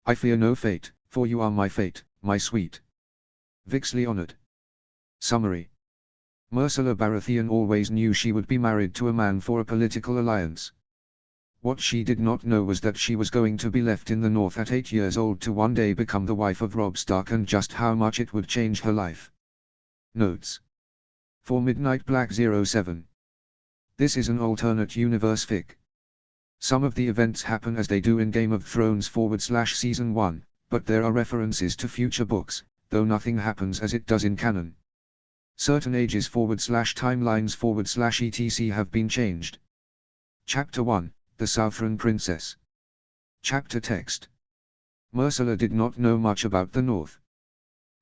I fear no fate, for you are my fate, my sweet. Vix Leonard. Summary. Myrcella Baratheon always knew she would be married to a man for a political alliance. What she did not know was that she was going to be left in the north at 8 years old to one day become the wife of Robb Stark, and just how much it would change her life. Notes. For Midnight Black 07. This is an alternate universe fic. Some of the events happen as they do in Game of Thrones / Season 1, but there are references to future books, though nothing happens as it does in canon. Certain ages / timelines / etc. have been changed. Chapter 1, The Southron Princess. Chapter text. Myrcella did not know much about the North.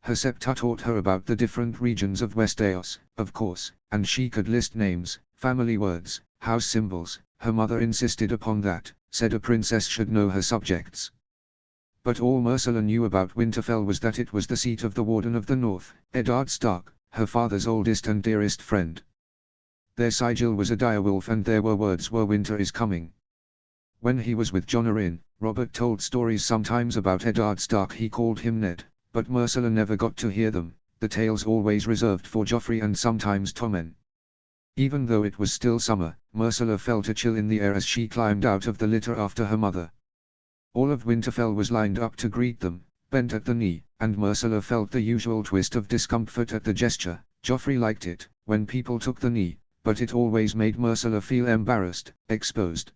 Her septa taught her about the different regions of Westeros, of course, and she could list names, family words, house symbols. Her mother insisted upon that, said a princess should know her subjects. But all Myrcella knew about Winterfell was that it was the seat of the Warden of the North, Eddard Stark, her father's oldest and dearest friend. Their sigil was a direwolf, and there were words where winter is coming. When he was with Jon Arryn, Robert told stories sometimes about Eddard Stark. He called him Ned, but Myrcella never got to hear them, the tales always reserved for Joffrey and sometimes Tommen. Even though it was still summer, Myrcella felt a chill in the air as she climbed out of the litter after her mother. All of Winterfell was lined up to greet them, bent at the knee, and Myrcella felt the usual twist of discomfort at the gesture. Joffrey liked it, when people took the knee, but it always made Myrcella feel embarrassed, exposed.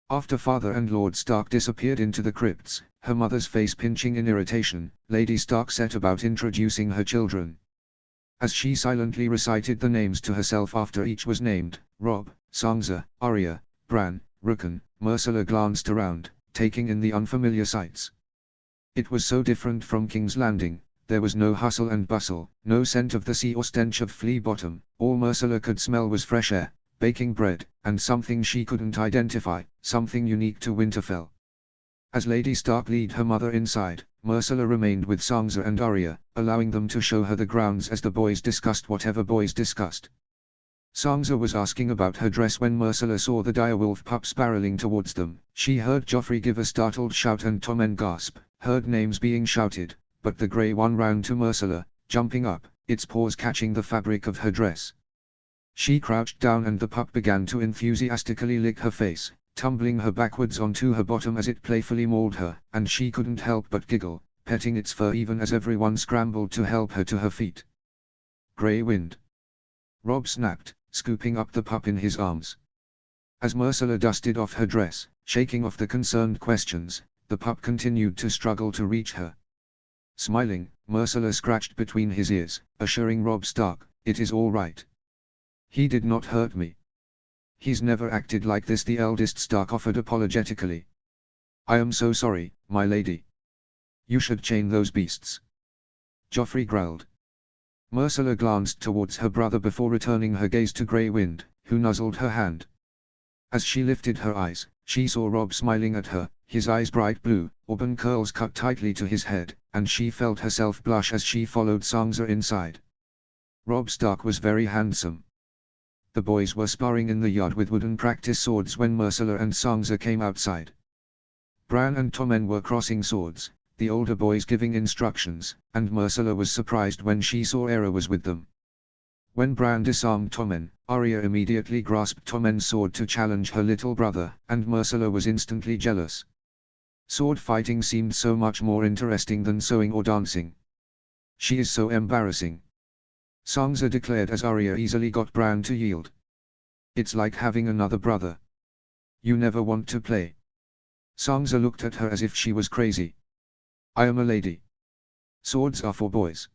After Father and Lord Stark disappeared into the crypts, her mother's face pinching in irritation, Lady Stark set about introducing her children. As she silently recited the names to herself after each was named, Robb, Sansa, Arya, Bran, Rickon, Myrcella glanced around, taking in the unfamiliar sights. It was so different from King's Landing. There was no hustle and bustle, no scent of the sea or stench of flea bottom. All Myrcella could smell was fresh air, baking bread, and something she couldn't identify, something unique to Winterfell. As Lady Stark led her mother inside, Myrcella remained with Sansa and Arya, allowing them to show her the grounds as the boys discussed whatever boys discussed. Sansa was asking about her dress when Myrcella saw the direwolf pups barreling towards them. She heard Joffrey give a startled shout and Tommen gasp, heard names being shouted, but the grey one ran to Myrcella, jumping up, its paws catching the fabric of her dress. She crouched down and the pup began to enthusiastically lick her face, tumbling her backwards onto her bottom as it playfully mauled her, and she couldn't help but giggle, petting its fur even as everyone scrambled to help her to her feet. Grey Wind. Robb snapped, scooping up the pup in his arms. As Myrcella dusted off her dress, shaking off the concerned questions, the pup continued to struggle to reach her. Smiling, Myrcella scratched between his ears, assuring Robb Stark, "It is all right. He did not hurt me. He's never acted like this," the eldest Stark offered apologetically. "I am so sorry, my lady. You should chain those beasts," Joffrey growled. Myrcella glanced towards her brother before returning her gaze to Grey Wind, who nuzzled her hand. As she lifted her eyes, she saw Robb smiling at her, his eyes bright blue, auburn curls cut tightly to his head, and she felt herself blush as she followed Sansa inside. Robb Stark was very handsome. The boys were sparring in the yard with wooden practice swords when Myrcella and Sansa came outside. Bran and Tommen were crossing swords, the older boys giving instructions, and Myrcella was surprised when she saw Aera was with them. When Bran disarmed Tommen, Arya immediately grasped Tommen's sword to challenge her little brother, and Myrcella was instantly jealous. Sword fighting seemed so much more interesting than sewing or dancing. "She is so embarrassing," Sansa declared as Arya easily got Bran to yield. "It's like having another brother. You never want to play." Sansa looked at her as if she was crazy. "I am a lady. Swords are for boys."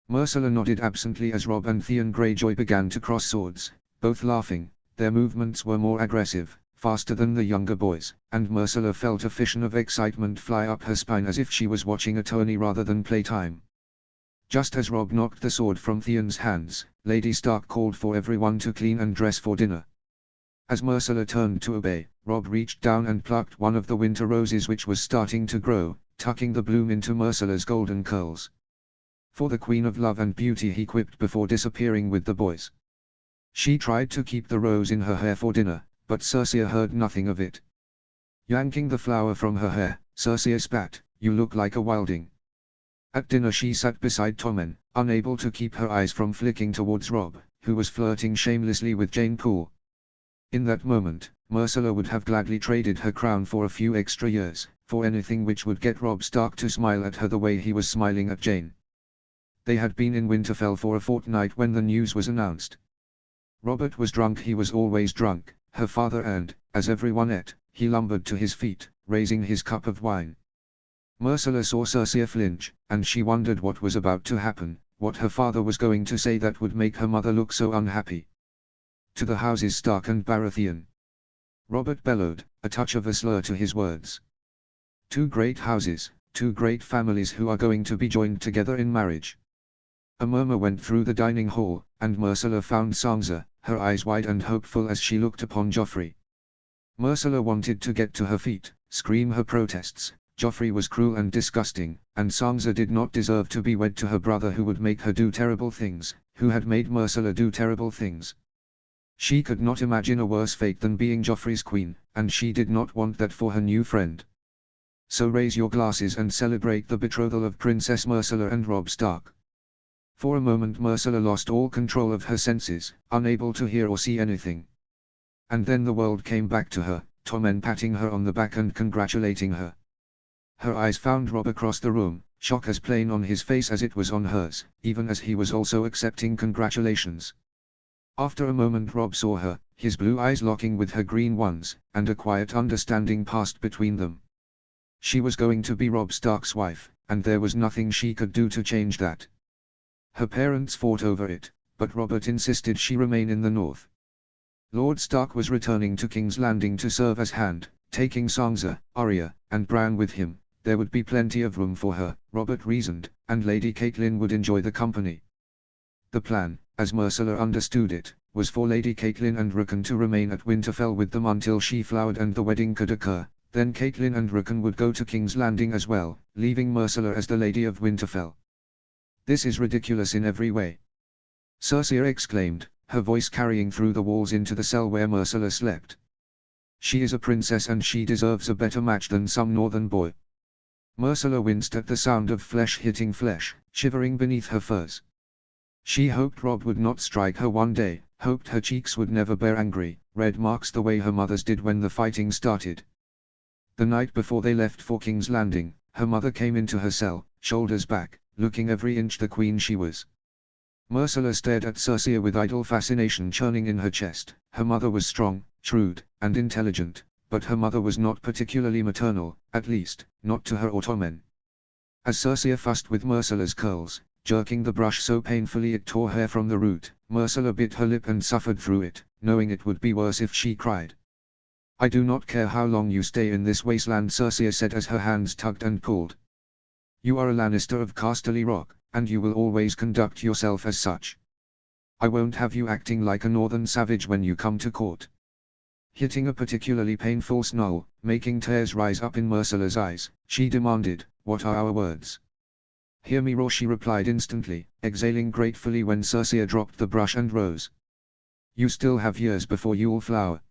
Myrcella nodded absently as Robb and Theon Greyjoy began to cross swords, both laughing. Their movements were more aggressive, faster than the younger boys, and Myrcella felt a fission of excitement fly up her spine as if she was watching a tourney rather than playtime. Just as Robb knocked the sword from Theon's hands, Lady Stark called for everyone to clean and dress for dinner. As Myrcella turned to obey, Robb reached down and plucked one of the winter roses which was starting to grow, tucking the bloom into Myrcella's golden curls. "For the Queen of Love and Beauty," he quipped before disappearing with the boys. She tried to keep the rose in her hair for dinner, but Cersei heard nothing of it. Yanking the flower from her hair, Cersei spat, "You look like a wilding." At dinner she sat beside Tommen, unable to keep her eyes from flicking towards Robb, who was flirting shamelessly with Jeyne Poole. In that moment, Myrcella would have gladly traded her crown for a few extra years, for anything which would get Robb Stark to smile at her the way he was smiling at Jeyne. They had been in Winterfell for a fortnight when the news was announced. Robert was drunk, he was always drunk, her father, and, as everyone ate, he lumbered to his feet, raising his cup of wine. Myrcella saw Cersei flinch, and she wondered what was about to happen, what her father was going to say that would make her mother look so unhappy. "To the houses Stark and Baratheon," Robert bellowed, a touch of a slur to his words. "Two great houses, two great families who are going to be joined together in marriage." A murmur went through the dining hall, and Myrcella found Sansa, her eyes wide and hopeful as she looked upon Joffrey. Myrcella wanted to get to her feet, scream her protests. Joffrey was cruel and disgusting, and Sansa did not deserve to be wed to her brother who would make her do terrible things, who had made Myrcella do terrible things. She could not imagine a worse fate than being Joffrey's queen, and she did not want that for her new friend. So raise your glasses and celebrate the betrothal of Princess Myrcella and Robb Stark. For a moment Myrcella lost all control of her senses, unable to hear or see anything. And then the world came back to her, Tommen patting her on the back and congratulating her. Her eyes found Robb across the room, shock as plain on his face as it was on hers, even as he was also accepting congratulations. After a moment Robb saw her, his blue eyes locking with her green ones, and a quiet understanding passed between them. She was going to be Robb Stark's wife, and there was nothing she could do to change that. Her parents fought over it, but Robert insisted she remain in the north. Lord Stark was returning to King's Landing to serve as hand, taking Sansa, Arya, and Bran with him. There would be plenty of room for her, Robert reasoned, and Lady Catelyn would enjoy the company. The plan, as Myrcella understood it, was for Lady Catelyn and Rickon to remain at Winterfell with them until she flowered and the wedding could occur. Then Catelyn and Rickon would go to King's Landing as well, leaving Myrcella as the Lady of Winterfell. "This is ridiculous in every way," Cersei exclaimed, her voice carrying through the walls into the cell where Myrcella slept. "She is a princess and she deserves a better match than some northern boy." Myrcella winced at the sound of flesh hitting flesh, shivering beneath her furs. She hoped Robb would not strike her one day, hoped her cheeks would never bear angry, red marks the way her mother's did when the fighting started. The night before they left for King's Landing, her mother came into her cell, shoulders back, looking every inch the queen she was. Myrcella stared at Cersei with idle fascination churning in her chest. Her mother was strong, shrewd, and intelligent, but her mother was not particularly maternal, at least, not to her or Tommen. As Cersei fussed with Myrcella's curls, jerking the brush so painfully it tore hair from the root, Myrcella bit her lip and suffered through it, knowing it would be worse if she cried. "I do not care how long you stay in this wasteland," Cersei said as her hands tugged and pulled. "You are a Lannister of Casterly Rock, and you will always conduct yourself as such. I won't have you acting like a northern savage when you come to court." Hitting a particularly painful snarl, making tears rise up in Myrcella's eyes, she demanded, "What are our words?" "Hear me roar," she replied instantly, exhaling gratefully when Cersei dropped the brush and rose. "You still have years before you'll flower.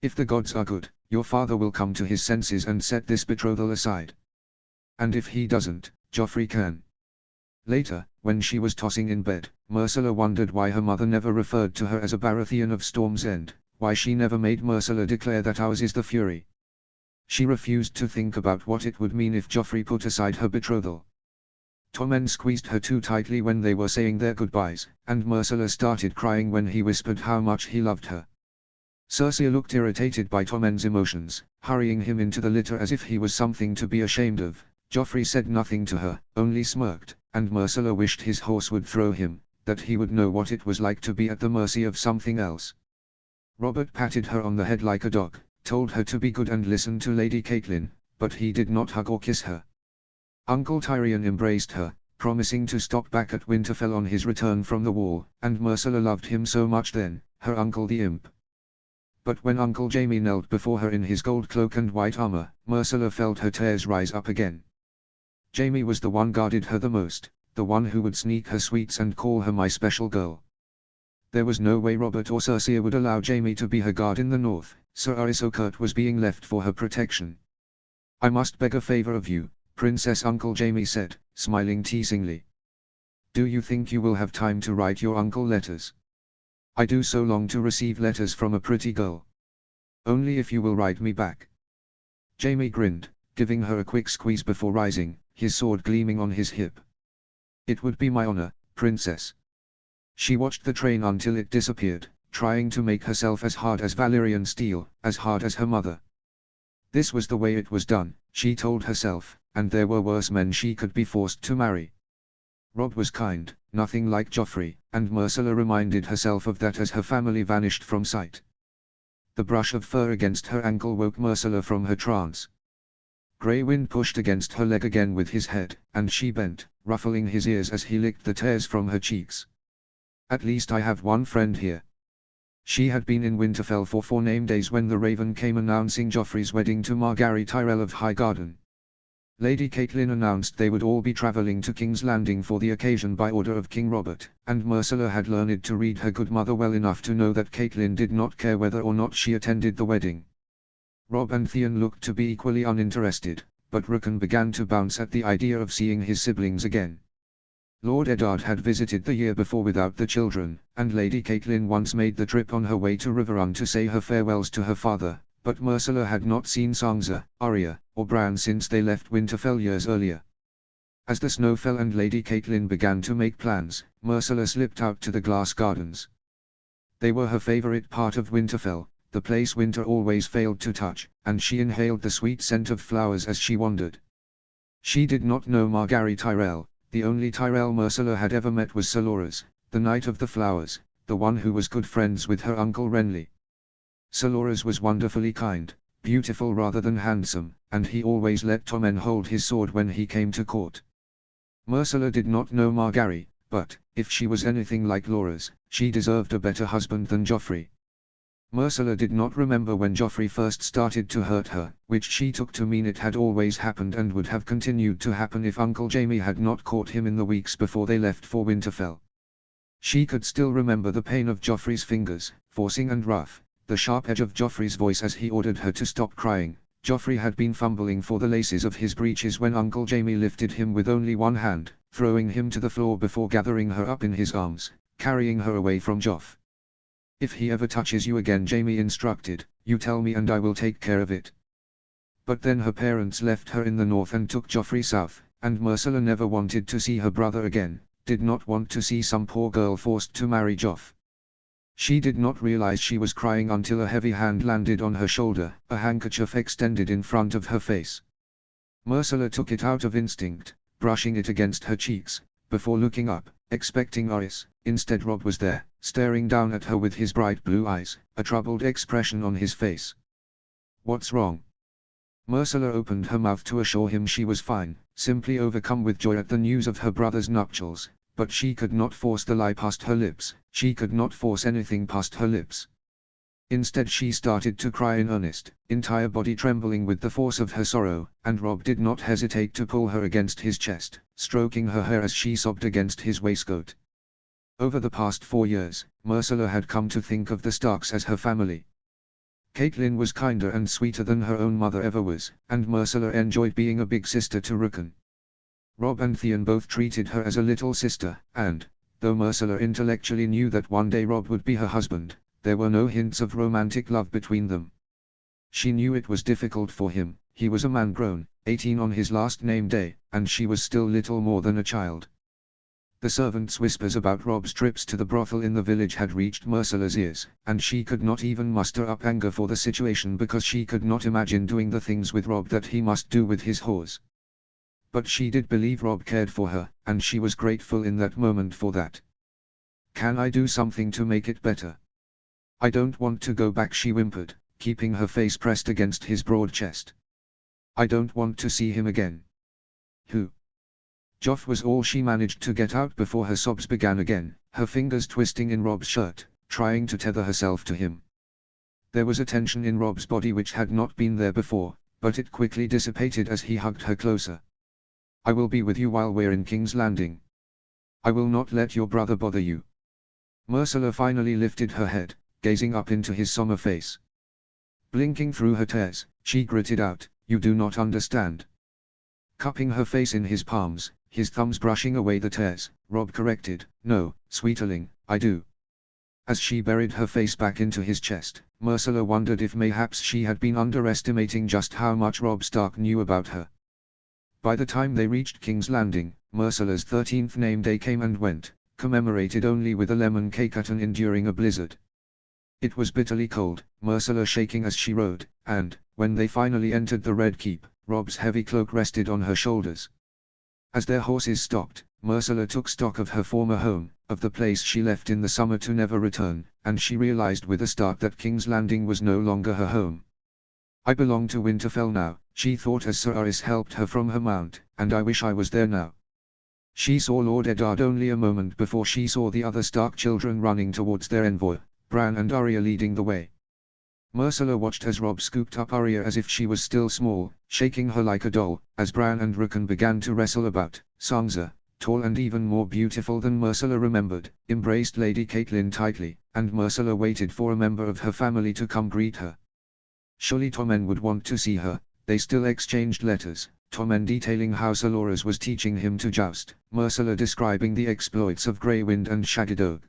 If the gods are good, your father will come to his senses and set this betrothal aside. And if he doesn't, Joffrey can." Later, when she was tossing in bed, Myrcella wondered why her mother never referred to her as a Baratheon of Storm's End, why she never made Myrcella declare that ours is the Fury. She refused to think about what it would mean if Joffrey put aside her betrothal. Tommen squeezed her too tightly when they were saying their goodbyes, and Myrcella started crying when he whispered how much he loved her. Cersei looked irritated by Tommen's emotions, hurrying him into the litter as if he was something to be ashamed of. Joffrey said nothing to her, only smirked, and Myrcella wished his horse would throw him, that he would know what it was like to be at the mercy of something else. Robert patted her on the head like a dog, told her to be good and listen to Lady Catelyn, but he did not hug or kiss her. Uncle Tyrion embraced her, promising to stop back at Winterfell on his return from the wall, and Myrcella loved him so much then, her uncle the imp. But when Uncle Jaime knelt before her in his gold cloak and white armor, Myrcella felt her tears rise up again. Jaime was the one guarded her the most, the one who would sneak her sweets and call her my special girl. There was no way Robert or Cersei would allow Jaime to be her guard in the north. Sir Aris Oakurt was being left for her protection. I must beg a favor of you, Princess, Uncle Jamie said, smiling teasingly. Do you think you will have time to write your uncle letters? I do so long to receive letters from a pretty girl. Only if you will write me back. Jamie grinned, giving her a quick squeeze before rising, his sword gleaming on his hip. It would be my honor, Princess. She watched the train until it disappeared, trying to make herself as hard as Valyrian steel, as hard as her mother. This was the way it was done, she told herself, and there were worse men she could be forced to marry. Robb was kind, nothing like Joffrey, and Myrcella reminded herself of that as her family vanished from sight. The brush of fur against her ankle woke Myrcella from her trance. Grey Wind pushed against her leg again with his head, and she bent, ruffling his ears as he licked the tears from her cheeks. At least I have one friend here. She had been in Winterfell for 4 name days when the Raven came announcing Joffrey's wedding to Margaery Tyrell of Highgarden. Lady Catelyn announced they would all be travelling to King's Landing for the occasion by order of King Robert, and Myrcella had learned to read her good mother well enough to know that Catelyn did not care whether or not she attended the wedding. Robb and Theon looked to be equally uninterested, but Rickon began to bounce at the idea of seeing his siblings again. Lord Eddard had visited the year before without the children, and Lady Catelyn once made the trip on her way to Riverrun to say her farewells to her father, but Myrcella had not seen Sansa, Arya, or Bran since they left Winterfell years earlier. As the snow fell and Lady Catelyn began to make plans, Myrcella slipped out to the glass gardens. They were her favorite part of Winterfell, the place winter always failed to touch, and she inhaled the sweet scent of flowers as she wandered. She did not know Margaery Tyrell. The only Tyrell Myrcella had ever met was Sir Loras, the Knight of the Flowers, the one who was good friends with her uncle Renly. Sir Loras was wonderfully kind, beautiful rather than handsome, and he always let Tommen hold his sword when he came to court. Myrcella did not know Margaery, but, if she was anything like Loras, she deserved a better husband than Joffrey. Myrcella did not remember when Joffrey first started to hurt her, which she took to mean it had always happened and would have continued to happen if Uncle Jamie had not caught him in the weeks before they left for Winterfell. She could still remember the pain of Joffrey's fingers, forcing and rough, the sharp edge of Joffrey's voice as he ordered her to stop crying. Joffrey had been fumbling for the laces of his breeches when Uncle Jamie lifted him with only one hand, throwing him to the floor before gathering her up in his arms, carrying her away from Joff. If he ever touches you again, Jamie instructed, you tell me and I will take care of it. But then her parents left her in the north and took Joffrey south, and Myrcella never wanted to see her brother again, did not want to see some poor girl forced to marry Joff. She did not realize she was crying until a heavy hand landed on her shoulder, a handkerchief extended in front of her face. Myrcella took it out of instinct, brushing it against her cheeks, before looking up, expecting Orys. Instead Robb was there, staring down at her with his bright blue eyes, a troubled expression on his face. What's wrong? Myrcella opened her mouth to assure him she was fine, simply overcome with joy at the news of her brother's nuptials, but she could not force the lie past her lips, she could not force anything past her lips. Instead she started to cry in earnest, entire body trembling with the force of her sorrow, and Robb did not hesitate to pull her against his chest, stroking her hair as she sobbed against his waistcoat. Over the past 4 years, Myrcella had come to think of the Starks as her family. Catelyn was kinder and sweeter than her own mother ever was, and Myrcella enjoyed being a big sister to Rickon. Robb and Theon both treated her as a little sister, and, though Myrcella intellectually knew that one day Robb would be her husband, there were no hints of romantic love between them. She knew it was difficult for him, he was a man grown, 18 on his last name day, and she was still little more than a child. The servants' whispers about Robb's trips to the brothel in the village had reached Myrcella's ears, and she could not even muster up anger for the situation because she could not imagine doing the things with Robb that he must do with his whores. But she did believe Robb cared for her, and she was grateful in that moment for that. Can I do something to make it better? I don't want to go back, she whimpered, keeping her face pressed against his broad chest. I don't want to see him again. Who? Joff was all she managed to get out before her sobs began again, her fingers twisting in Robb's shirt, trying to tether herself to him. There was a tension in Robb's body which had not been there before, but it quickly dissipated as he hugged her closer. I will be with you while we're in King's Landing. I will not let your brother bother you. Myrcella finally lifted her head, gazing up into his somber face. Blinking through her tears, she gritted out, You do not understand. Cupping her face in his palms, his thumbs brushing away the tears, Rob corrected, "No, sweeterling, I do." As she buried her face back into his chest, Myrcella wondered if mayhaps she had been underestimating just how much Robb Stark knew about her. By the time they reached King's Landing, Myrcella's 13th name day came and went, commemorated only with a lemon cake at an enduring a blizzard. It was bitterly cold, Myrcella shaking as she rode, and, when they finally entered the Red Keep, Robb's heavy cloak rested on her shoulders. As their horses stopped, Myrcella took stock of her former home, of the place she left in the summer to never return, and she realized with a start that King's Landing was no longer her home. "I belong to Winterfell now," she thought as Sir Aris helped her from her mount, "and I wish I was there now." She saw Lord Eddard only a moment before she saw the other Stark children running towards their envoy, Bran and Arya leading the way. Myrcella watched as Robb scooped up Arya as if she was still small, shaking her like a doll, as Bran and Rickon began to wrestle about. Sansa, tall and even more beautiful than Myrcella remembered, embraced Lady Catelyn tightly, and Myrcella waited for a member of her family to come greet her. Surely Tommen would want to see her. They still exchanged letters, Tommen detailing how Sir Loras was teaching him to joust, Myrcella describing the exploits of Grey Wind and Shaggy-Dog.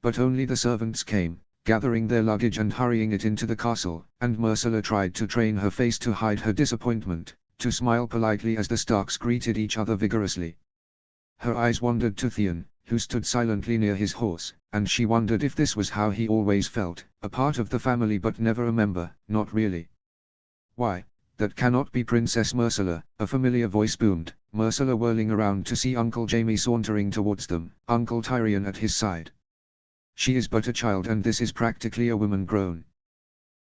But only the servants came, gathering their luggage and hurrying it into the castle, and Myrcella tried to train her face to hide her disappointment, to smile politely as the Starks greeted each other vigorously. Her eyes wandered to Theon, who stood silently near his horse, and she wondered if this was how he always felt, a part of the family but never a member. Not really. "Why, that cannot be Princess Myrcella," a familiar voice boomed, Myrcella whirling around to see Uncle Jaime sauntering towards them, Uncle Tyrion at his side. "She is but a child and this is practically a woman grown."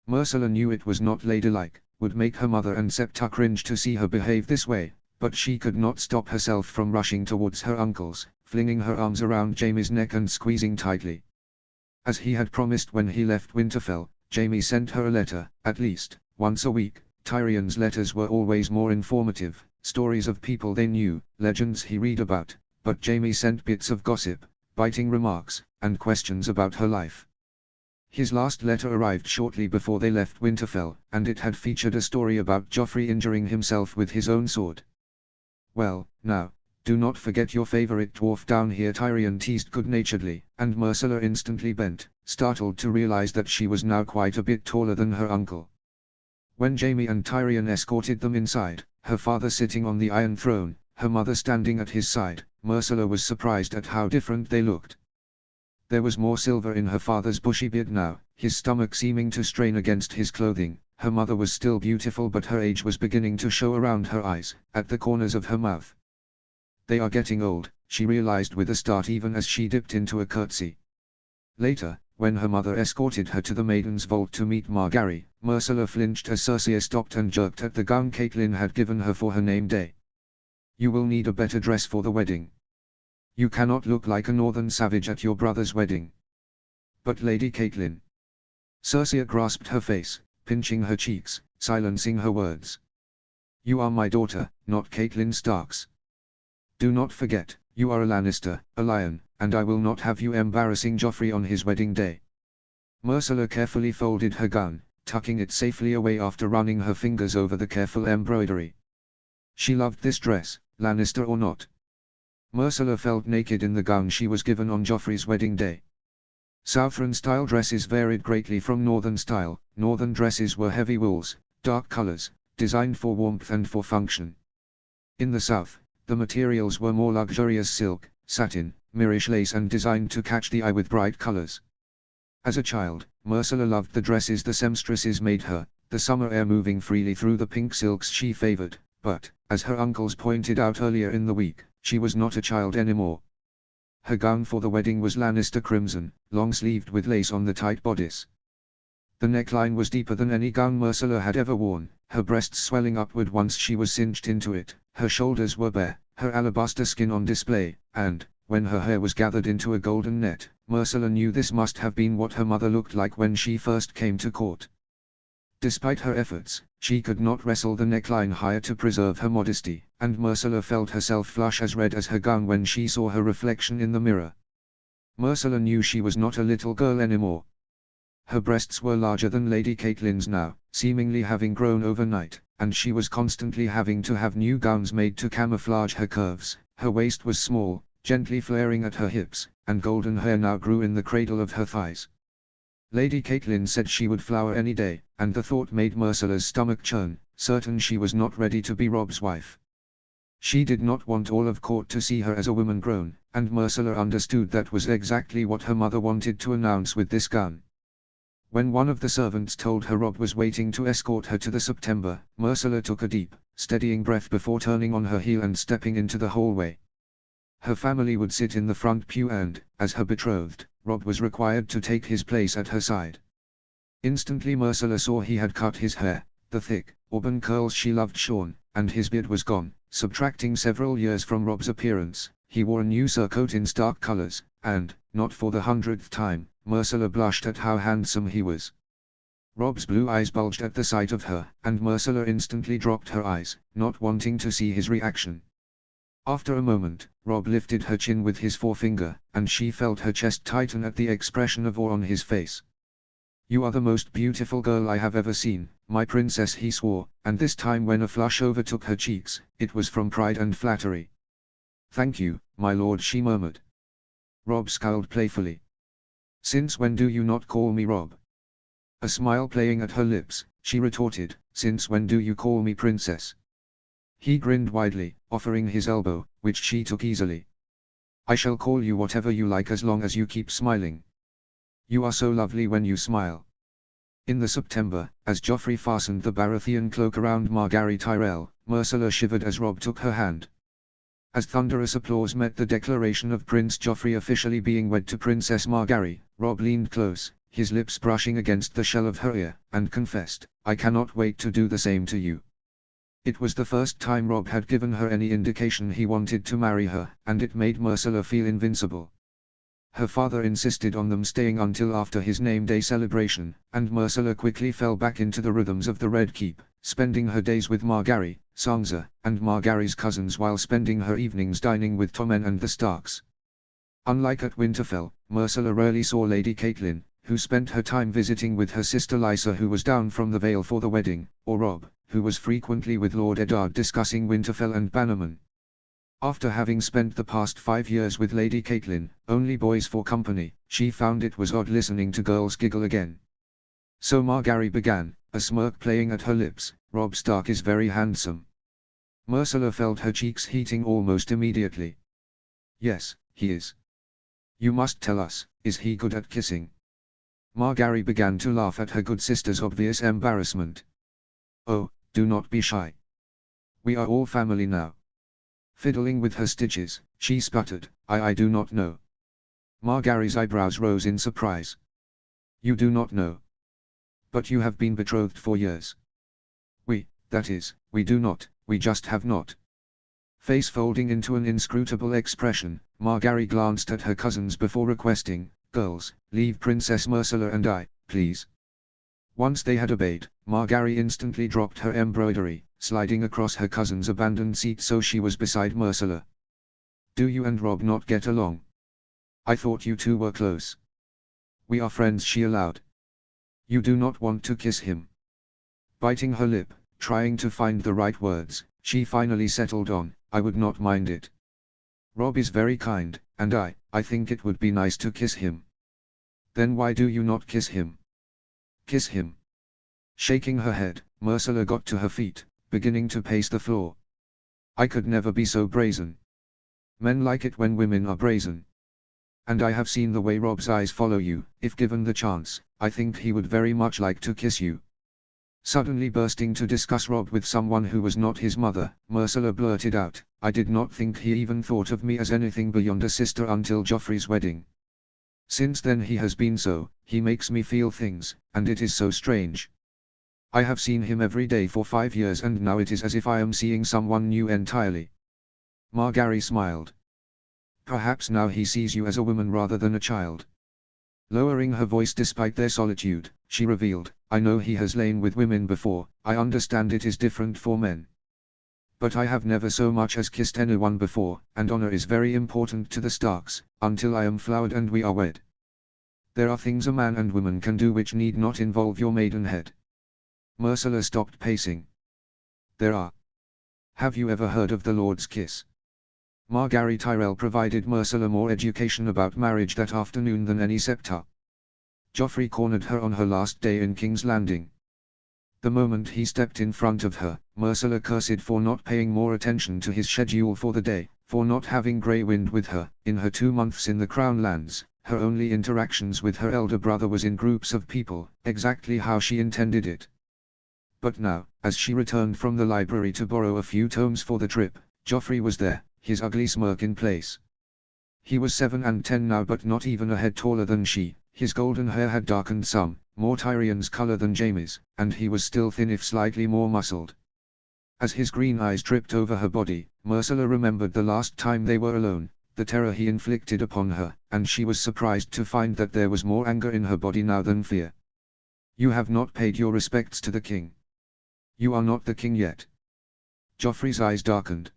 Myrcella knew it was not ladylike, would make her mother and Septa cringe to see her behave this way, but she could not stop herself from rushing towards her uncles, flinging her arms around Jaime's neck and squeezing tightly. As he had promised when he left Winterfell, Jaime sent her a letter, at least, once a week. Tyrion's letters were always more informative, stories of people they knew, legends he read about, but Jaime sent bits of gossip, biting remarks, and questions about her life. His last letter arrived shortly before they left Winterfell, and it had featured a story about Joffrey injuring himself with his own sword. "Well, now, do not forget your favorite dwarf down here," Tyrion teased good-naturedly, and Myrcella instantly bent, startled to realize that she was now quite a bit taller than her uncle. When Jaime and Tyrion escorted them inside, her father sitting on the Iron Throne, her mother standing at his side, Myrcella was surprised at how different they looked. There was more silver in her father's bushy beard now, his stomach seeming to strain against his clothing. Her mother was still beautiful but her age was beginning to show around her eyes, at the corners of her mouth. They are getting old, she realized with a start even as she dipped into a curtsy. Later, when her mother escorted her to the Maiden's Vault to meet Margaery, Myrcella flinched as Cersei stopped and jerked at the gown Catelyn had given her for her name day. "You will need a better dress for the wedding. You cannot look like a northern savage at your brother's wedding." "But Lady Catelyn." Cersei grasped her face, pinching her cheeks, silencing her words. "You are my daughter, not Catelyn Stark's. Do not forget, you are a Lannister, a lion, and I will not have you embarrassing Joffrey on his wedding day." Myrcella carefully folded her gown, tucking it safely away after running her fingers over the careful embroidery. She loved this dress, Lannister or not. Myrcella felt naked in the gown she was given on Joffrey's wedding day. Southron-style dresses varied greatly from Northern style. Northern dresses were heavy wools, dark colors, designed for warmth and for function. In the South, the materials were more luxurious silk, satin, Mirish lace and designed to catch the eye with bright colors. As a child, Myrcella loved the dresses the seamstresses made her, the summer air moving freely through the pink silks she favored, but, as her uncles pointed out earlier in the week, she was not a child anymore. Her gown for the wedding was Lannister crimson, long-sleeved with lace on the tight bodice. The neckline was deeper than any gown Myrcella had ever worn, her breasts swelling upward once she was cinched into it, her shoulders were bare, her alabaster skin on display, and, when her hair was gathered into a golden net, Myrcella knew this must have been what her mother looked like when she first came to court. Despite her efforts, she could not wrestle the neckline higher to preserve her modesty, and Myrcella felt herself flush as red as her gown when she saw her reflection in the mirror. Myrcella knew she was not a little girl anymore. Her breasts were larger than Lady Catelyn's now, seemingly having grown overnight, and she was constantly having to have new gowns made to camouflage her curves. Her waist was small, gently flaring at her hips, and golden hair now grew in the cradle of her thighs. Lady Caitlin said she would flower any day, and the thought made Myrsilla's stomach churn, certain she was not ready to be Rob's wife. She did not want all of court to see her as a woman grown, and Myrcilla understood that was exactly what her mother wanted to announce with this gown. When one of the servants told her Rob was waiting to escort her to the September, Myrcilla took a deep, steadying breath before turning on her heel and stepping into the hallway. Her family would sit in the front pew and, as her betrothed, Rob was required to take his place at her side. Instantly Myrcilla saw he had cut his hair, the thick, auburn curls she loved shorn, and his beard was gone, subtracting several years from Rob's appearance. He wore a new surcoat in stark colors, and, not for the 100th time, Myrcilla blushed at how handsome he was. Rob's blue eyes bulged at the sight of her, and Myrcilla instantly dropped her eyes, not wanting to see his reaction. After a moment, Rob lifted her chin with his forefinger, and she felt her chest tighten at the expression of awe on his face. "You are the most beautiful girl I have ever seen, my princess," he swore, and this time when a flush overtook her cheeks, it was from pride and flattery. "Thank you, my lord," she murmured. Rob scowled playfully. "Since when do you not call me Rob?" A smile playing at her lips, she retorted, "Since when do you call me princess?" He grinned widely, offering his elbow, which she took easily. "I shall call you whatever you like as long as you keep smiling. You are so lovely when you smile." In the September, as Joffrey fastened the Baratheon cloak around Margaery Tyrell, Myrcilla shivered as Rob took her hand. As thunderous applause met the declaration of Prince Joffrey officially being wed to Princess Margaery, Rob leaned close, his lips brushing against the shell of her ear, and confessed, "I cannot wait to do the same to you." It was the first time Rob had given her any indication he wanted to marry her, and it made Myrcilla feel invincible. Her father insisted on them staying until after his name day celebration, and Myrcilla quickly fell back into the rhythms of the Red Keep, spending her days with Margaery, Sansa, and Margaery's cousins while spending her evenings dining with Tommen and the Starks. Unlike at Winterfell, Myrcilla rarely saw Lady Caitlin, who spent her time visiting with her sister Lysa who was down from the Vale for the wedding, or Rob, who was frequently with Lord Eddard discussing Winterfell and Bannerman. After having spent the past 5 years with Lady Caitlin, only boys for company, she found it was odd listening to girls giggle again. So Margaery began, a smirk playing at her lips, "Robb Stark is very handsome." Myrcilla felt her cheeks heating almost immediately. "Yes, he is. You must tell us, is he good at kissing?" Margaery began to laugh at her good sister's obvious embarrassment. "Oh, do not be shy. We are all family now." Fiddling with her stitches, she sputtered, I do not know." Margaery's eyebrows rose in surprise. "You do not know? But you have been betrothed for years." That is, we do not, we just have not." Face folding into an inscrutable expression, Margaery glanced at her cousins before requesting, "Girls, leave Princess Myrcilla and I, please." Once they had obeyed, Margaery instantly dropped her embroidery, sliding across her cousin's abandoned seat so she was beside Myrcilla. "Do you and Rob not get along? I thought you two were close." "We are friends," she allowed. "You do not want to kiss him?" Biting her lip, trying to find the right words, she finally settled on, "I would not mind it. Rob is very kind, and I think it would be nice to kiss him." "Then why do you not kiss him?" "Kiss him?" Shaking her head, Myrcilla got to her feet, beginning to pace the floor. "I could never be so brazen. Men like it when women are brazen. And I have seen the way Rob's eyes follow you. If given the chance, I think he would very much like to kiss you." Suddenly bursting to discuss Rob with someone who was not his mother, Myrcilla blurted out, "I did not think he even thought of me as anything beyond a sister until Joffrey's wedding. Since then he has been so, he makes me feel things, and it is so strange. I have seen him every day for 5 years and now it is as if I am seeing someone new entirely." Margaery smiled. "Perhaps now he sees you as a woman rather than a child." Lowering her voice despite their solitude, she revealed, "I know he has lain with women before, I understand it is different for men. But I have never so much as kissed anyone before, and honor is very important to the Starks, until I am flowered and we are wed. There are things a man and woman can do which need not involve your maidenhead." Myrcilla stopped pacing. There are. Have you ever heard of the Lord's kiss? Margaery Tyrell provided Myrcella more education about marriage that afternoon than any septar. Joffrey cornered her on her last day in King's Landing. The moment he stepped in front of her, Myrcella cursed for not paying more attention to his schedule for the day, for not having Grey Wind with her. In her 2 months in the Crown Lands, her only interactions with her elder brother was in groups of people, exactly how she intended it. But now, as she returned from the library to borrow a few tomes for the trip, Joffrey was there, his ugly smirk in place. He was 7 and 10 now, but not even a head taller than she. His golden hair had darkened some, more Tyrion's color than Jaime's, and he was still thin if slightly more muscled. As his green eyes dripped over her body, Myrcella remembered the last time they were alone, the terror he inflicted upon her, and she was surprised to find that there was more anger in her body now than fear. You have not paid your respects to the king. You are not the king yet. Joffrey's eyes darkened.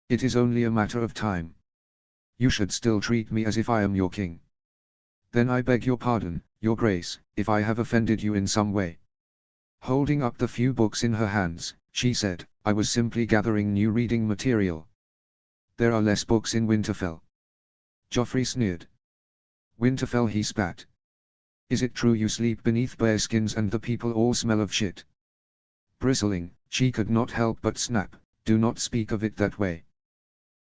It is only a matter of time. You should still treat me as if I am your king. Then I beg your pardon, your grace, if I have offended you in some way. Holding up the few books in her hands, she said, I was simply gathering new reading material. There are less books in Winterfell. Joffrey sneered. Winterfell, he spat. Is it true you sleep beneath bearskins and the people all smell of shit? Bristling, she could not help but snap, do not speak of it that way.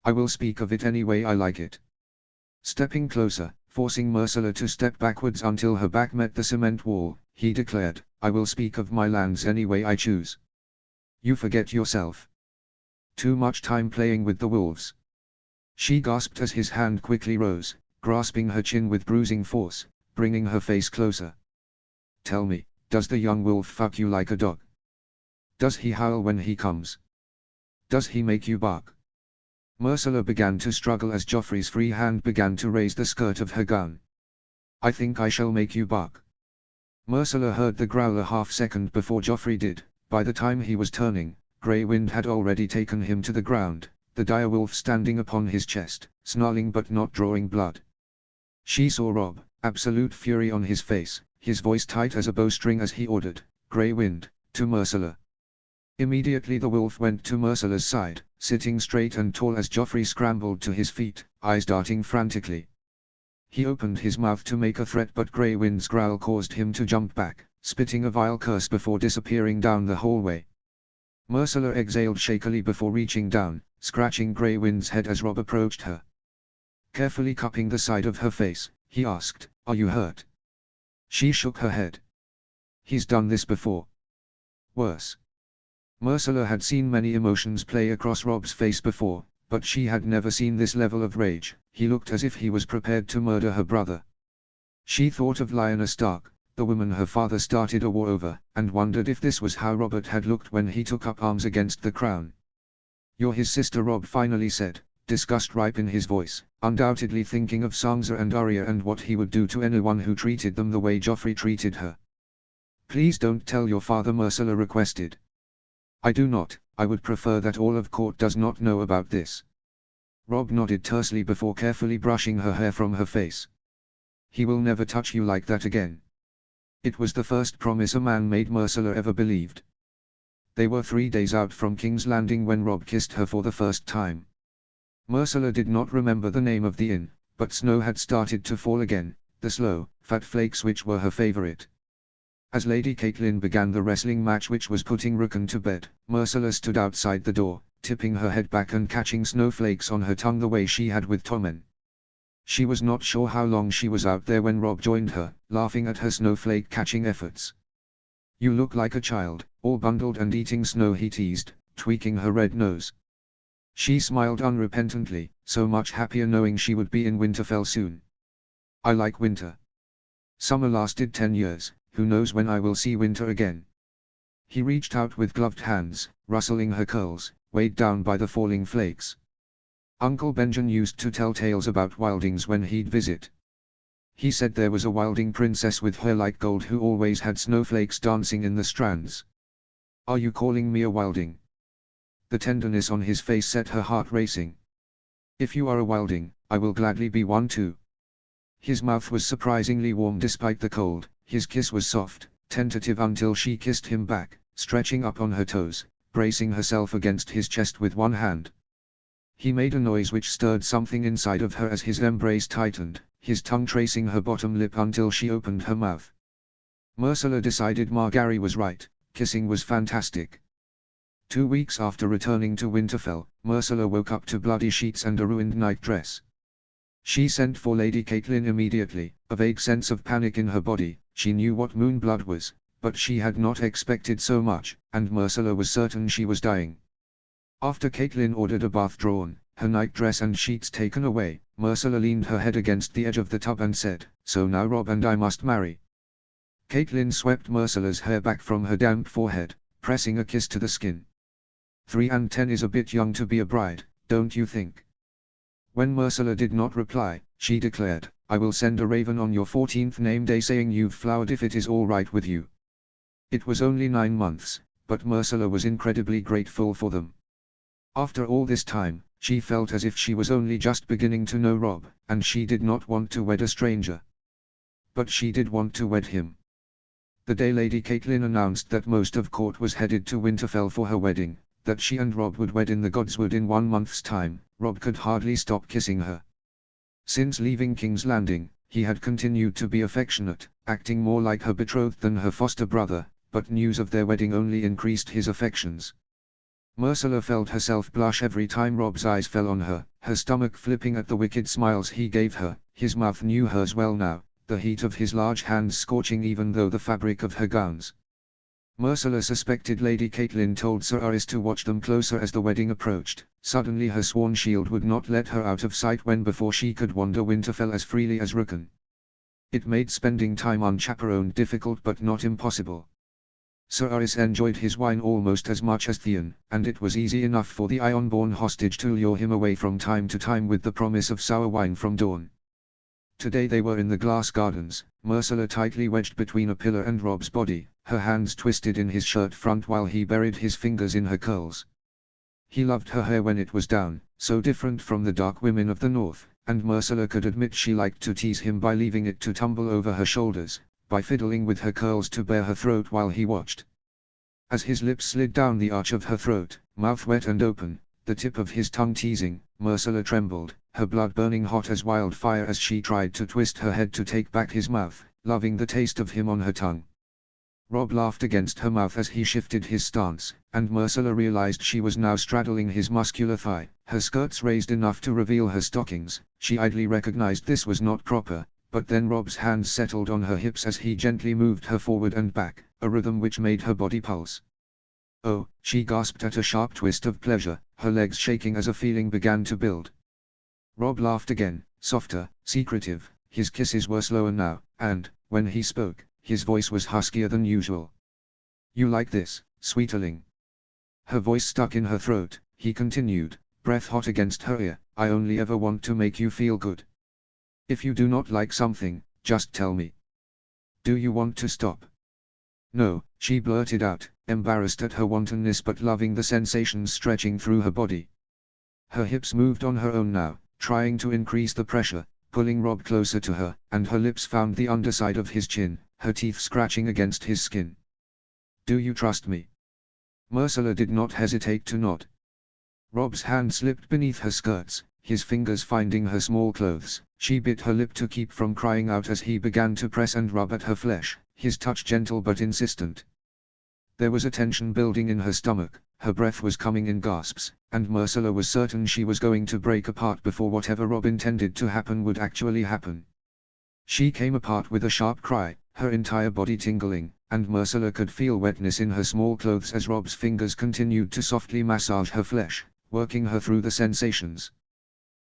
I will speak of it any way I like it. Stepping closer, forcing Myrcella to step backwards until her back met the cement wall, he declared, I will speak of my lands any way I choose. You forget yourself. Too much time playing with the wolves. She gasped as his hand quickly rose, grasping her chin with bruising force, bringing her face closer. Tell me, does the young wolf fuck you like a dog? Does he howl when he comes? Does he make you bark? Myrcella began to struggle as Joffrey's free hand began to raise the skirt of her gown. I think I shall make you bark. Myrcella heard the growl a half-second before Joffrey did. By the time he was turning, Grey Wind had already taken him to the ground, the direwolf standing upon his chest, snarling but not drawing blood. She saw Robb, absolute fury on his face, his voice tight as a bowstring as he ordered, Grey Wind, to Myrcella. Immediately the wolf went to Myrcella's side, sitting straight and tall as Joffrey scrambled to his feet, eyes darting frantically. He opened his mouth to make a threat, but Grey Wind's growl caused him to jump back, spitting a vile curse before disappearing down the hallway. Myrcella exhaled shakily before reaching down, scratching Grey Wind's head as Robb approached her. Carefully cupping the side of her face, he asked, Are you hurt? She shook her head. He's done this before. Worse. Myrcella had seen many emotions play across Robb's face before, but she had never seen this level of rage. He looked as if he was prepared to murder her brother. She thought of Lyanna Stark, the woman her father started a war over, and wondered if this was how Robert had looked when he took up arms against the crown. You're his sister, Robb finally said, disgust ripe in his voice, undoubtedly thinking of Sansa and Arya and what he would do to anyone who treated them the way Joffrey treated her. Please don't tell your father, Myrcella requested. I do not, I would prefer that all of court does not know about this. Robb nodded tersely before carefully brushing her hair from her face. He will never touch you like that again. It was the first promise a man made Myrcella ever believed. They were 3 days out from King's Landing when Robb kissed her for the first time. Myrcella did not remember the name of the inn, but snow had started to fall again, the slow, fat flakes which were her favorite. As Lady Catelyn began the wrestling match which was putting Rickon to bed, Myrcella stood outside the door, tipping her head back and catching snowflakes on her tongue the way she had with Tommen. She was not sure how long she was out there when Robb joined her, laughing at her snowflake-catching efforts. You look like a child, all bundled and eating snow, he teased, tweaking her red nose. She smiled unrepentantly, so much happier knowing she would be in Winterfell soon. I like winter. Summer lasted 10 years, who knows when I will see winter again. He reached out with gloved hands, rustling her curls, weighed down by the falling flakes. Uncle Benjen used to tell tales about wildings when he'd visit. He said there was a wilding princess with hair like gold who always had snowflakes dancing in the strands. Are you calling me a wilding? The tenderness on his face set her heart racing. If you are a wilding, I will gladly be one too. His mouth was surprisingly warm despite the cold, his kiss was soft, tentative until she kissed him back, stretching up on her toes, bracing herself against his chest with one hand. He made a noise which stirred something inside of her as his embrace tightened, his tongue tracing her bottom lip until she opened her mouth. Myrcella decided Margaery was right, kissing was fantastic. 2 weeks after returning to Winterfell, Myrcella woke up to bloody sheets and a ruined nightdress. She sent for Lady Catelyn immediately, a vague sense of panic in her body. She knew what moonblood was, but she had not expected so much, and Myrcella was certain she was dying. After Catelyn ordered a bath drawn, her nightdress and sheets taken away, Myrcella leaned her head against the edge of the tub and said, "So now Robb and I must marry." Catelyn swept Myrcella's hair back from her damp forehead, pressing a kiss to the skin. 3 and 10 is a bit young to be a bride, don't you think? When Myrcella did not reply, she declared, "I will send a raven on your 14th name day saying you've flowered if it is all right with you." It was only 9 months, but Myrcella was incredibly grateful for them. After all this time, she felt as if she was only just beginning to know Robb, and she did not want to wed a stranger. But she did want to wed him. The day Lady Catelyn announced that most of court was headed to Winterfell for her wedding, that she and Robb would wed in the Godswood in 1 month's time, Robb could hardly stop kissing her. Since leaving King's Landing, he had continued to be affectionate, acting more like her betrothed than her foster brother, but news of their wedding only increased his affections. Myrcella felt herself blush every time Robb's eyes fell on her, her stomach flipping at the wicked smiles he gave her. His mouth knew hers well now, the heat of his large hands scorching even though the fabric of her gowns. Myrcella suspected Lady Catelyn told Sir Aris to watch them closer as the wedding approached. Suddenly her sworn shield would not let her out of sight when before she could wander Winterfell as freely as Rukon. It made spending time unchaperoned difficult but not impossible. Sir Aris enjoyed his wine almost as much as Theon, and it was easy enough for the Ironborn hostage to lure him away from time to time with the promise of sour wine from Dorne. Today they were in the glass gardens, Myrcella tightly wedged between a pillar and Robb's body, her hands twisted in his shirt front while he buried his fingers in her curls. He loved her hair when it was down, so different from the dark women of the north, and Myrcella could admit she liked to tease him by leaving it to tumble over her shoulders, by fiddling with her curls to bare her throat while he watched. As his lips slid down the arch of her throat, mouth wet and open, the tip of his tongue teasing, Myrcella trembled, her blood burning hot as wildfire as she tried to twist her head to take back his mouth, loving the taste of him on her tongue. Robb laughed against her mouth as he shifted his stance, and Myrcella realized she was now straddling his muscular thigh, her skirts raised enough to reveal her stockings. She idly recognized this was not proper, but then Robb's hands settled on her hips as he gently moved her forward and back, a rhythm which made her body pulse. "Oh," she gasped at a sharp twist of pleasure, her legs shaking as a feeling began to build. Robb laughed again, softer, secretive. His kisses were slower now, and, when he spoke, his voice was huskier than usual. "You like this, sweeterling?" Her voice stuck in her throat. He continued, breath hot against her ear, "I only ever want to make you feel good. If you do not like something, just tell me. Do you want to stop?" "No," she blurted out, embarrassed at her wantonness but loving the sensations stretching through her body. Her hips moved on her own now, trying to increase the pressure, pulling Robb closer to her, and her lips found the underside of his chin, her teeth scratching against his skin. "Do you trust me?" Myrcella did not hesitate to nod. Robb's hand slipped beneath her skirts, his fingers finding her small clothes. She bit her lip to keep from crying out as he began to press and rub at her flesh, his touch gentle but insistent. There was a tension building in her stomach, her breath was coming in gasps, and Myrcella was certain she was going to break apart before whatever Robb intended to happen would actually happen. She came apart with a sharp cry, her entire body tingling, and Myrcella could feel wetness in her small clothes as Robb's fingers continued to softly massage her flesh, working her through the sensations.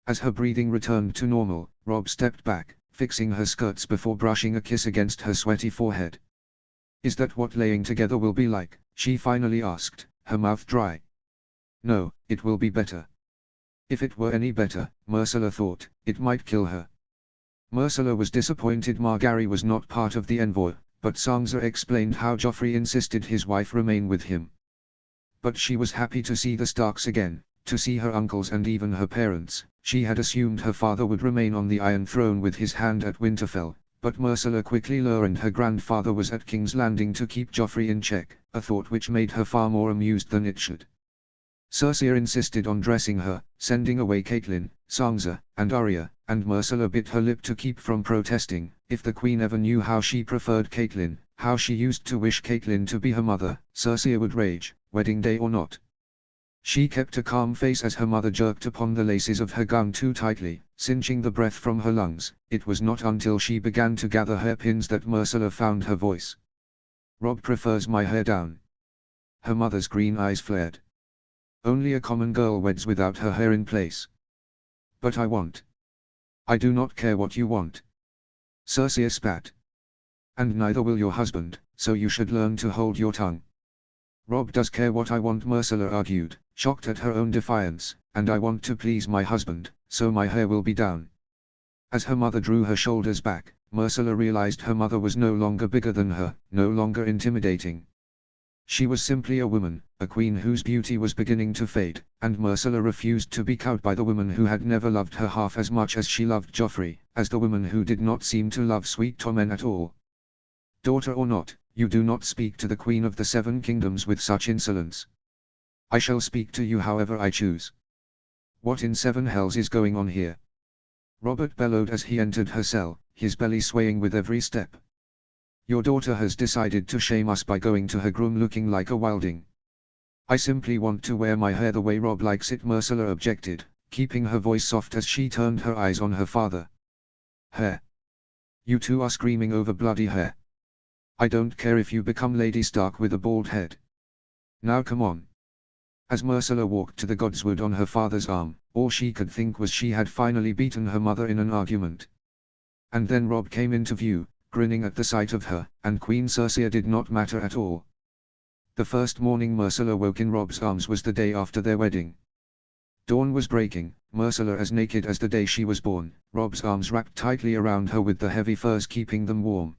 As her breathing returned to normal, Robb stepped back, fixing her skirts before brushing a kiss against her sweaty forehead. "Is that what laying together will be like?" she finally asked, her mouth dry. "No, it will be better." If it were any better, Myrcella thought, it might kill her. Myrcella was disappointed Margaery was not part of the envoy, but Sansa explained how Joffrey insisted his wife remain with him. But she was happy to see the Starks again, to see her uncles and even her parents. She had assumed her father would remain on the Iron Throne with his hand at Winterfell, but Myrcella quickly learned her grandfather was at King's Landing to keep Joffrey in check, a thought which made her far more amused than it should. Cersei insisted on dressing her, sending away Catelyn, Sansa, and Arya, and Myrcella bit her lip to keep from protesting. If the queen ever knew how she preferred Catelyn, how she used to wish Catelyn to be her mother, Cersei would rage, wedding day or not. She kept a calm face as her mother jerked upon the laces of her gown too tightly, cinching the breath from her lungs. It was not until she began to gather hairpins that Myrcella found her voice. "Robb prefers my hair down." Her mother's green eyes flared. "Only a common girl weds without her hair in place." "But I want." "I do not care what you want." Cersei spat. "And neither will your husband, so you should learn to hold your tongue." "Robb does care what I want," Myrcella argued, shocked at her own defiance, "and I want to please my husband, so my hair will be down." As her mother drew her shoulders back, Myrcella realized her mother was no longer bigger than her, no longer intimidating. She was simply a woman, a queen whose beauty was beginning to fade, and Myrcella refused to be cowed by the woman who had never loved her half as much as she loved Joffrey, as the woman who did not seem to love Sweet Tommen at all. "Daughter or not, you do not speak to the Queen of the Seven Kingdoms with such insolence." "I shall speak to you however I choose." "What in seven hells is going on here?" Robert bellowed as he entered her cell, his belly swaying with every step. "Your daughter has decided to shame us by going to her groom looking like a wilding." "I simply want to wear my hair the way Robb likes it," Myrcella objected, keeping her voice soft as she turned her eyes on her father. "Hair? You two are screaming over bloody hair. I don't care if you become Lady Stark with a bald head. Now come on." As Myrcella walked to the Godswood on her father's arm, all she could think was she had finally beaten her mother in an argument. And then Robb came into view, grinning at the sight of her, and Queen Cersei did not matter at all. The first morning Myrcella woke in Robb's arms was the day after their wedding. Dawn was breaking, Myrcella as naked as the day she was born, Robb's arms wrapped tightly around her with the heavy furs keeping them warm.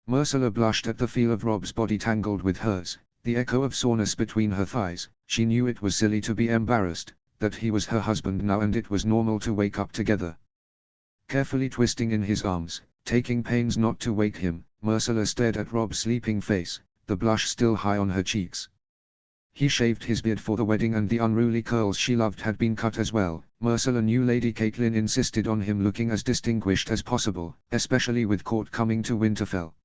Myrcella blushed at the feel of Robb's body tangled with hers, the echo of soreness between her thighs. She knew it was silly to be embarrassed, that he was her husband now and it was normal to wake up together. Carefully twisting in his arms, taking pains not to wake him, Myrcella stared at Robb's sleeping face, the blush still high on her cheeks. He shaved his beard for the wedding and the unruly curls she loved had been cut as well. Myrcella knew Lady Catelyn insisted on him looking as distinguished as possible, especially with court coming to Winterfell.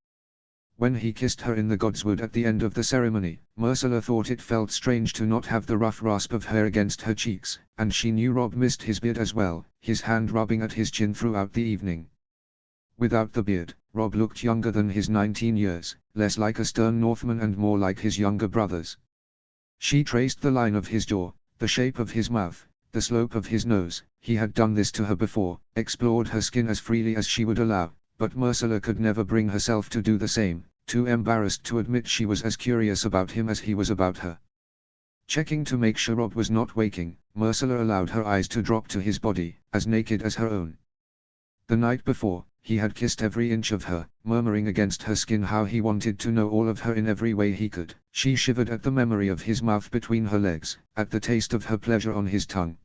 When he kissed her in the Godswood at the end of the ceremony, Myrcella thought it felt strange to not have the rough rasp of hair against her cheeks, and she knew Robb missed his beard as well, his hand rubbing at his chin throughout the evening. Without the beard, Robb looked younger than his 19 years, less like a stern Northman and more like his younger brothers. She traced the line of his jaw, the shape of his mouth, the slope of his nose. He had done this to her before, explored her skin as freely as she would allow. But Myrcella could never bring herself to do the same, too embarrassed to admit she was as curious about him as he was about her. Checking to make sure Robb was not waking, Myrcella allowed her eyes to drop to his body, as naked as her own. The night before, he had kissed every inch of her, murmuring against her skin how he wanted to know all of her in every way he could. She shivered at the memory of his mouth between her legs, at the taste of her pleasure on his tongue.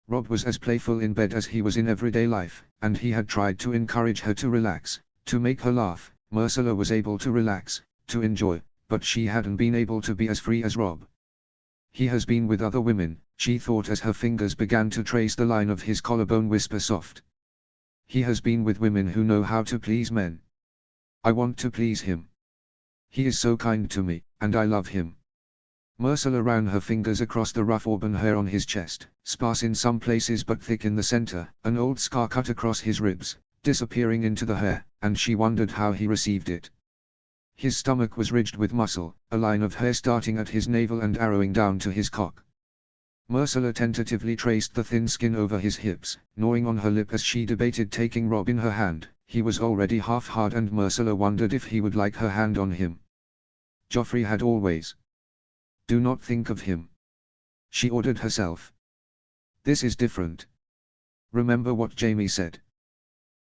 Robb was as playful in bed as he was in everyday life, and he had tried to encourage her to relax, to make her laugh. Myrcella was able to relax, to enjoy, but she hadn't been able to be as free as Robb. "He has been with other women," she thought as her fingers began to trace the line of his collarbone, whisper soft. "He has been with women who know how to please men. I want to please him. He is so kind to me, and I love him." Myrcella ran her fingers across the rough auburn hair on his chest, sparse in some places but thick in the center, an old scar cut across his ribs, disappearing into the hair, and she wondered how he received it. His stomach was ridged with muscle, a line of hair starting at his navel and arrowing down to his cock. Myrcella tentatively traced the thin skin over his hips, gnawing on her lip as she debated taking Robb in her hand. He was already half hard and Myrcella wondered if he would like her hand on him. Joffrey had always. "Do not think of him," she ordered herself. "This is different. Remember what Jaime said."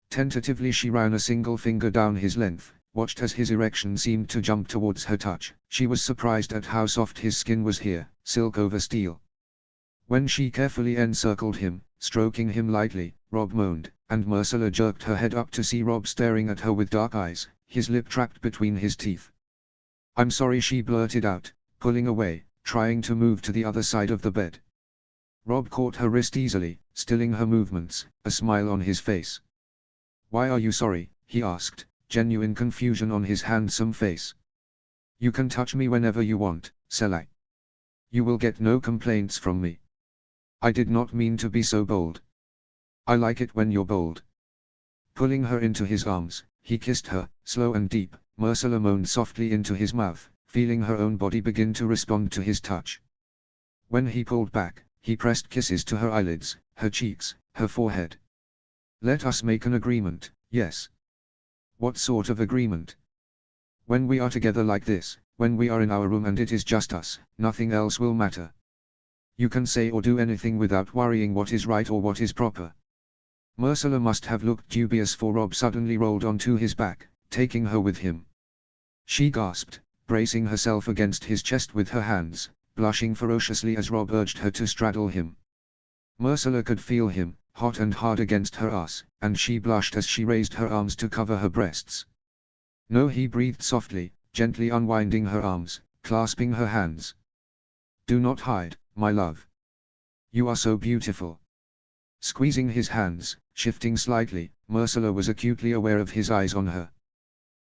Tentatively she ran a single finger down his length, watched as his erection seemed to jump towards her touch. She was surprised at how soft his skin was here, silk over steel. When she carefully encircled him, stroking him lightly, Rob moaned, and Myrcella jerked her head up to see Rob staring at her with dark eyes, his lip trapped between his teeth. "I'm sorry," she blurted out, pulling away, trying to move to the other side of the bed. Rob caught her wrist easily, stilling her movements, a smile on his face. "Why are you sorry?" he asked, genuine confusion on his handsome face. "You can touch me whenever you want, Selak. You will get no complaints from me. I did not mean to be so bold. I like it when you're bold." Pulling her into his arms, he kissed her, slow and deep. Myrcella moaned softly into his mouth, feeling her own body begin to respond to his touch. When he pulled back, he pressed kisses to her eyelids, her cheeks, her forehead. "Let us make an agreement." "Yes." "What sort of agreement?" "When we are together like this, when we are in our room and it is just us, nothing else will matter. You can say or do anything without worrying what is right or what is proper." Myrcella must have looked dubious, for Rob suddenly rolled onto his back, taking her with him. She gasped, bracing herself against his chest with her hands, blushing ferociously as Rob urged her to straddle him. Myrcella could feel him, hot and hard against her ass, and she blushed as she raised her arms to cover her breasts. "No," he breathed softly, gently unwinding her arms, clasping her hands. "Do not hide, my love. You are so beautiful." Squeezing his hands, shifting slightly, Myrcella was acutely aware of his eyes on her.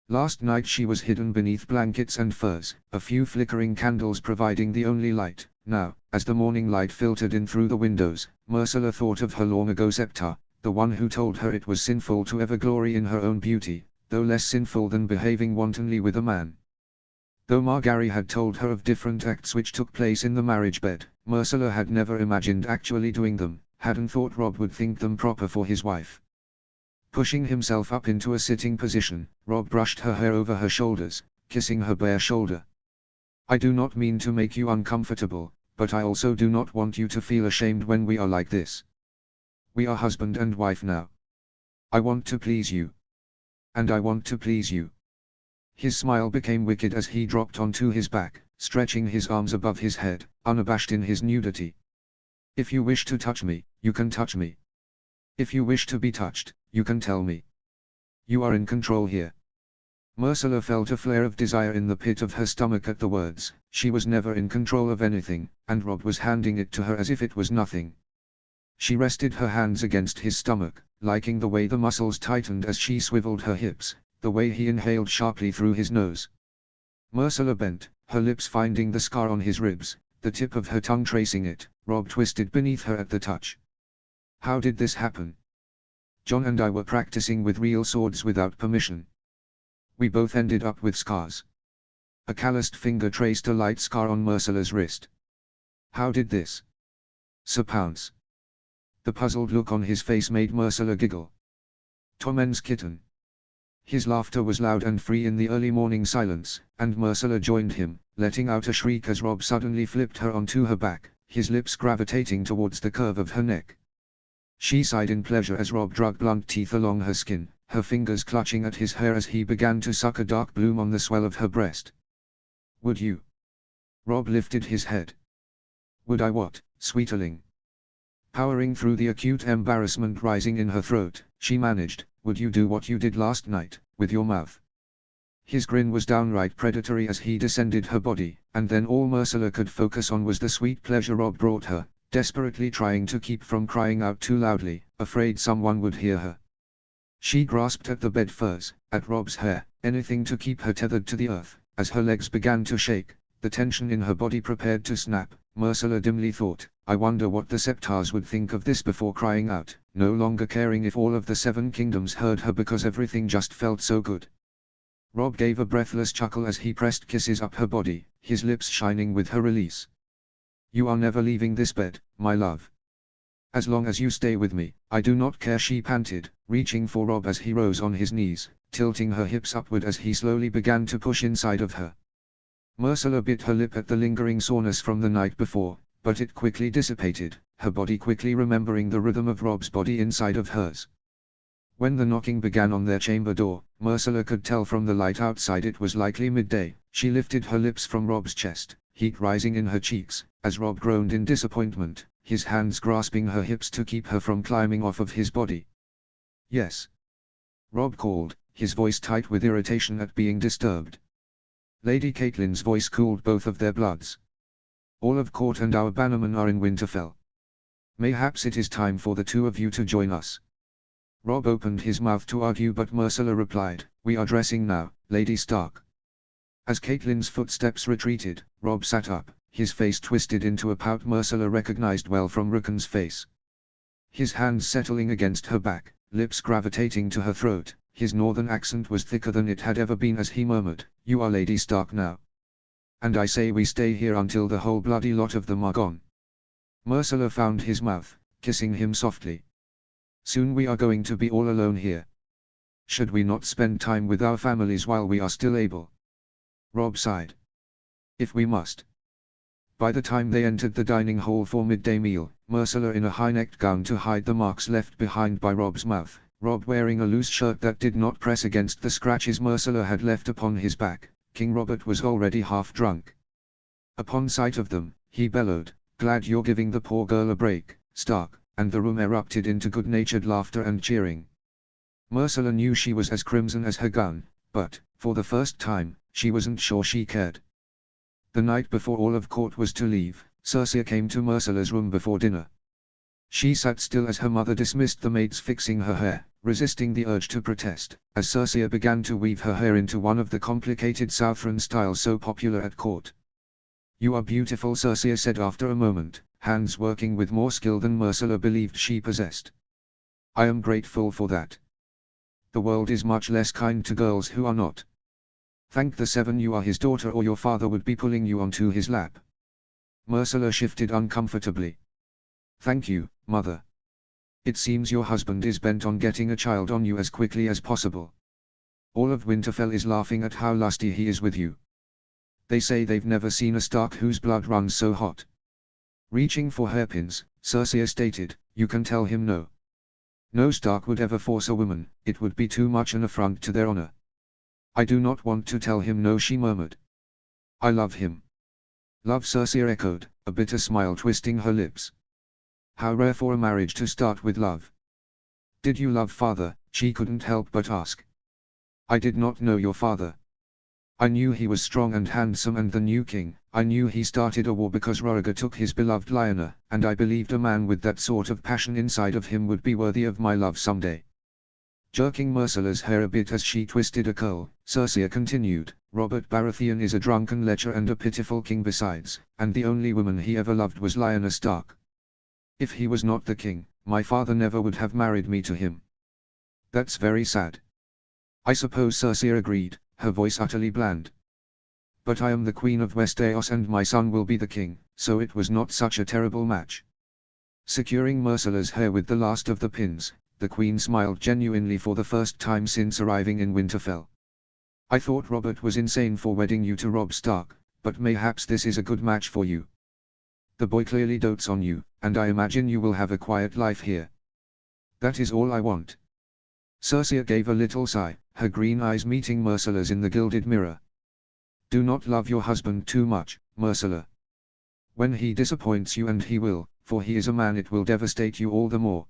Last night she was hidden beneath blankets and furs, a few flickering candles providing the only light. Now, as the morning light filtered in through the windows, Myrcella thought of her long ago Septar, the one who told her it was sinful to ever glory in her own beauty, though less sinful than behaving wantonly with a man. Though Margari had told her of different acts which took place in the marriage bed, Myrcella had never imagined actually doing them, hadn't thought Rob would think them proper for his wife. Pushing himself up into a sitting position, Rob brushed her hair over her shoulders, kissing her bare shoulder. "I do not mean to make you uncomfortable, but I also do not want you to feel ashamed when we are like this. We are husband and wife now. I want to please you. And I want to please you." His smile became wicked as he dropped onto his back, stretching his arms above his head, unabashed in his nudity. "If you wish to touch me, you can touch me. If you wish to be touched, you can tell me. You are in control here." Myrcella felt a flare of desire in the pit of her stomach at the words. She was never in control of anything, and Rob was handing it to her as if it was nothing. She rested her hands against his stomach, liking the way the muscles tightened as she swiveled her hips, the way he inhaled sharply through his nose. Myrcella bent, her lips finding the scar on his ribs, the tip of her tongue tracing it. Rob twisted beneath her at the touch. "How did this happen?" "John and I were practicing with real swords without permission. We both ended up with scars." A calloused finger traced a light scar on Myrcella's wrist. "How did this?" "Sir Pounce." The puzzled look on his face made Myrcella giggle. "Tommen's kitten." His laughter was loud and free in the early morning silence, and Myrcella joined him, letting out a shriek as Rob suddenly flipped her onto her back, his lips gravitating towards the curve of her neck. She sighed in pleasure as Rob dragged blunt teeth along her skin, her fingers clutching at his hair as he began to suck a dark bloom on the swell of her breast. "Would you?" Rob lifted his head. "Would I what, sweeterling?" Powering through the acute embarrassment rising in her throat, she managed, "Would you do what you did last night, with your mouth?" His grin was downright predatory as he descended her body, and then all Myrcella could focus on was the sweet pleasure Rob brought her, desperately trying to keep from crying out too loudly, afraid someone would hear her. She grasped at the bed furs, at Rob's hair, anything to keep her tethered to the earth. As her legs began to shake, the tension in her body prepared to snap, Myrcella dimly thought, "I wonder what the Septars would think of this," before crying out, no longer caring if all of the 7 kingdoms heard her because everything just felt so good. Rob gave a breathless chuckle as he pressed kisses up her body, his lips shining with her release. "You are never leaving this bed, my love. As long as you stay with me, I do not care," she panted, reaching for Rob as he rose on his knees, tilting her hips upward as he slowly began to push inside of her. Myrcella bit her lip at the lingering soreness from the night before, but it quickly dissipated, her body quickly remembering the rhythm of Rob's body inside of hers. When the knocking began on their chamber door, Myrcella could tell from the light outside it was likely midday. She lifted her lips from Rob's chest, heat rising in her cheeks, as Rob groaned in disappointment, his hands grasping her hips to keep her from climbing off of his body. "Yes," Rob called, his voice tight with irritation at being disturbed. Lady Catelyn's voice cooled both of their bloods. "All of court and our bannermen are in Winterfell. Mayhaps it is time for the two of you to join us." Rob opened his mouth to argue, but Myrcella replied, "We are dressing now, Lady Stark." As Catelyn's footsteps retreated, Rob sat up, his face twisted into a pout Myrcella recognized well from Rickon's face. His hands settling against her back, lips gravitating to her throat, his northern accent was thicker than it had ever been as he murmured, "You are Lady Stark now. And I say we stay here until the whole bloody lot of them are gone." Myrcella found his mouth, kissing him softly. "Soon we are going to be all alone here. Should we not spend time with our families while we are still able?" Rob sighed. "If we must." By the time they entered the dining hall for midday meal, Myrcella in a high-necked gown to hide the marks left behind by Rob's mouth, Rob wearing a loose shirt that did not press against the scratches Myrcella had left upon his back, King Robert was already half drunk. Upon sight of them, he bellowed, "Glad you're giving the poor girl a break, Stark," and the room erupted into good-natured laughter and cheering. Myrcella knew she was as crimson as her gun, but, for the first time, she wasn't sure she cared. The night before all of court was to leave, Cersei came to Myrcella's room before dinner. She sat still as her mother dismissed the maids fixing her hair, resisting the urge to protest, as Cersei began to weave her hair into one of the complicated Southron styles so popular at court. "You are beautiful," Cersei said after a moment, hands working with more skill than Myrcella believed she possessed. "I am grateful for that. The world is much less kind to girls who are not. Thank the Seven you are his daughter, or your father would be pulling you onto his lap." Myrcella shifted uncomfortably. "Thank you, mother. It seems your husband is bent on getting a child on you as quickly as possible. All of Winterfell is laughing at how lusty he is with you. They say they've never seen a Stark whose blood runs so hot." Reaching for hairpins, Cersei stated, "You can tell him no. No Stark would ever force a woman, it would be too much an affront to their honor." "I do not want to tell him no," she murmured. "I love him." "Love?" Cersei echoed, a bitter smile twisting her lips. "How rare for a marriage to start with love." "Did you love father?" she couldn't help but ask. "I did not know your father. I knew he was strong and handsome and the new king. I knew he started a war because Rhaegar took his beloved Lyanna, and I believed a man with that sort of passion inside of him would be worthy of my love someday." Jerking Myrcella's hair a bit as she twisted a curl, Cersei continued, "Robert Baratheon is a drunken lecher and a pitiful king besides, and the only woman he ever loved was Lyanna Stark. If he was not the king, my father never would have married me to him." "That's very sad." "I suppose," Cersei agreed, her voice utterly bland. "But I am the Queen of Westeros and my son will be the king, so it was not such a terrible match." Securing Myrcella's hair with the last of the pins, the Queen smiled genuinely for the first time since arriving in Winterfell. "I thought Robert was insane for wedding you to Robb Stark, but mayhaps this is a good match for you. The boy clearly dotes on you, and I imagine you will have a quiet life here. That is all I want." Cersei gave a little sigh, her green eyes meeting Myrcella's in the gilded mirror. "Do not love your husband too much, Myrcella. When he disappoints you, and he will, for he is a man, it will devastate you all the more."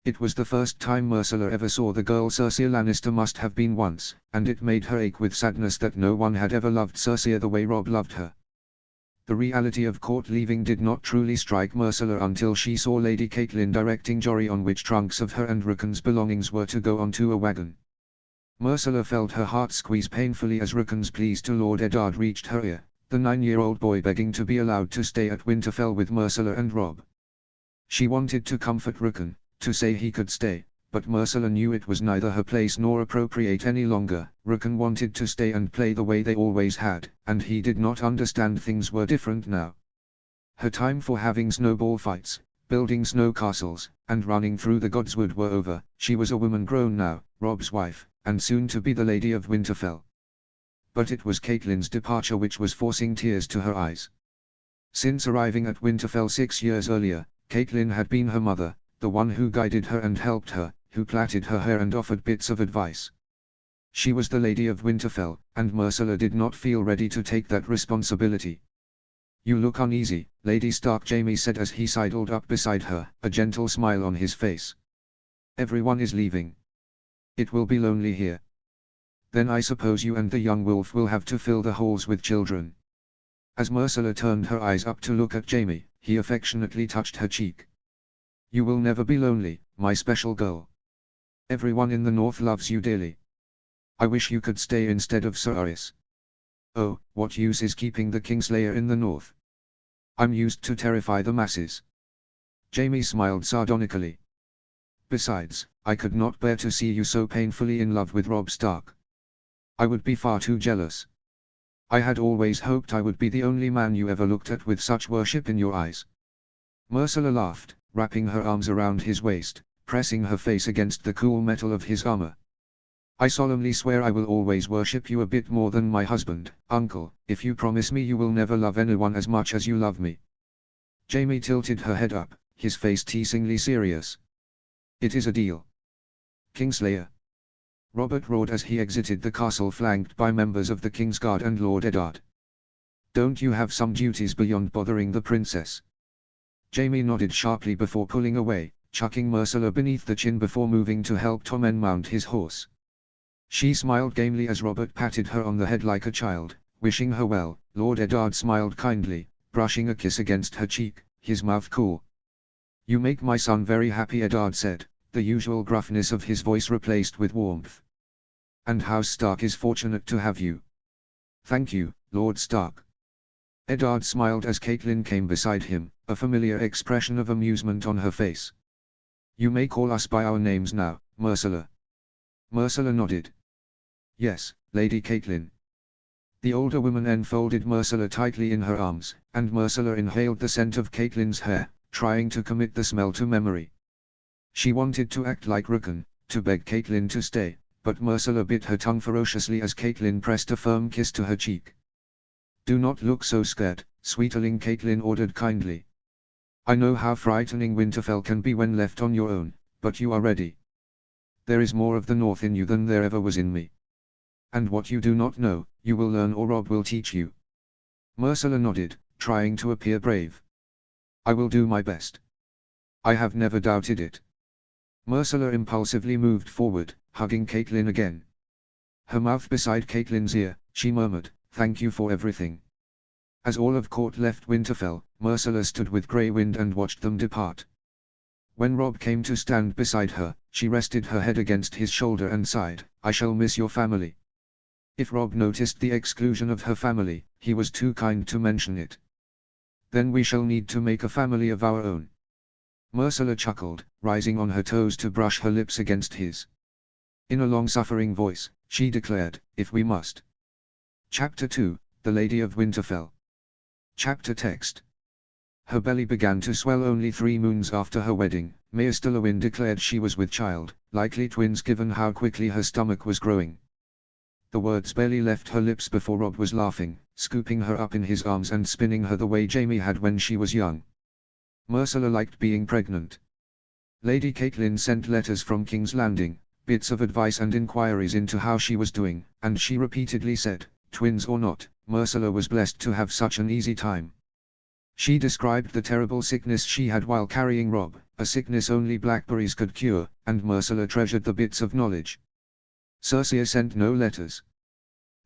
It was the first time Myrcella ever saw the girl Cersei Lannister must have been once, and it made her ache with sadness that no one had ever loved Cersei the way Robb loved her. The reality of court leaving did not truly strike Myrcella until she saw Lady Catelyn directing Jory on which trunks of her and Rickon's belongings were to go onto a wagon. Myrcella felt her heart squeeze painfully as Rickon's pleas to Lord Eddard reached her ear, the 9-year-old boy begging to be allowed to stay at Winterfell with Myrcella and Robb. She wanted to comfort Rickon, to say he could stay, but Myrcella knew it was neither her place nor appropriate any longer. Rickon wanted to stay and play the way they always had, and he did not understand things were different now. Her time for having snowball fights, building snow castles, and running through the Godswood were over. She was a woman grown now, Robb's wife, and soon to be the Lady of Winterfell. But it was Catelyn's departure which was forcing tears to her eyes. Since arriving at Winterfell 6 years earlier, Catelyn had been her mother, the one who guided her and helped her, who plaited her hair and offered bits of advice. She was the Lady of Winterfell, and Myrcella did not feel ready to take that responsibility. You look uneasy, Lady Stark, Jaime said as he sidled up beside her, a gentle smile on his face. Everyone is leaving. It will be lonely here. Then I suppose you and the young wolf will have to fill the halls with children. As Myrcella turned her eyes up to look at Jaime, he affectionately touched her cheek. You will never be lonely, my special girl. Everyone in the north loves you dearly. I wish you could stay instead of Sir Aris. Oh, what use is keeping the Kingslayer in the north? I'm used to terrify the masses. Jaime smiled sardonically. Besides, I could not bear to see you so painfully in love with Robb Stark. I would be far too jealous. I had always hoped I would be the only man you ever looked at with such worship in your eyes. Myrcella laughed, wrapping her arms around his waist, pressing her face against the cool metal of his armor. I solemnly swear I will always worship you a bit more than my husband, uncle, if you promise me you will never love anyone as much as you love me. Jaime tilted her head up, his face teasingly serious. It is a deal. Kingslayer. Robert roared as he exited the castle flanked by members of the Kingsguard and Lord Eddard. Don't you have some duties beyond bothering the princess? Jaime nodded sharply before pulling away, chucking Myrcella beneath the chin before moving to help Tommen mount his horse. She smiled gamely as Robert patted her on the head like a child, wishing her well. Lord Eddard smiled kindly, brushing a kiss against her cheek, his mouth cool. You make my son very happy, Eddard said, the usual gruffness of his voice replaced with warmth. And House Stark is fortunate to have you. Thank you, Lord Stark. Eddard smiled as Catelyn came beside him, a familiar expression of amusement on her face. You may call us by our names now, Myrcella. Myrcella nodded. Yes, Lady Catelyn. The older woman enfolded Myrcella tightly in her arms, and Myrcella inhaled the scent of Catelyn's hair, trying to commit the smell to memory. She wanted to act like Rickon, to beg Catelyn to stay, but Myrcella bit her tongue ferociously as Catelyn pressed a firm kiss to her cheek. Do not look so scared, sweeterling, Catelyn ordered kindly. I know how frightening Winterfell can be when left on your own, but you are ready. There is more of the North in you than there ever was in me. And what you do not know, you will learn or Robb will teach you. Myrcella nodded, trying to appear brave. I will do my best. I have never doubted it. Myrcella impulsively moved forward, hugging Catelyn again. Her mouth beside Catelyn's ear, she murmured, "Thank you for everything." As all of court left Winterfell, Myrcella stood with Grey Wind and watched them depart. When Robb came to stand beside her, she rested her head against his shoulder and sighed, "I shall miss your family." If Robb noticed the exclusion of her family, he was too kind to mention it. Then we shall need to make a family of our own. Myrcella chuckled, rising on her toes to brush her lips against his. In a long-suffering voice, she declared, "If we must." Chapter 2, The Lady of Winterfell. Chapter text. Her belly began to swell only 3 moons after her wedding. Maester Lewyn declared she was with child, likely twins given how quickly her stomach was growing. The words barely left her lips before Robb was laughing, scooping her up in his arms and spinning her the way Jaime had when she was young. Myrcella liked being pregnant. Lady Catelyn sent letters from King's Landing, bits of advice and inquiries into how she was doing, and she repeatedly said, twins or not, Myrcella was blessed to have such an easy time. She described the terrible sickness she had while carrying Robb, a sickness only blackberries could cure, and Myrcella treasured the bits of knowledge. Cersei sent no letters.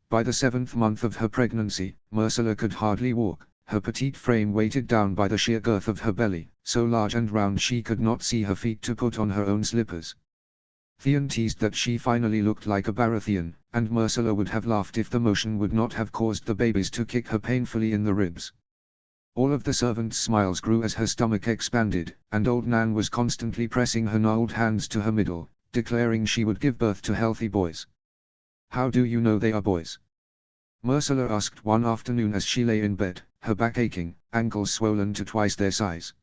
By the 7th month of her pregnancy, Myrcella could hardly walk, her petite frame weighted down by the sheer girth of her belly, so large and round she could not see her feet to put on her own slippers. Theon teased that she finally looked like a Baratheon, and Myrcella would have laughed if the motion would not have caused the babies to kick her painfully in the ribs. All of the servants' smiles grew as her stomach expanded, and old Nan was constantly pressing her gnarled hands to her middle, declaring she would give birth to healthy boys. "How do you know they are boys?" Myrcella asked one afternoon as she lay in bed, her back aching, ankles swollen to twice their size.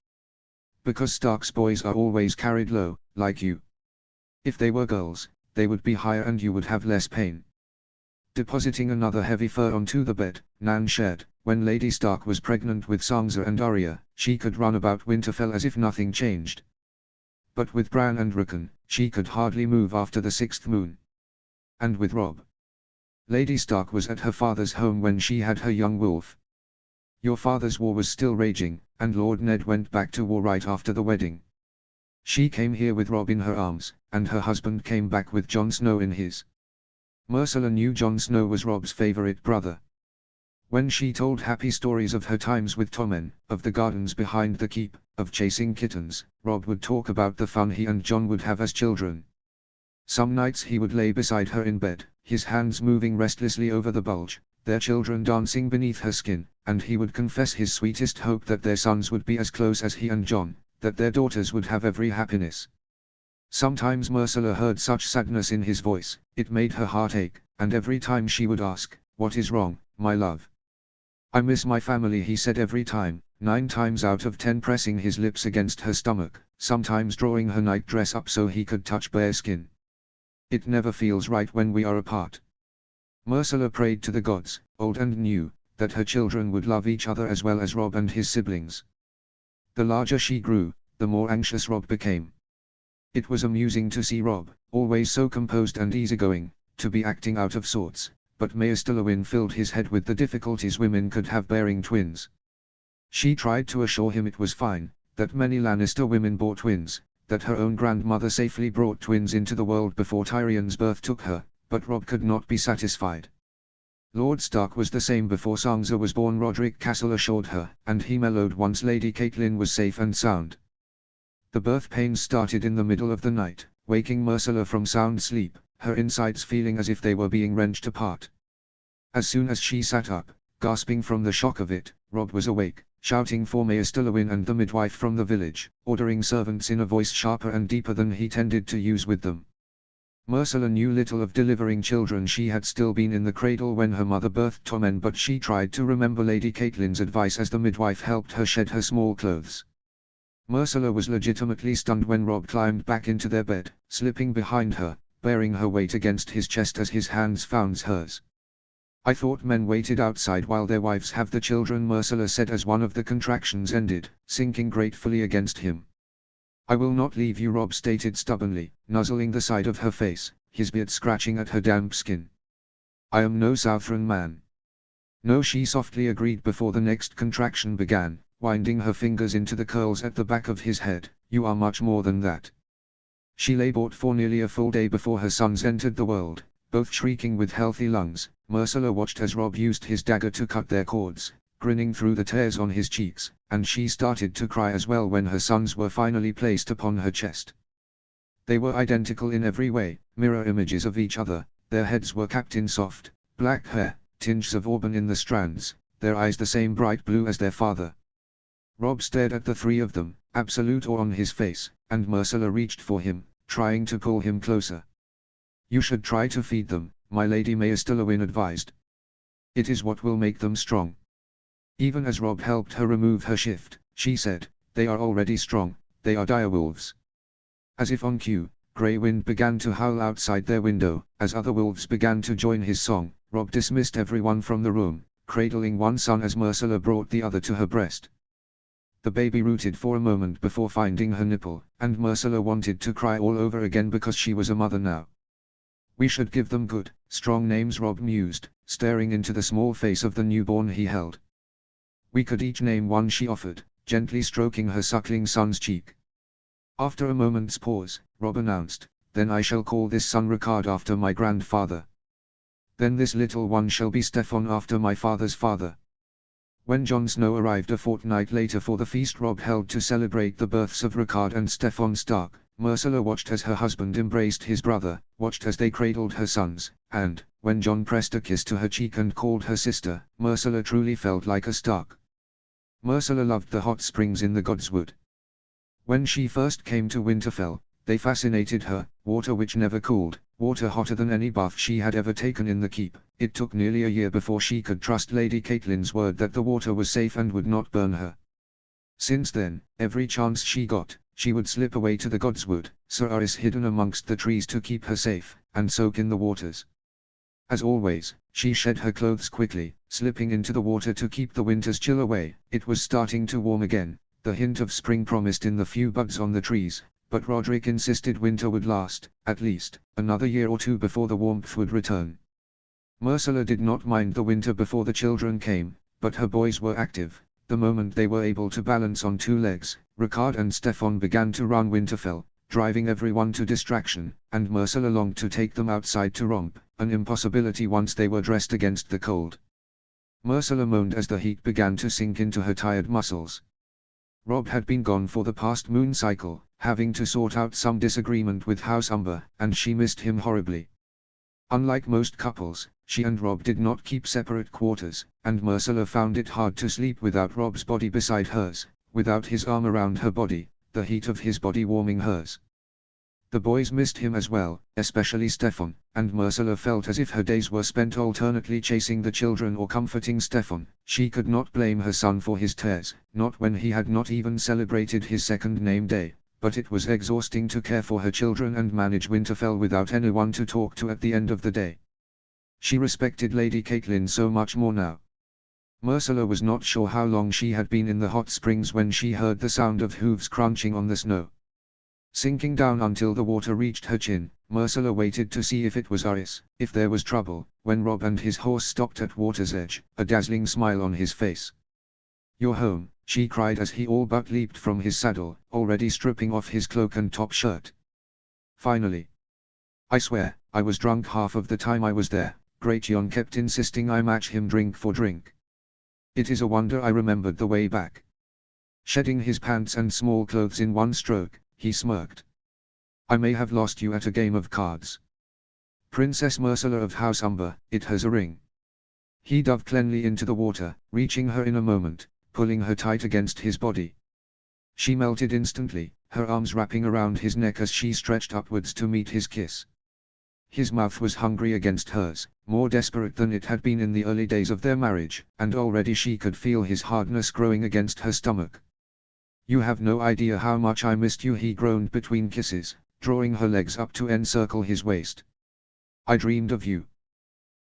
"Because Stark's boys are always carried low, like you. If they were girls, they would be higher and you would have less pain." Depositing another heavy fur onto the bed, Nan shared, "When Lady Stark was pregnant with Sansa and Arya, she could run about Winterfell as if nothing changed. But with Bran and Rickon, she could hardly move after the 6th moon. And with Robb. Lady Stark was at her father's home when she had her young wolf. Your father's war was still raging, and Lord Ned went back to war right after the wedding. She came here with Robb in her arms, and her husband came back with Jon Snow in his. Myrcella knew Jon Snow was Robb's favorite brother. When she told happy stories of her times with Tommen, of the gardens behind the keep, of chasing kittens, Robb would talk about the fun he and Jon would have as children. Some nights he would lay beside her in bed, his hands moving restlessly over the bulge, their children dancing beneath her skin, and he would confess his sweetest hope that their sons would be as close as he and Jon, that their daughters would have every happiness. Sometimes Myrcella heard such sadness in his voice, it made her heart ache, and every time she would ask, "What is wrong, my love?" "I miss my family," he said every time, 9 times out of 10 pressing his lips against her stomach, sometimes drawing her nightdress up so he could touch bare skin. "It never feels right when we are apart." Myrcella prayed to the gods, old and new, that her children would love each other as well as Robb and his siblings. The larger she grew, the more anxious Robb became. It was amusing to see Robb, always so composed and easygoing, to be acting out of sorts, but Maer Stillowin filled his head with the difficulties women could have bearing twins. She tried to assure him it was fine, that many Lannister women bore twins, that her own grandmother safely brought twins into the world before Tyrion's birth took her, but Robb could not be satisfied. Lord Stark was the same before Sansa was born, Roderick Castle assured her, and he mellowed once Lady Catelyn was safe and sound. The birth pains started in the middle of the night, waking Myrcella from sound sleep, her insides feeling as if they were being wrenched apart. As soon as she sat up, gasping from the shock of it, Robb was awake, shouting for Maer Stillowin and the midwife from the village, ordering servants in a voice sharper and deeper than he tended to use with them. Myrcella knew little of delivering children. She had still been in the cradle when her mother birthed Tommen, but she tried to remember Lady Catelyn's advice as the midwife helped her shed her small clothes. Myrcella was legitimately stunned when Robb climbed back into their bed, slipping behind her, bearing her weight against his chest as his hands found hers. "I thought men waited outside while their wives have the children," Myrcella said as one of the contractions ended, sinking gratefully against him. "I will not leave you," Robb stated stubbornly, nuzzling the side of her face, his beard scratching at her damp skin. "I am no Southron man." "No," she softly agreed before the next contraction began, winding her fingers into the curls at the back of his head, "you are much more than that." She lay bought for nearly a full day before her sons entered the world, both shrieking with healthy lungs. Myrcella watched as Robb used his dagger to cut their cords, grinning through the tears on his cheeks, and she started to cry as well when her sons were finally placed upon her chest. They were identical in every way, mirror images of each other. Their heads were capped in soft, black hair, tinges of auburn in the strands, their eyes the same bright blue as their father. Robb stared at the 3 of them, absolute awe on his face, and Myrcella reached for him, trying to pull him closer. "You should try to feed them," my Lady Maer Stillowin advised. "It is what will make them strong." Even as Robb helped her remove her shift, she said, "They are already strong, they are direwolves." As if on cue, Grey Wind began to howl outside their window. As other wolves began to join his song, Robb dismissed everyone from the room, cradling one son as Myrcella brought the other to her breast. The baby rooted for a moment before finding her nipple, and Myrcella wanted to cry all over again because she was a mother now. "We should give them good, strong names," Robb mused, staring into the small face of the newborn he held. "We could each name one," she offered, gently stroking her suckling son's cheek. After a moment's pause, Robb announced, "Then I shall call this son Rickard after my grandfather. Then this little one shall be Steffon after my father's father." When Jon Snow arrived a fortnight later for the feast Robb held to celebrate the births of Rickard and Steffon Stark, Myrcella watched as her husband embraced his brother, watched as they cradled her sons, and, when Jon pressed a kiss to her cheek and called her sister, Myrcella truly felt like a Stark. Myrcella loved the hot springs in the Godswood. When she first came to Winterfell, they fascinated her, water which never cooled, water hotter than any bath she had ever taken in the keep. It took nearly a year before she could trust Lady Catelyn's word that the water was safe and would not burn her. Since then, every chance she got, she would slip away to the Godswood, Sir Aris hidden amongst the trees to keep her safe, and soak in the waters. As always, she shed her clothes quickly, slipping into the water to keep the winter's chill away. It was starting to warm again, the hint of spring promised in the few buds on the trees, but Roderick insisted winter would last, at least, another year or 2 before the warmth would return. Myrcella did not mind the winter before the children came, but her boys were active. The moment they were able to balance on two legs, Ricard and Stefan began to run Winterfell, driving everyone to distraction, and Myrcella longed to take them outside to romp, an impossibility once they were dressed against the cold. Myrcella moaned as the heat began to sink into her tired muscles. Robb had been gone for the past moon cycle, having to sort out some disagreement with House Umber, and she missed him horribly. Unlike most couples, she and Robb did not keep separate quarters, and Myrcella found it hard to sleep without Robb's body beside hers, without his arm around her body, the heat of his body warming hers. The boys missed him as well, especially Stefan, and Myrcella felt as if her days were spent alternately chasing the children or comforting Stefan. She could not blame her son for his tears, not when he had not even celebrated his second name day, but it was exhausting to care for her children and manage Winterfell without anyone to talk to at the end of the day. She respected Lady Catelyn so much more now. Myrcella was not sure how long she had been in the hot springs when she heard the sound of hooves crunching on the snow. Sinking down until the water reached her chin, Myrcella waited to see if it was Aris, if there was trouble. When Robb and his horse stopped at water's edge, a dazzling smile on his face. "You're home," she cried as he all but leaped from his saddle, already stripping off his cloak and top shirt. "Finally. I swear, I was drunk half of the time I was there. Gratian kept insisting I match him drink for drink. It is a wonder I remembered the way back." Shedding his pants and small clothes in one stroke, he smirked. "I may have lost you at a game of cards. Princess Myrcella of House Umber, it has a ring." He dove cleanly into the water, reaching her in a moment, pulling her tight against his body. She melted instantly, her arms wrapping around his neck as she stretched upwards to meet his kiss. His mouth was hungry against hers, more desperate than it had been in the early days of their marriage, and already she could feel his hardness growing against her stomach. "You have no idea how much I missed you," he groaned between kisses, drawing her legs up to encircle his waist. "I dreamed of you."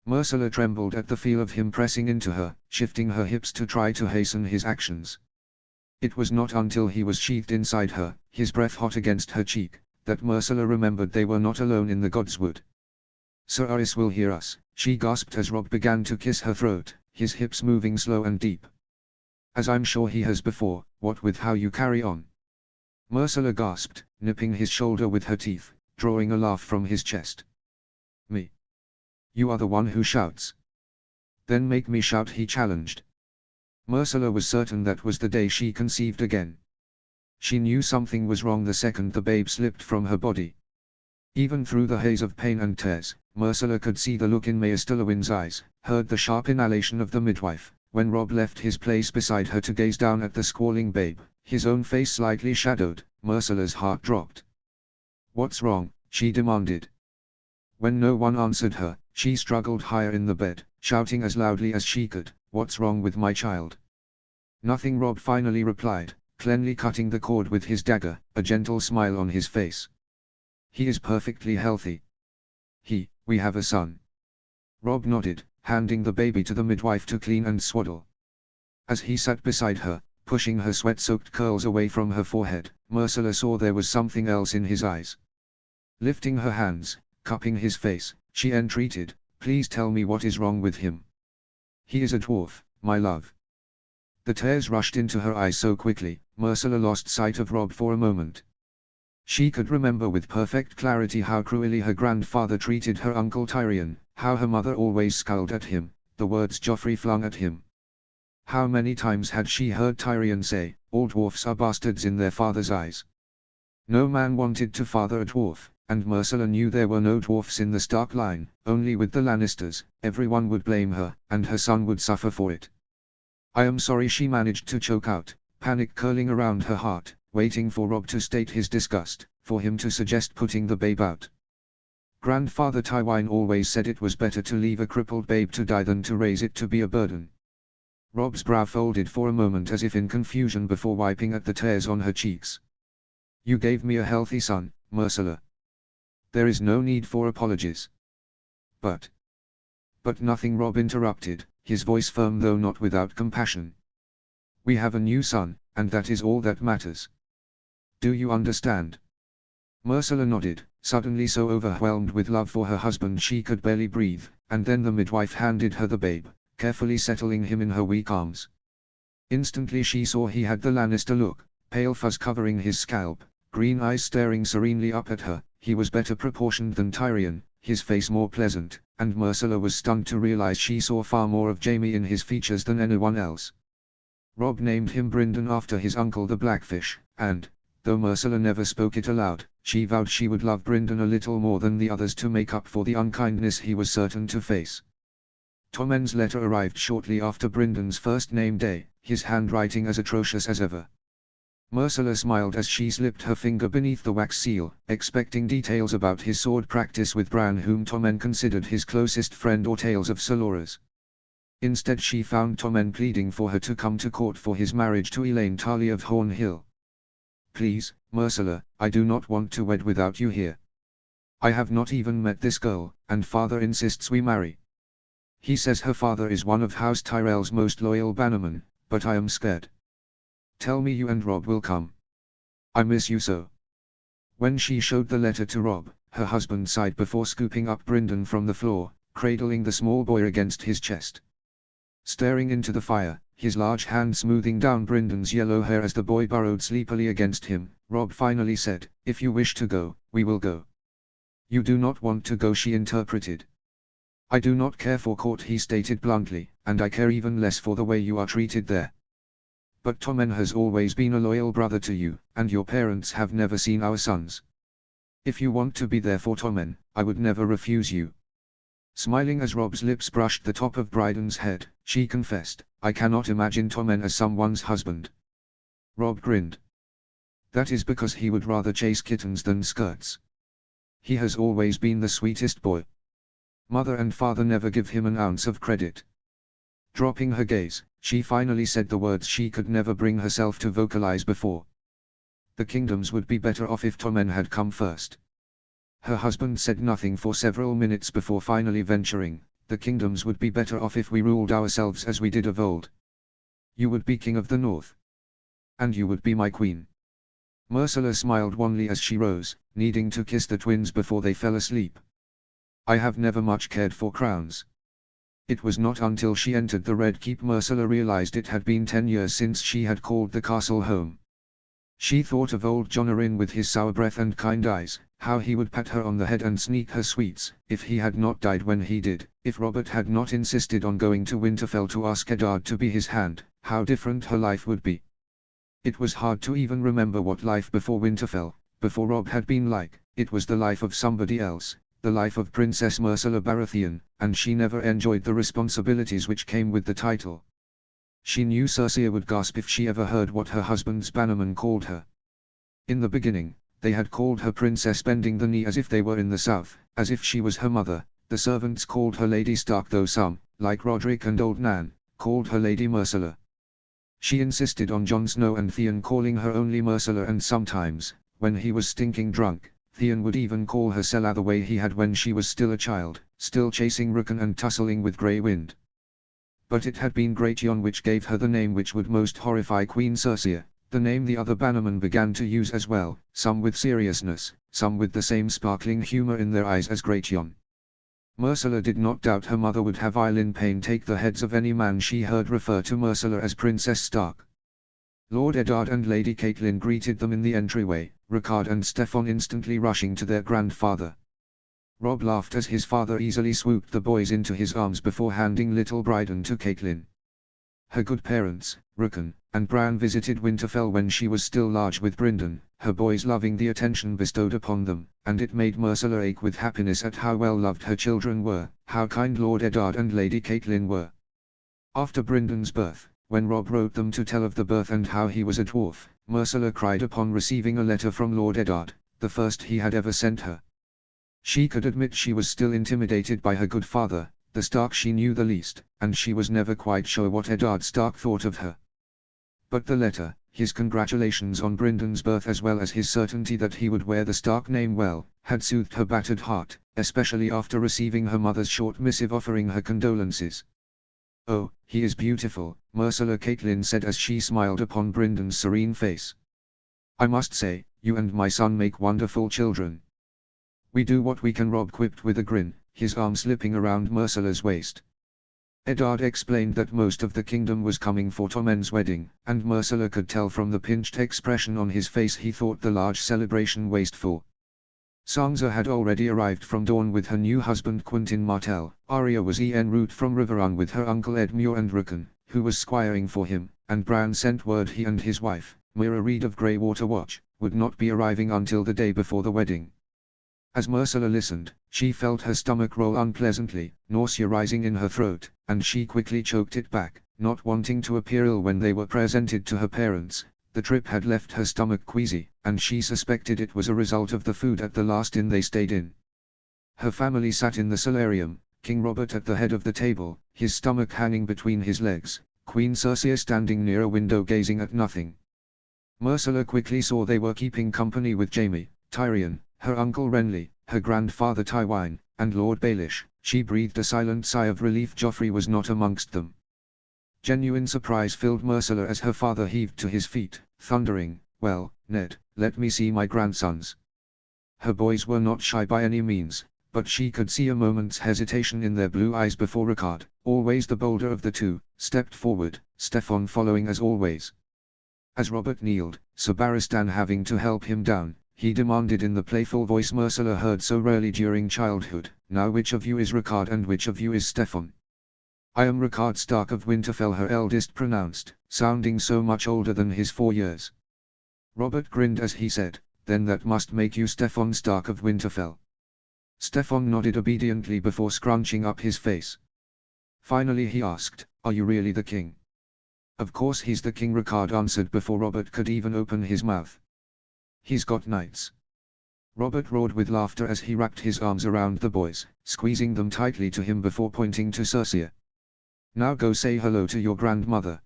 Myrcella trembled at the feel of him pressing into her, shifting her hips to try to hasten his actions. It was not until he was sheathed inside her, his breath hot against her cheek, that Myrcella remembered they were not alone in the Godswood. "Sir Aris will hear us," she gasped as Robb began to kiss her throat, his hips moving slow and deep. "As I'm sure he has before, what with how you carry on." Myrcella gasped, nipping his shoulder with her teeth, drawing a laugh from his chest. "Me? You are the one who shouts." "Then make me shout," he challenged. Myrcella was certain that was the day she conceived again. She knew something was wrong the second the babe slipped from her body. Even through the haze of pain and tears, Myrcella could see the look in Maester Stillowin's eyes, heard the sharp inhalation of the midwife. When Robb left his place beside her to gaze down at the squalling babe, his own face slightly shadowed, Myrcella's heart dropped. "What's wrong?" she demanded. When no one answered her, she struggled higher in the bed, shouting as loudly as she could, "What's wrong with my child?" "Nothing," Robb finally replied, cleanly cutting the cord with his dagger, a gentle smile on his face. "He is perfectly healthy. We have a son." Robb nodded, handing the baby to the midwife to clean and swaddle. As he sat beside her, pushing her sweat-soaked curls away from her forehead, Myrcella saw there was something else in his eyes. Lifting her hands, cupping his face, she entreated, "Please tell me what is wrong with him." "He is a dwarf, my love." The tears rushed into her eyes so quickly, Myrcella lost sight of Robb for a moment. She could remember with perfect clarity how cruelly her grandfather treated her uncle Tyrion, how her mother always scowled at him, the words Joffrey flung at him. How many times had she heard Tyrion say, "All dwarfs are bastards in their father's eyes." No man wanted to father a dwarf, and Myrcella knew there were no dwarfs in the Stark line, only with the Lannisters. Everyone would blame her, and her son would suffer for it. "I am sorry," she managed to choke out, panic curling around her heart, waiting for Robb to state his disgust, for him to suggest putting the babe out. Grandfather Tywine always said it was better to leave a crippled babe to die than to raise it to be a burden. Robb's brow folded for a moment as if in confusion before wiping at the tears on her cheeks. "You gave me a healthy son, Myrcella. There is no need for apologies." But nothing," Robb interrupted, his voice firm though not without compassion. "We have a new son, and that is all that matters. Do you understand?" Myrcella nodded, suddenly so overwhelmed with love for her husband she could barely breathe, and then the midwife handed her the babe, carefully settling him in her weak arms. Instantly she saw he had the Lannister look, pale fuzz covering his scalp, green eyes staring serenely up at her. He was better proportioned than Tyrion, his face more pleasant, and Myrcella was stunned to realize she saw far more of Jaime in his features than anyone else. Robb named him Brynden after his uncle the Blackfish, and, though Myrcella never spoke it aloud, she vowed she would love Brynden a little more than the others to make up for the unkindness he was certain to face. Tommen's letter arrived shortly after Brynden's first name day, his handwriting as atrocious as ever. Myrcella smiled as she slipped her finger beneath the wax seal, expecting details about his sword practice with Bran, whom Tommen considered his closest friend, or tales of Sir Loras. Instead she found Tommen pleading for her to come to court for his marriage to Elaine Tarly of Horn Hill. "Please, Myrcella, I do not want to wed without you here. I have not even met this girl, and father insists we marry. He says her father is one of House Tyrell's most loyal bannermen, but I am scared. Tell me you and Robb will come. I miss you so." When she showed the letter to Robb, her husband sighed before scooping up Brynden from the floor, cradling the small boy against his chest. Staring into the fire, his large hand smoothing down Brynden's yellow hair as the boy burrowed sleepily against him, Robb finally said, "If you wish to go, we will go." "You do not want to go," she interpreted. "I do not care for court," he stated bluntly, "and I care even less for the way you are treated there. But Tommen has always been a loyal brother to you, and your parents have never seen our sons. If you want to be there for Tommen, I would never refuse you." Smiling as Robb's lips brushed the top of Brynden's head, she confessed, "I cannot imagine Tommen as someone's husband." Robb grinned. "That is because he would rather chase kittens than skirts. He has always been the sweetest boy. Mother and father never give him an ounce of credit." Dropping her gaze, she finally said the words she could never bring herself to vocalize before. "The kingdoms would be better off if Tommen had come first." Her husband said nothing for several minutes before finally venturing, "The kingdoms would be better off if we ruled ourselves as we did of old. You would be king of the north. And you would be my queen." Myrcella smiled wanly as she rose, needing to kiss the twins before they fell asleep. "I have never much cared for crowns." It was not until she entered the Red Keep Myrcella realized it had been 10 years since she had called the castle home. She thought of old Jon Arryn with his sour breath and kind eyes, how he would pat her on the head and sneak her sweets, if he had not died when he did, if Robert had not insisted on going to Winterfell to ask Eddard to be his hand, how different her life would be. It was hard to even remember what life before Winterfell, before Robb had been like. It was the life of somebody else, the life of Princess Myrcella Baratheon, and she never enjoyed the responsibilities which came with the title. She knew Cersei would gasp if she ever heard what her husband's bannerman called her. In the beginning, they had called her Princess Bending the Knee as if they were in the south, as if she was her mother. The servants called her Lady Stark, though some, like Roderick and Old Nan, called her Lady Myrcella. She insisted on Jon Snow and Theon calling her only Myrcella, and sometimes, when he was stinking drunk, Theon would even call her Sella the way he had when she was still a child, still chasing Rickon and tussling with Grey Wind. But it had been Greyjon which gave her the name which would most horrify Queen Cersei, the name the other bannermen began to use as well, some with seriousness, some with the same sparkling humor in their eyes as Greyjon. Myrcella did not doubt her mother would have Eileen Payne take the heads of any man she heard refer to Myrcella as Princess Stark. Lord Eddard and Lady Catelyn greeted them in the entryway, Rickard and Steffon instantly rushing to their grandfather. Robb laughed as his father easily swooped the boys into his arms before handing little Brynden to Catelyn. Her good parents, Rickon and Bran, visited Winterfell when she was still large with Brynden, her boys loving the attention bestowed upon them, and it made Myrcella ache with happiness at how well loved her children were, how kind Lord Eddard and Lady Catelyn were. After Brynden's birth, when Robb wrote them to tell of the birth and how he was a dwarf, Myrcella cried upon receiving a letter from Lord Eddard, the first he had ever sent her. She could admit she was still intimidated by her good father, the Stark she knew the least, and she was never quite sure what Eddard Stark thought of her. But the letter, his congratulations on Brynden's birth as well as his certainty that he would wear the Stark name well, had soothed her battered heart, especially after receiving her mother's short missive offering her condolences. "Oh, he is beautiful," Myrcella Catelyn said as she smiled upon Brynden's serene face. "I must say, you and my son make wonderful children." "We do what we can," Robb quipped with a grin, his arm slipping around Myrcella's waist. Eddard explained that most of the kingdom was coming for Tommen's wedding, and Myrcella could tell from the pinched expression on his face he thought the large celebration wasteful. Sansa had already arrived from dawn with her new husband Quentyn Martell. Arya was en route from Riverrun with her uncle Edmure and Rickon, who was squiring for him, and Bran sent word he and his wife, Meera Reed of Greywater Watch, would not be arriving until the day before the wedding. As Myrcella listened, she felt her stomach roll unpleasantly, nausea rising in her throat, and she quickly choked it back, not wanting to appear ill when they were presented to her parents. The trip had left her stomach queasy, and she suspected it was a result of the food at the last inn they stayed in. Her family sat in the solarium, King Robert at the head of the table, his stomach hanging between his legs, Queen Cersei standing near a window gazing at nothing. Myrcella quickly saw they were keeping company with Jaime, Tyrion, her uncle Renly, her grandfather Tywine, and Lord Baelish. She breathed a silent sigh of relief Joffrey was not amongst them. Genuine surprise filled Myrcella as her father heaved to his feet, thundering, "Well, Ned, let me see my grandsons." Her boys were not shy by any means, but she could see a moment's hesitation in their blue eyes before Rickard, always the bolder of the two, stepped forward, Steffon following as always. As Robert kneeled, Sir Barristan having to help him down, he demanded in the playful voice Myrcella heard so rarely during childhood, "Now which of you is Rickard and which of you is Steffon?" "I am Rickard Stark of Winterfell," her eldest pronounced, sounding so much older than his 4 years. Robert grinned as he said, "Then that must make you Steffon Stark of Winterfell." Steffon nodded obediently before scrunching up his face. Finally he asked, "Are you really the king?" "Of course he's the king," Rickard answered before Robert could even open his mouth. "He's got knights." Robert roared with laughter as he wrapped his arms around the boys, squeezing them tightly to him before pointing to Cersei. "Now go say hello to your grandmother."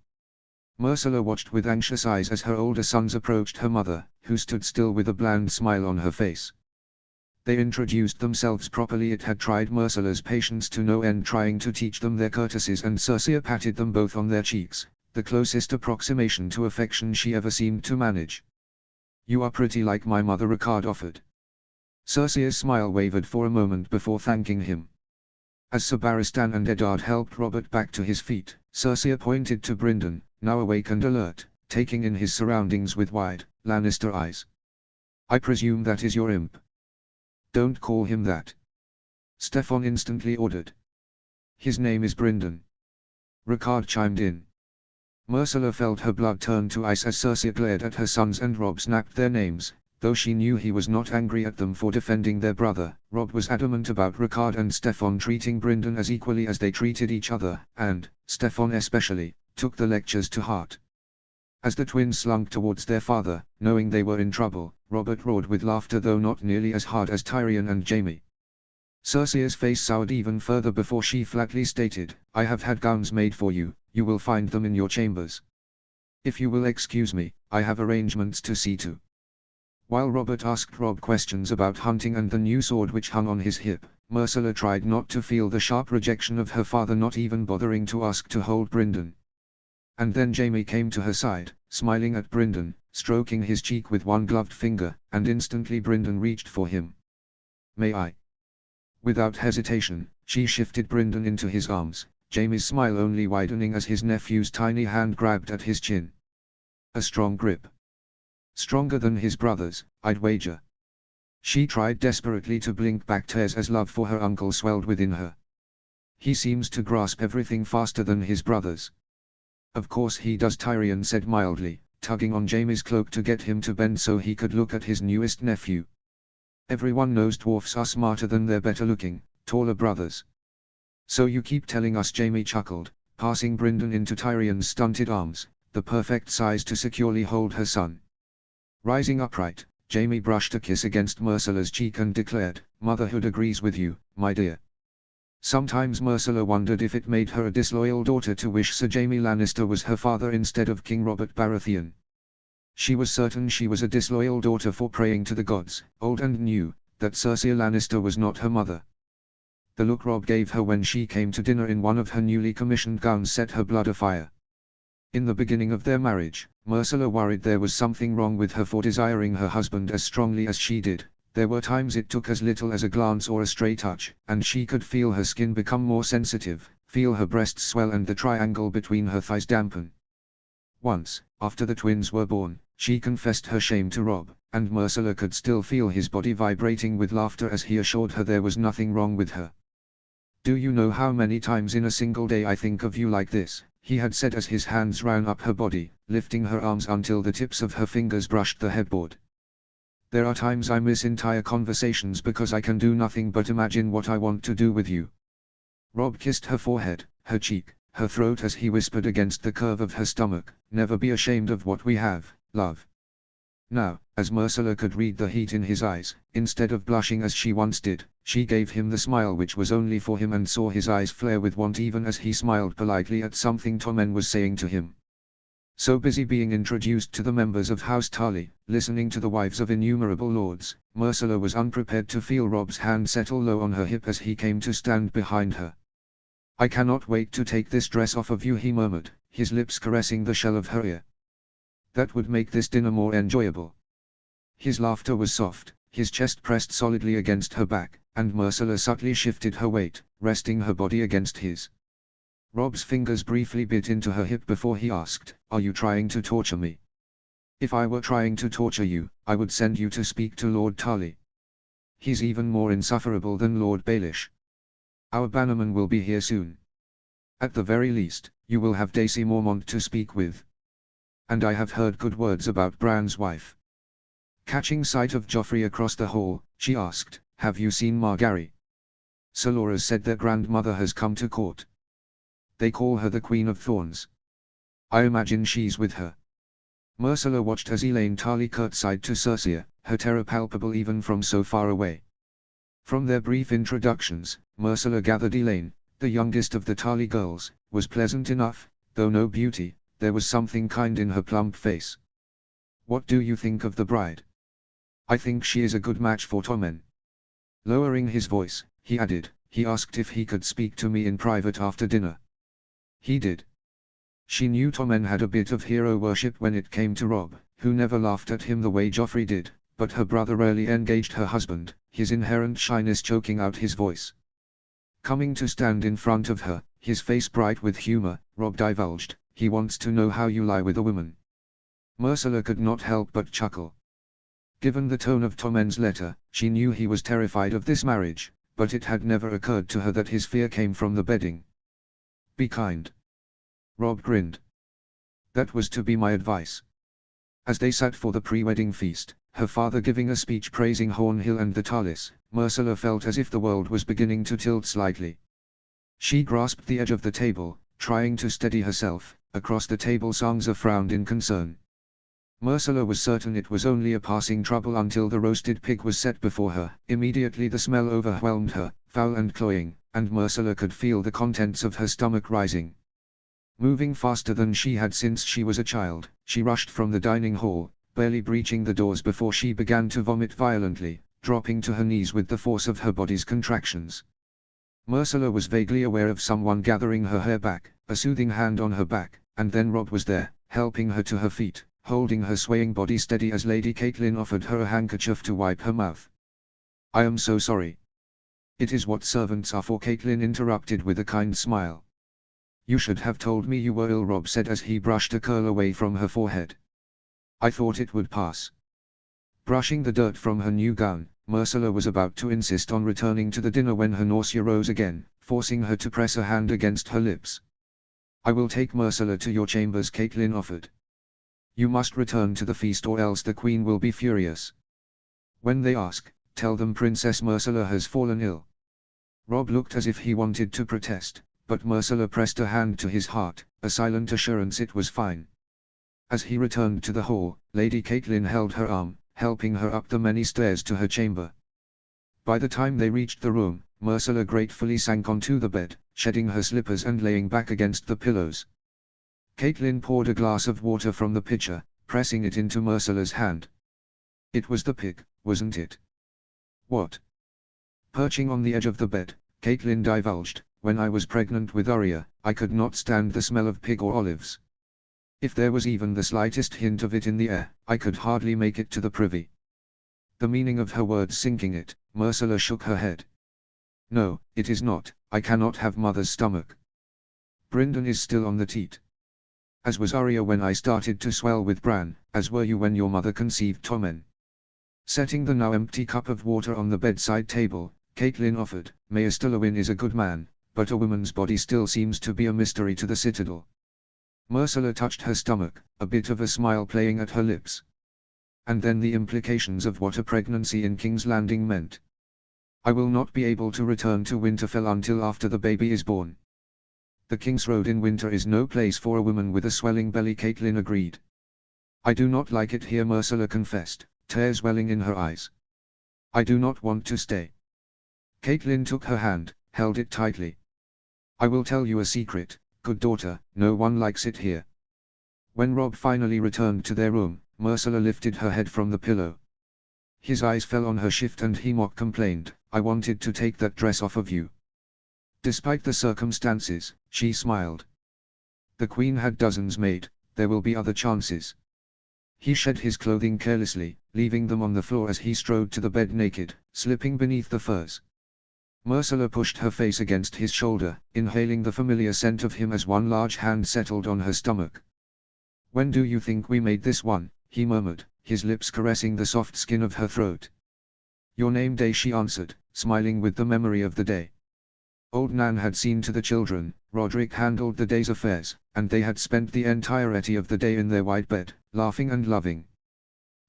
Myrcella watched with anxious eyes as her older sons approached her mother, who stood still with a bland smile on her face. They introduced themselves properly. It had tried Myrcella's patience to no end trying to teach them their courtesies, and Cersei patted them both on their cheeks, the closest approximation to affection she ever seemed to manage. "You are pretty like my mother," Rickard offered. Cersei's smile wavered for a moment before thanking him. As Sir Barristan and Eddard helped Robert back to his feet, Cersei pointed to Brynden, now awake and alert, taking in his surroundings with wide, Lannister eyes. "I presume that is your imp." "Don't call him that," Steffon instantly ordered. "His name is Brynden," Rickard chimed in. Myrcella felt her blood turn to ice as Cersei glared at her sons and Robb snapped their names. Though she knew he was not angry at them for defending their brother, Robb was adamant about Rickard and Steffon treating Brynden as equally as they treated each other, and, Steffon especially, took the lectures to heart. As the twins slunk towards their father, knowing they were in trouble, Robert roared with laughter, though not nearly as hard as Tyrion and Jaime. Cersei's face soured even further before she flatly stated, "I have had gowns made for you, you will find them in your chambers. If you will excuse me, I have arrangements to see to." While Robert asked Robb questions about hunting and the new sword which hung on his hip, Myrcella tried not to feel the sharp rejection of her father not even bothering to ask to hold Brynden. And then Jaime came to her side, smiling at Brynden, stroking his cheek with one gloved finger, and instantly Brynden reached for him. "May I?" Without hesitation, she shifted Brynden into his arms, Jaime's smile only widening as his nephew's tiny hand grabbed at his chin. A strong grip. Stronger than his brother's, I'd wager. She tried desperately to blink back tears as love for her uncle swelled within her. "He seems to grasp everything faster than his brothers." "Of course he does," Tyrion said mildly, tugging on Jaime's cloak to get him to bend so he could look at his newest nephew. "Everyone knows dwarfs are smarter than their better-looking, taller brothers." "So you keep telling us," Jaime chuckled, passing Brynden into Tyrion's stunted arms, the perfect size to securely hold her son. Rising upright, Jaime brushed a kiss against Myrcella's cheek and declared, "Motherhood agrees with you, my dear." Sometimes Myrcella wondered if it made her a disloyal daughter to wish Sir Jaime Lannister was her father instead of King Robert Baratheon. She was certain she was a disloyal daughter for praying to the gods, old and new, that Cersei Lannister was not her mother. The look Robb gave her when she came to dinner in one of her newly commissioned gowns set her blood afire. In the beginning of their marriage, Myrcella worried there was something wrong with her for desiring her husband as strongly as she did. There were times it took as little as a glance or a stray touch, and she could feel her skin become more sensitive, feel her breasts swell and the triangle between her thighs dampen. Once, after the twins were born, she confessed her shame to Rob, and Myrcella could still feel his body vibrating with laughter as he assured her there was nothing wrong with her. "Do you know how many times in a single day I think of you like this?" he had said as his hands ran up her body, lifting her arms until the tips of her fingers brushed the headboard. "There are times I miss entire conversations because I can do nothing but imagine what I want to do with you." Rob kissed her forehead, her cheek, her throat as he whispered against the curve of her stomach, "Never be ashamed of what we have, love." Now, as Myrcella could read the heat in his eyes, instead of blushing as she once did, she gave him the smile which was only for him and saw his eyes flare with want even as he smiled politely at something Tommen was saying to him. So busy being introduced to the members of House Tarly, listening to the wives of innumerable lords, Myrcella was unprepared to feel Rob's hand settle low on her hip as he came to stand behind her. "I cannot wait to take this dress off of you," he murmured, his lips caressing the shell of her ear. "That would make this dinner more enjoyable." His laughter was soft, his chest pressed solidly against her back, and Myrcella subtly shifted her weight, resting her body against his. Rob's fingers briefly bit into her hip before he asked, "Are you trying to torture me?" "If I were trying to torture you, I would send you to speak to Lord Tarly. He's even more insufferable than Lord Baelish. Our bannerman will be here soon. At the very least, you will have Daisy Mormont to speak with. And I have heard good words about Bran's wife." Catching sight of Joffrey across the hall, she asked, "Have you seen Margaery?" "Sir Loras said their grandmother has come to court. They call her the Queen of Thorns. I imagine she's with her." Myrcella watched as Elaine Tarly curtsied to Cersei, her terror palpable even from so far away. From their brief introductions, Myrcella gathered Elaine, the youngest of the Tarly girls, was pleasant enough, though no beauty. There was something kind in her plump face. "What do you think of the bride?" "I think she is a good match for Tommen." Lowering his voice, he added, "He asked if he could speak to me in private after dinner." He did. She knew Tommen had a bit of hero worship when it came to Rob, who never laughed at him the way Joffrey did, but her brother rarely engaged her husband, his inherent shyness choking out his voice. Coming to stand in front of her, his face bright with humor, Rob divulged, "He wants to know how you lie with a woman." Myrcella could not help but chuckle. Given the tone of Tommen's letter, she knew he was terrified of this marriage, but it had never occurred to her that his fear came from the bedding. "Be kind." Rob grinned. "That was to be my advice." As they sat for the pre-wedding feast, her father giving a speech praising Hornhill and the Tarlys, Myrcella felt as if the world was beginning to tilt slightly. She grasped the edge of the table, trying to steady herself. Across the table Sansa frowned in concern. Myrcella was certain it was only a passing trouble until the roasted pig was set before her. Immediately the smell overwhelmed her, foul and cloying, and Myrcella could feel the contents of her stomach rising. Moving faster than she had since she was a child, she rushed from the dining hall, barely breaching the doors before she began to vomit violently, dropping to her knees with the force of her body's contractions. Myrcella was vaguely aware of someone gathering her hair back, a soothing hand on her back, and then Rob was there, helping her to her feet, holding her swaying body steady as Lady Catelyn offered her a handkerchief to wipe her mouth. "I am so sorry." "It is what servants are for," Catelyn interrupted with a kind smile. "You should have told me you were ill," Rob said as he brushed a curl away from her forehead. "I thought it would pass." Brushing the dirt from her new gown, Myrcella was about to insist on returning to the dinner when her nausea rose again, forcing her to press a hand against her lips. "I will take Myrcella to your chambers," Catelyn offered. "You must return to the feast or else the Queen will be furious. When they ask, tell them Princess Myrcella has fallen ill." Rob looked as if he wanted to protest, but Myrcella pressed a hand to his heart, a silent assurance it was fine. As he returned to the hall, Lady Catelyn held her arm, helping her up the many stairs to her chamber. By the time they reached the room, Myrcella gratefully sank onto the bed, shedding her slippers and laying back against the pillows. Catelyn poured a glass of water from the pitcher, pressing it into Myrcella's hand. "It was the pig, wasn't it?" "What?" Perching on the edge of the bed, Catelyn divulged, "When I was pregnant with Arya, I could not stand the smell of pig or olives. If there was even the slightest hint of it in the air, I could hardly make it to the privy." The meaning of her words sinking it, Myrcella shook her head. "No, it is not. I cannot have mother's stomach." Brynden is still on the teat. As was Arya when I started to swell with Bran, as were you when your mother conceived Tommen. Setting the now empty cup of water on the bedside table, Catelyn offered, Maester Stillowin is a good man, but a woman's body still seems to be a mystery to the Citadel. Myrcella touched her stomach, a bit of a smile playing at her lips. And then the implications of what a pregnancy in King's Landing meant. I will not be able to return to Winterfell until after the baby is born. The King's Road in winter is no place for a woman with a swelling belly, Catelyn agreed. I do not like it here, Myrcella confessed, tears welling in her eyes. I do not want to stay. Catelyn took her hand, held it tightly. I will tell you a secret, good daughter, no one likes it here. When Robb finally returned to their room, Myrcella lifted her head from the pillow. His eyes fell on her shift and he mock complained, I wanted to take that dress off of you. Despite the circumstances, she smiled. The Queen had dozens made, there will be other chances. He shed his clothing carelessly, leaving them on the floor as he strode to the bed naked, slipping beneath the furs. Myrcella pushed her face against his shoulder, inhaling the familiar scent of him as one large hand settled on her stomach. When do you think we made this one? He murmured, his lips caressing the soft skin of her throat. Your name day, she answered, smiling with the memory of the day. Old Nan had seen to the children, Roderick handled the day's affairs, and they had spent the entirety of the day in their white bed, laughing and loving.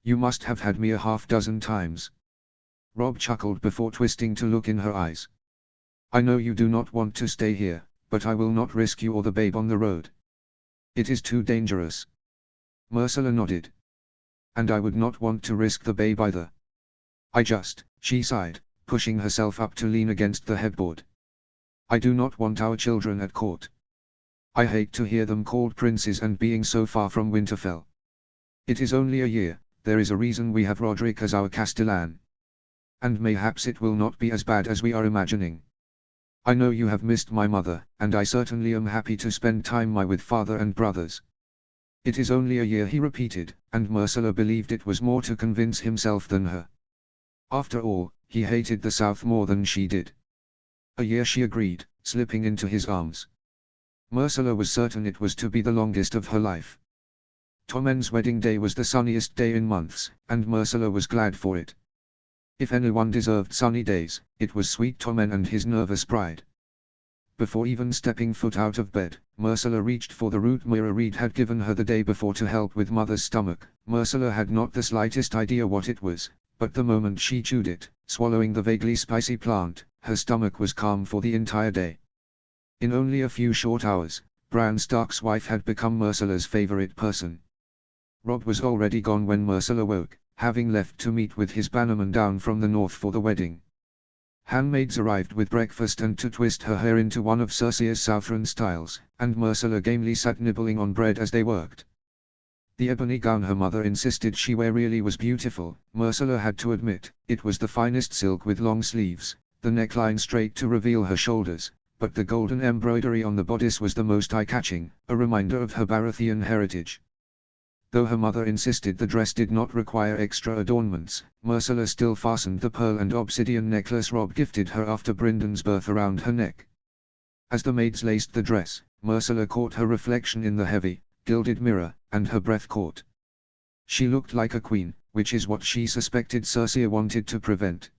You must have had me a half-dozen times. Robb chuckled before twisting to look in her eyes. I know you do not want to stay here, but I will not risk you or the babe on the road. It is too dangerous. Myrcella nodded. And I would not want to risk the babe either. She sighed, pushing herself up to lean against the headboard. I do not want our children at court. I hate to hear them called princes and being so far from Winterfell. It is only a year, there is a reason we have Roderick as our Castellan. And mayhaps it will not be as bad as we are imagining. I know you have missed my mother, and I certainly am happy to spend time with father and brothers. It is only a year, he repeated, and Myrcella believed it was more to convince himself than her. After all, he hated the South more than she did. A year, she agreed, slipping into his arms. Myrcella was certain it was to be the longest of her life. Tommen's wedding day was the sunniest day in months, and Myrcella was glad for it. If anyone deserved sunny days, it was sweet Tommen and his nervous bride. Before even stepping foot out of bed, Myrcella reached for the root Meera Reed had given her the day before to help with mother's stomach. Myrcella had not the slightest idea what it was, but the moment she chewed it, swallowing the vaguely spicy plant, her stomach was calm for the entire day. In only a few short hours, Bran Stark's wife had become Myrcella's favorite person. Robb was already gone when Myrcella woke, having left to meet with his bannerman down from the north for the wedding. Handmaids arrived with breakfast and to twist her hair into one of Cersei's Southron styles, and Myrcella gamely sat nibbling on bread as they worked. The ebony gown her mother insisted she wear really was beautiful. Myrcella had to admit, it was the finest silk with long sleeves, the neckline straight to reveal her shoulders, but the golden embroidery on the bodice was the most eye-catching, a reminder of her Baratheon heritage. Though her mother insisted the dress did not require extra adornments, Myrcella still fastened the pearl and obsidian necklace Robb gifted her after Brynden's birth around her neck. As the maids laced the dress, Myrcella caught her reflection in the heavy, gilded mirror, and her breath caught. She looked like a queen, which is what she suspected Cersei wanted to prevent.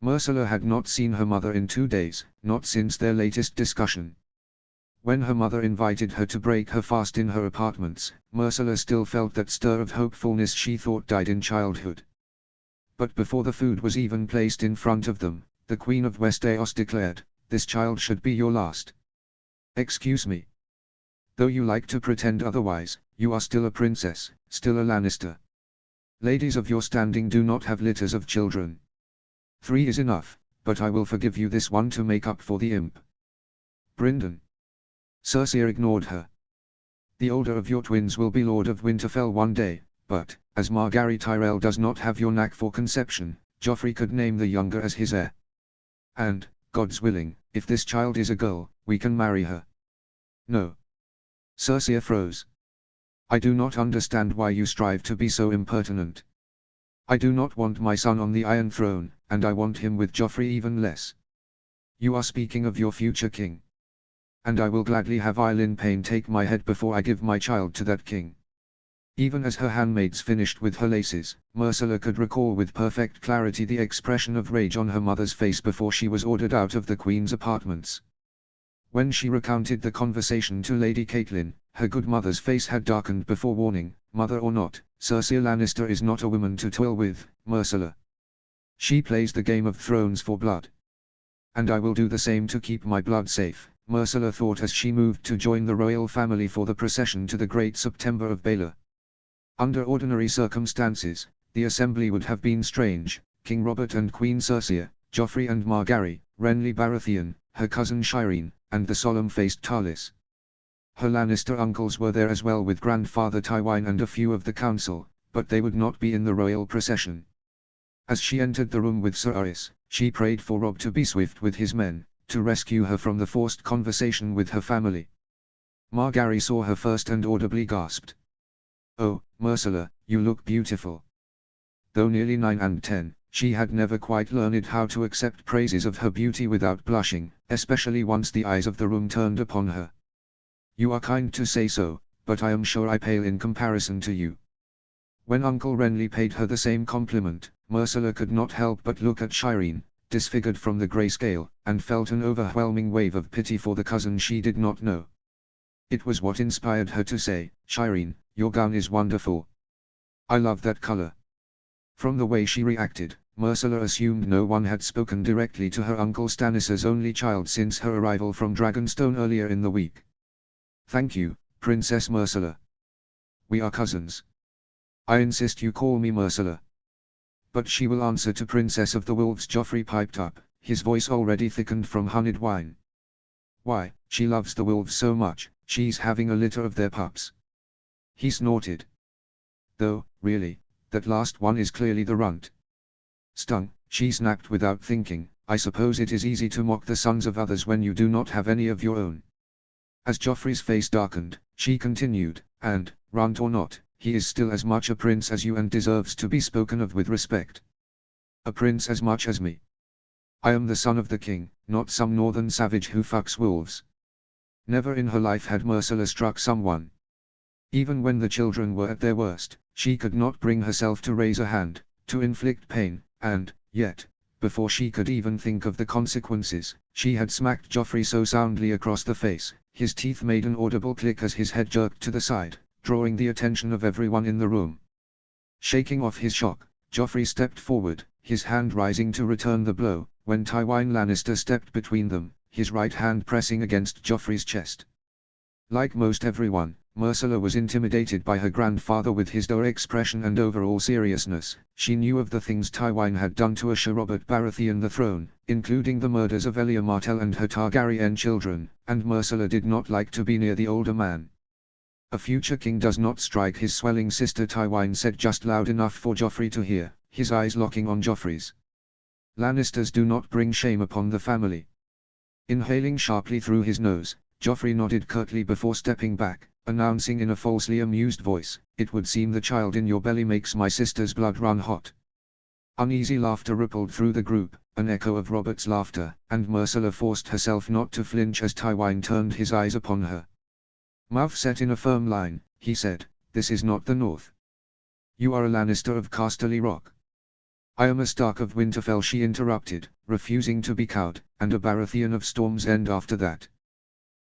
Myrcella had not seen her mother in 2 days, not since their latest discussion. When her mother invited her to break her fast in her apartments, Myrcella still felt that stir of hopefulness she thought died in childhood. But before the food was even placed in front of them, the Queen of Westeros declared, "This child should be your last." Excuse me. Though you like to pretend otherwise, you are still a princess, still a Lannister. Ladies of your standing do not have litters of children. 3 is enough, but I will forgive you this one to make up for the imp. Brynden. Cersei ignored her. The older of your twins will be Lord of Winterfell one day, but, as Margaery Tyrell does not have your knack for conception, Joffrey could name the younger as his heir. And, God's willing, if this child is a girl, we can marry her. No. Cersei froze. I do not understand why you strive to be so impertinent. I do not want my son on the Iron Throne, and I want him with Joffrey even less. You are speaking of your future king. And I will gladly have Eileen Payne take my head before I give my child to that king. Even as her handmaids finished with her laces, Myrcella could recall with perfect clarity the expression of rage on her mother's face before she was ordered out of the Queen's apartments. When she recounted the conversation to Lady Catelyn, her good mother's face had darkened before warning, "Mother or not, Cersei Lannister is not a woman to toil with, Myrcella. She plays the Game of Thrones for blood. And I will do the same to keep my blood safe," Myrcella thought as she moved to join the royal family for the procession to the Great September of Baelor. Under ordinary circumstances, the assembly would have been strange: King Robert and Queen Cersei, Joffrey and Margaery, Renly Baratheon, her cousin Shireen, and the solemn-faced Tarlis. Her Lannister uncles were there as well, with grandfather Tywin and a few of the council, but they would not be in the royal procession. As she entered the room with Sir Aris, she prayed for Robb to be swift with his men, to rescue her from the forced conversation with her family. Margaery saw her first and audibly gasped. "Oh, Myrcella, you look beautiful." Though nearly 9 and 10, she had never quite learned how to accept praises of her beauty without blushing, especially once the eyes of the room turned upon her. "You are kind to say so, but I am sure I pale in comparison to you." When Uncle Renly paid her the same compliment, Myrcella could not help but look at Shireen, disfigured from the grayscale, and felt an overwhelming wave of pity for the cousin she did not know. It was what inspired her to say, "Shireen, your gown is wonderful. I love that color." From the way she reacted, Myrcella assumed no one had spoken directly to her Uncle Stannis's only child since her arrival from Dragonstone earlier in the week. "Thank you, Princess Myrcella. We are cousins. I insist you call me Myrcella." "But she will answer to Princess of the Wolves," Joffrey piped up, his voice already thickened from honeyed wine. "Why, she loves the wolves so much, she's having a litter of their pups." He snorted. "Though, really, that last one is clearly the runt." "Stung," she snapped without thinking, "I suppose it is easy to mock the sons of others when you do not have any of your own." As Joffrey's face darkened, she continued, "And, runt or not, he is still as much a prince as you and deserves to be spoken of with respect." "A prince as much as me? I am the son of the king, not some northern savage who fucks wolves." Never in her life had Myrcella struck someone. Even when the children were at their worst, she could not bring herself to raise a hand, to inflict pain, and, yet, before she could even think of the consequences, she had smacked Joffrey so soundly across the face, his teeth made an audible click as his head jerked to the side, drawing the attention of everyone in the room. Shaking off his shock, Joffrey stepped forward, his hand rising to return the blow, when Tywin Lannister stepped between them, his right hand pressing against Joffrey's chest. Like most everyone, Myrcella was intimidated by her grandfather with his dour expression and overall seriousness. She knew of the things Tywin had done to assure Robert Baratheon the throne, including the murders of Elia Martell and her Targaryen children, and Myrcella did not like to be near the older man. "A future king does not strike his swelling sister," Tywin said just loud enough for Joffrey to hear, his eyes locking on Joffrey's. "Lannisters do not bring shame upon the family." Inhaling sharply through his nose, Joffrey nodded curtly before stepping back, announcing in a falsely amused voice, "It would seem the child in your belly makes my sister's blood run hot." Uneasy laughter rippled through the group, an echo of Robert's laughter, and Myrcella forced herself not to flinch as Tywin turned his eyes upon her. Mouth set in a firm line, he said, "This is not the North. You are a Lannister of Casterly Rock." "I am a Stark of Winterfell," she interrupted, refusing to be cowed, "and a Baratheon of Storm's End after that.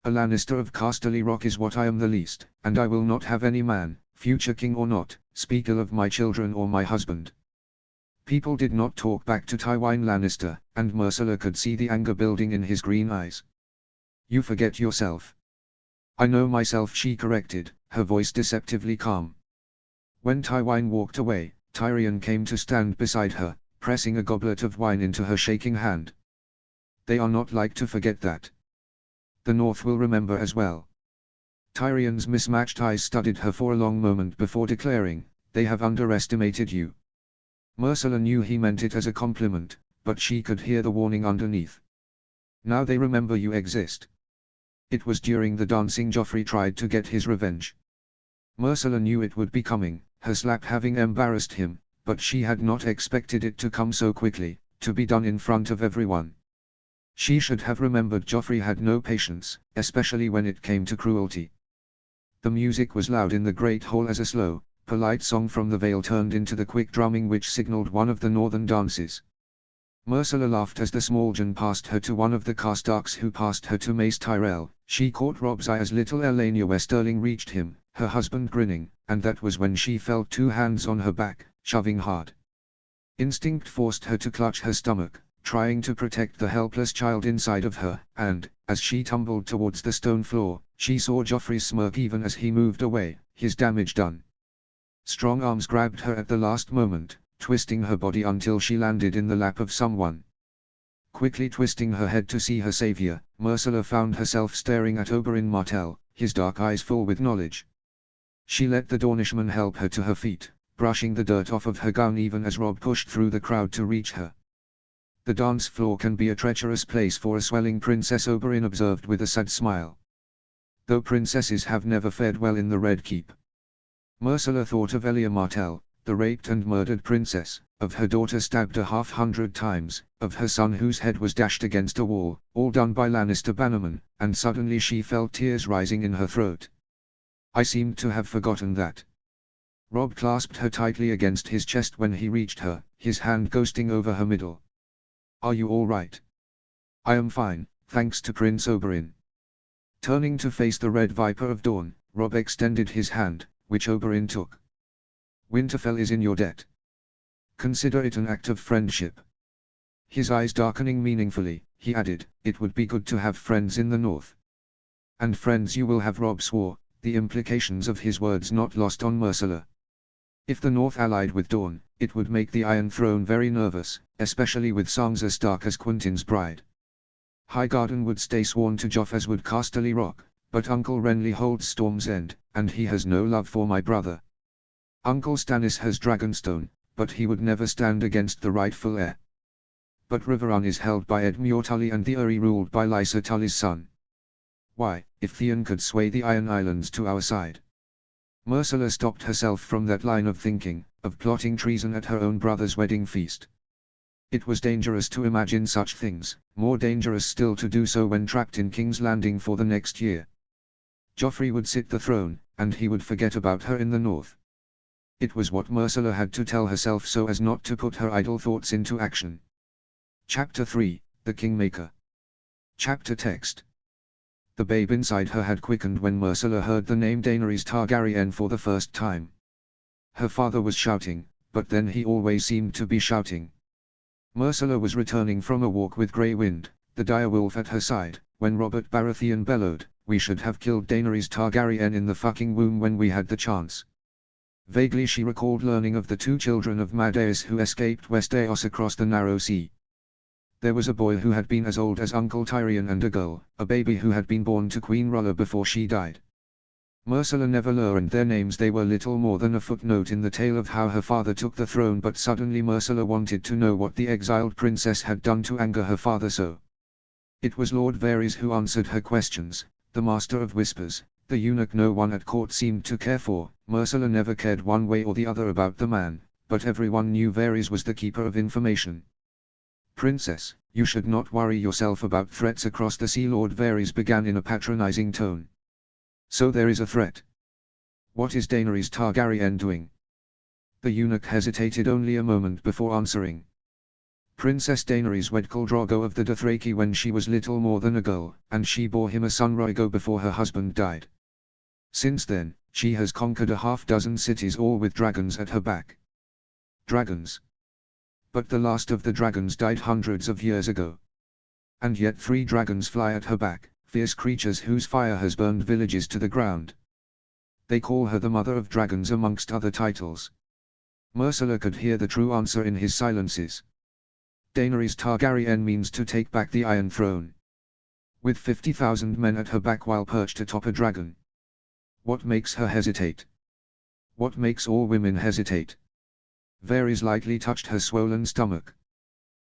A Lannister of Casterly Rock is what I am the least, and I will not have any man, future king or not, speak ill of my children or my husband." People did not talk back to Tywin Lannister, and Myrcella could see the anger building in his green eyes. "You forget yourself." "I know myself," she corrected, her voice deceptively calm. When Tywin walked away, Tyrion came to stand beside her, pressing a goblet of wine into her shaking hand. "They are not like to forget that. The North will remember as well." Tyrion's mismatched eyes studied her for a long moment before declaring, "They have underestimated you." Myrcella knew he meant it as a compliment, but she could hear the warning underneath. "Now they remember you exist." It was during the dancing Joffrey tried to get his revenge. Myrcella knew it would be coming, her slap having embarrassed him, but she had not expected it to come so quickly, to be done in front of everyone. She should have remembered Joffrey had no patience, especially when it came to cruelty. The music was loud in the great hall as a slow, polite song from the Vale turned into the quick drumming which signaled one of the northern dances. Myrcella laughed as the small Jon passed her to one of the Karstarks who passed her to Mace Tyrell. She caught Robb's eye as little Elenia Westerling reached him, her husband grinning, and that was when she felt two hands on her back, shoving hard. Instinct forced her to clutch her stomach, trying to protect the helpless child inside of her, and, as she tumbled towards the stone floor, she saw Joffrey smirk even as he moved away, his damage done. Strong arms grabbed her at the last moment, twisting her body until she landed in the lap of someone. Quickly twisting her head to see her savior, Myrcella found herself staring at Oberyn Martell, his dark eyes full with knowledge. She let the Dornishman help her to her feet, brushing the dirt off of her gown even as Robb pushed through the crowd to reach her. The dance floor can be a treacherous place for a swelling princess, Oberyn observed with a sad smile. Though princesses have never fared well in the Red Keep. Myrcella thought of Elia Martell, the raped and murdered princess, of her daughter stabbed 100 times, of her son whose head was dashed against a wall, all done by Lannister bannermen, and suddenly she felt tears rising in her throat. I seemed to have forgotten that. Robb clasped her tightly against his chest when he reached her, his hand ghosting over her middle. Are you all right? I am fine, thanks to Prince Oberyn. Turning to face the Red Viper of Dawn, Robb extended his hand, which Oberyn took. Winterfell is in your debt. Consider it an act of friendship. His eyes darkening meaningfully, he added, it would be good to have friends in the north. And friends you will have, Robb swore, the implications of his words not lost on Myrcella. If the north allied with Dawn, it would make the Iron Throne very nervous, especially with Sansa Stark as Quentyn's bride. Highgarden would stay sworn to Joff as would Casterly Rock, but Uncle Renly holds Storm's End, and he has no love for my brother. Uncle Stannis has Dragonstone, but he would never stand against the rightful heir. But Riverrun is held by Edmure Tully and the Eyrie ruled by Lysa Tully's son. Why, if Theon could sway the Iron Islands to our side. Myrcella stopped herself from that line of thinking, of plotting treason at her own brother's wedding feast. It was dangerous to imagine such things, more dangerous still to do so when trapped in King's Landing for the next year. Joffrey would sit the throne, and he would forget about her in the north. It was what Myrcella had to tell herself so as not to put her idle thoughts into action. Chapter 3, The Kingmaker. Chapter text. The babe inside her had quickened when Myrcella heard the name Daenerys Targaryen for the first time. Her father was shouting, but then he always seemed to be shouting. Myrcella was returning from a walk with Grey Wind, the direwolf at her side, when Robert Baratheon bellowed, "We should have killed Daenerys Targaryen in the fucking womb when we had the chance." Vaguely she recalled learning of the two children of Madeus who escaped Westeros across the narrow sea. There was a boy who had been as old as Uncle Tyrion and a girl, a baby who had been born to Queen Rhaella before she died. Myrcella never learned their names, they were little more than a footnote in the tale of how her father took the throne, but suddenly Myrcella wanted to know what the exiled princess had done to anger her father so. It was Lord Varys who answered her questions, the Master of Whispers, the eunuch no one at court seemed to care for. Myrcella never cared one way or the other about the man, but everyone knew Varys was the keeper of information. "Princess, you should not worry yourself about threats across the sea," Lord Varys began in a patronizing tone. "So there is a threat. What is Daenerys Targaryen doing?" The eunuch hesitated only a moment before answering. "Princess Daenerys wed Khal Drogo of the Dothraki when she was little more than a girl, and she bore him a son Rhaego before her husband died. Since then, she has conquered 6 cities, all with dragons at her back." Dragons. But the last of the dragons died hundreds of years ago. And yet 3 dragons fly at her back, fierce creatures whose fire has burned villages to the ground. They call her the Mother of Dragons amongst other titles. Myrcella could hear the true answer in his silences. Daenerys Targaryen means to take back the Iron Throne. With 50,000 men at her back while perched atop a dragon. What makes her hesitate? What makes all women hesitate? Varys lightly touched her swollen stomach.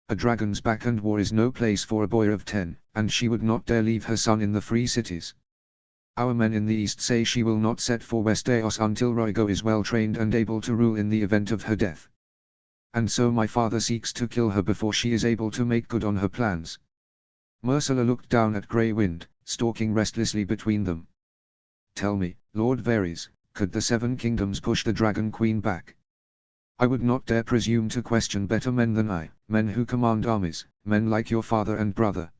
A dragon's back and war is no place for a boy of 10, and she would not dare leave her son in the free cities. Our men in the east say she will not set for Westeros until Rhaego is well trained and able to rule in the event of her death. And so my father seeks to kill her before she is able to make good on her plans. Myrcella looked down at Grey Wind, stalking restlessly between them. Tell me, Lord Varys, could the Seven Kingdoms push the Dragon Queen back? I would not dare presume to question better men than I, men who command armies, men like your father and brother.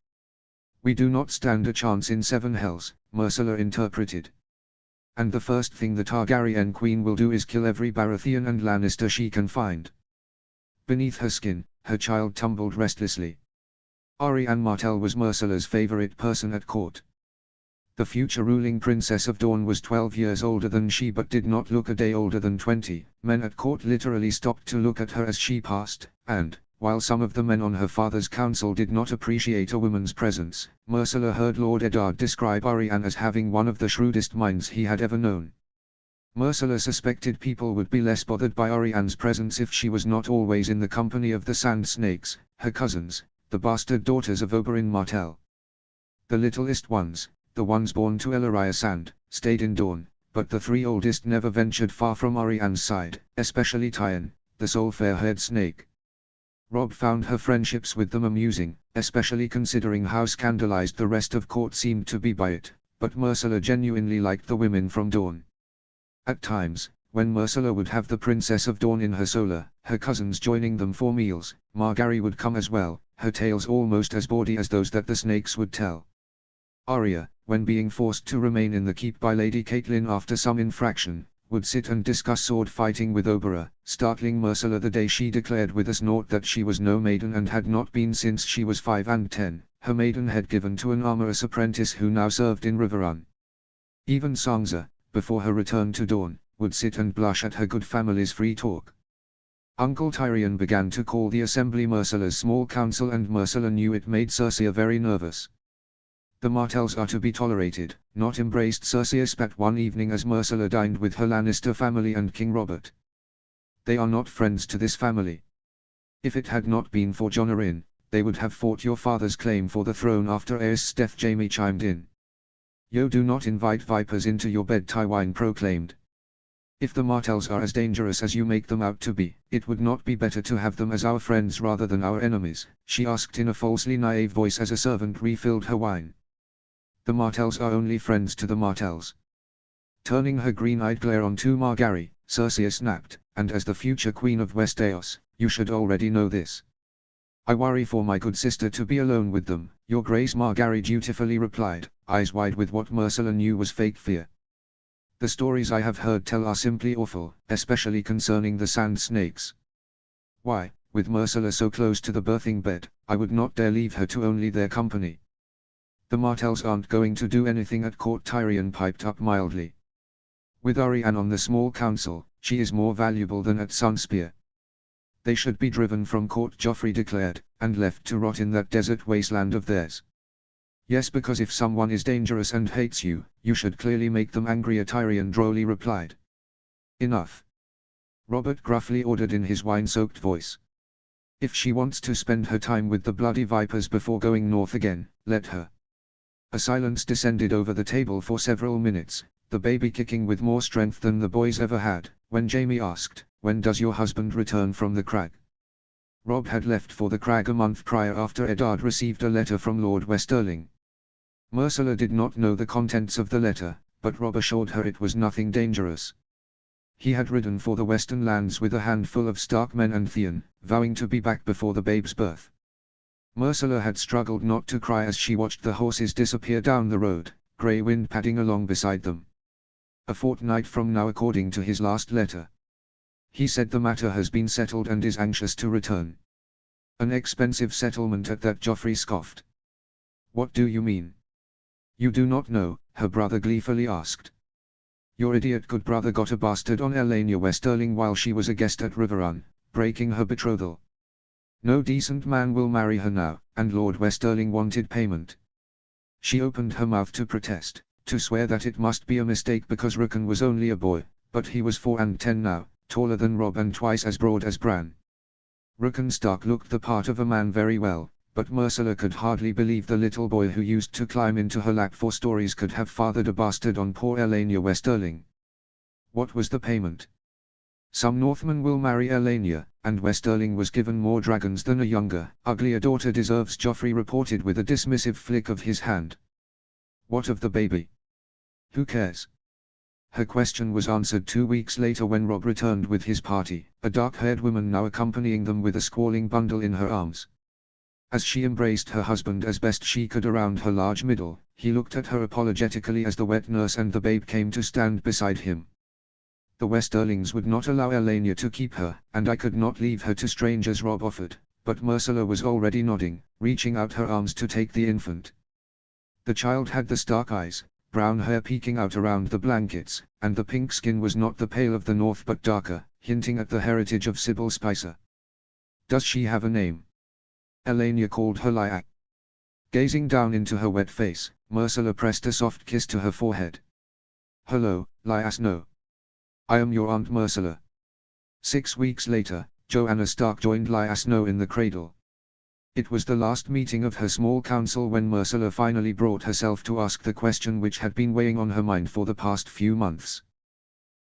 We do not stand a chance in Seven Hells, Myrcella interpreted. And the first thing the Targaryen queen will do is kill every Baratheon and Lannister she can find. Beneath her skin, her child tumbled restlessly. Arianne Martell was Myrcella's favorite person at court. The future ruling princess of Dorne was 12 years older than she but did not look a day older than 20. Men at court literally stopped to look at her as she passed, and, while some of the men on her father's council did not appreciate a woman's presence, Myrcella heard Lord Eddard describe Arianne as having one of the shrewdest minds he had ever known. Myrcella suspected people would be less bothered by Arianne's presence if she was not always in the company of the Sand Snakes, her cousins, the bastard daughters of Oberyn Martell. The littlest ones, the ones born to Ellaria Sand, stayed in Dorne, but the three oldest never ventured far from Arianne's side, especially Tyon, the sole fair-haired snake. Robb found her friendships with them amusing, especially considering how scandalized the rest of court seemed to be by it, but Myrcella genuinely liked the women from Dorne. At times, when Myrcella would have the Princess of Dorne in her solar, her cousins joining them for meals, Margaery would come as well, her tales almost as bawdy as those that the snakes would tell. Arya, when being forced to remain in the keep by Lady Catelyn after some infraction, would sit and discuss sword fighting with Oberyn, startling Myrcella the day she declared with a snort that she was no maiden and had not been since she was 5 and 10, her maidenhead given to an armorer's apprentice who now served in Riverrun. Even Sansa, before her return to Dorne, would sit and blush at her good family's free talk. Uncle Tyrion began to call the assembly Myrcella's small council and Myrcella knew it made Cersei very nervous. The Martells are to be tolerated, not embraced, Cersei spat one evening as Myrcella dined with her Lannister family and King Robert. They are not friends to this family. If it had not been for Jon Arryn, they would have fought your father's claim for the throne after Aerys' death. Jaime chimed in. Yo, do not invite vipers into your bed, Tywin proclaimed. If the Martells are as dangerous as you make them out to be, it would not be better to have them as our friends rather than our enemies, she asked in a falsely naive voice as a servant refilled her wine. The Martells are only friends to the Martells. Turning her green-eyed glare on to Margaery, Cersei snapped, and as the future queen of Westeros, you should already know this. I worry for my good sister to be alone with them, your grace, Margaery dutifully replied, eyes wide with what Myrcella knew was fake fear. The stories I have heard tell are simply awful, especially concerning the Sand Snakes. Why, with Myrcella so close to the birthing bed, I would not dare leave her to only their company. The Martells aren't going to do anything at court, Tyrion piped up mildly. With Arianne on the small council, she is more valuable than at Sunspear. They should be driven from court, Joffrey declared, and left to rot in that desert wasteland of theirs. Yes, because if someone is dangerous and hates you, you should clearly make them angrier, Tyrion drolly replied. Enough. Robert gruffly ordered in his wine-soaked voice. If she wants to spend her time with the bloody vipers before going north again, let her. A silence descended over the table for several minutes, the baby kicking with more strength than the boys ever had, when Jaime asked, when does your husband return from the crag? Robb had left for the crag a month prior after Eddard received a letter from Lord Westerling. Myrcella did not know the contents of the letter, but Robb assured her it was nothing dangerous. He had ridden for the western lands with a handful of Stark men and Theon, vowing to be back before the babe's birth. Myrcella had struggled not to cry as she watched the horses disappear down the road, Grey Wind padding along beside them. A fortnight from now, according to his last letter. He said the matter has been settled and is anxious to return. An expensive settlement at that, Joffrey scoffed. What do you mean? You do not know, her brother gleefully asked. Your idiot good brother got a bastard on Elena Westerling while she was a guest at Riverrun, breaking her betrothal. No decent man will marry her now, and Lord Westerling wanted payment. She opened her mouth to protest, to swear that it must be a mistake because Rickon was only a boy, but he was 4 and 10 now, taller than Robb and twice as broad as Bran. Rickon Stark looked the part of a man very well, but Myrcella could hardly believe the little boy who used to climb into her lap for stories could have fathered a bastard on poor Elena Westerling. What was the payment? Some Northmen will marry Alanea, and Westerling was given more dragons than a younger, uglier daughter deserves, Joffrey reported with a dismissive flick of his hand. What of the baby? Who cares? Her question was answered 2 weeks later when Robb returned with his party, a dark-haired woman now accompanying them with a squalling bundle in her arms. As she embraced her husband as best she could around her large middle, he looked at her apologetically as the wet nurse and the babe came to stand beside him. The Westerlings would not allow Alanea to keep her, and I could not leave her to strangers, Robb offered, but Myrcella was already nodding, reaching out her arms to take the infant. The child had the Stark eyes, brown hair peeking out around the blankets, and the pink skin was not the pale of the north but darker, hinting at the heritage of Sybil Spicer. Does she have a name? Alanea called her Lyak. Gazing down into her wet face, Myrcella pressed a soft kiss to her forehead. Hello, Lyak Snow. I am your Aunt Myrcella. 6 weeks later, Joanna Stark joined Lyak Snow in the cradle. It was the last meeting of her small council when Myrcella finally brought herself to ask the question which had been weighing on her mind for the past few months.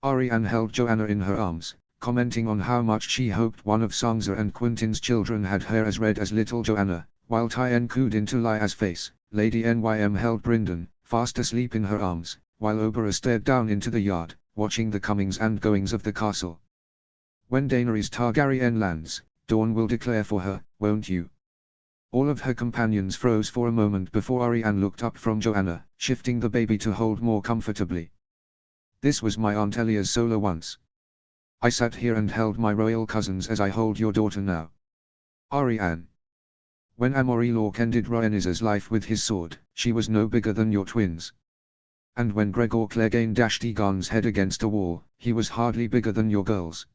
Arianne held Joanna in her arms, commenting on how much she hoped one of Sansa and Quentyn's children had hair as red as little Joanna, while Tyenn cooed into Lyak's face. Lady Nym held Brynden, fast asleep, in her arms, while Oberyn stared down into the yard, watching the comings and goings of the castle. When Daenerys Targaryen lands, Dawn will declare for her, won't you? All of her companions froze for a moment before Arianne looked up from Joanna, shifting the baby to hold more comfortably. This was my Aunt Elia's Sola once. I sat here and held my royal cousins as I hold your daughter now. Arianne. When Amory Lorque ended Rhaenys's life with his sword, she was no bigger than your twins. And when Gregor Clegane dashed Aegon's head against a wall, he was hardly bigger than your girls.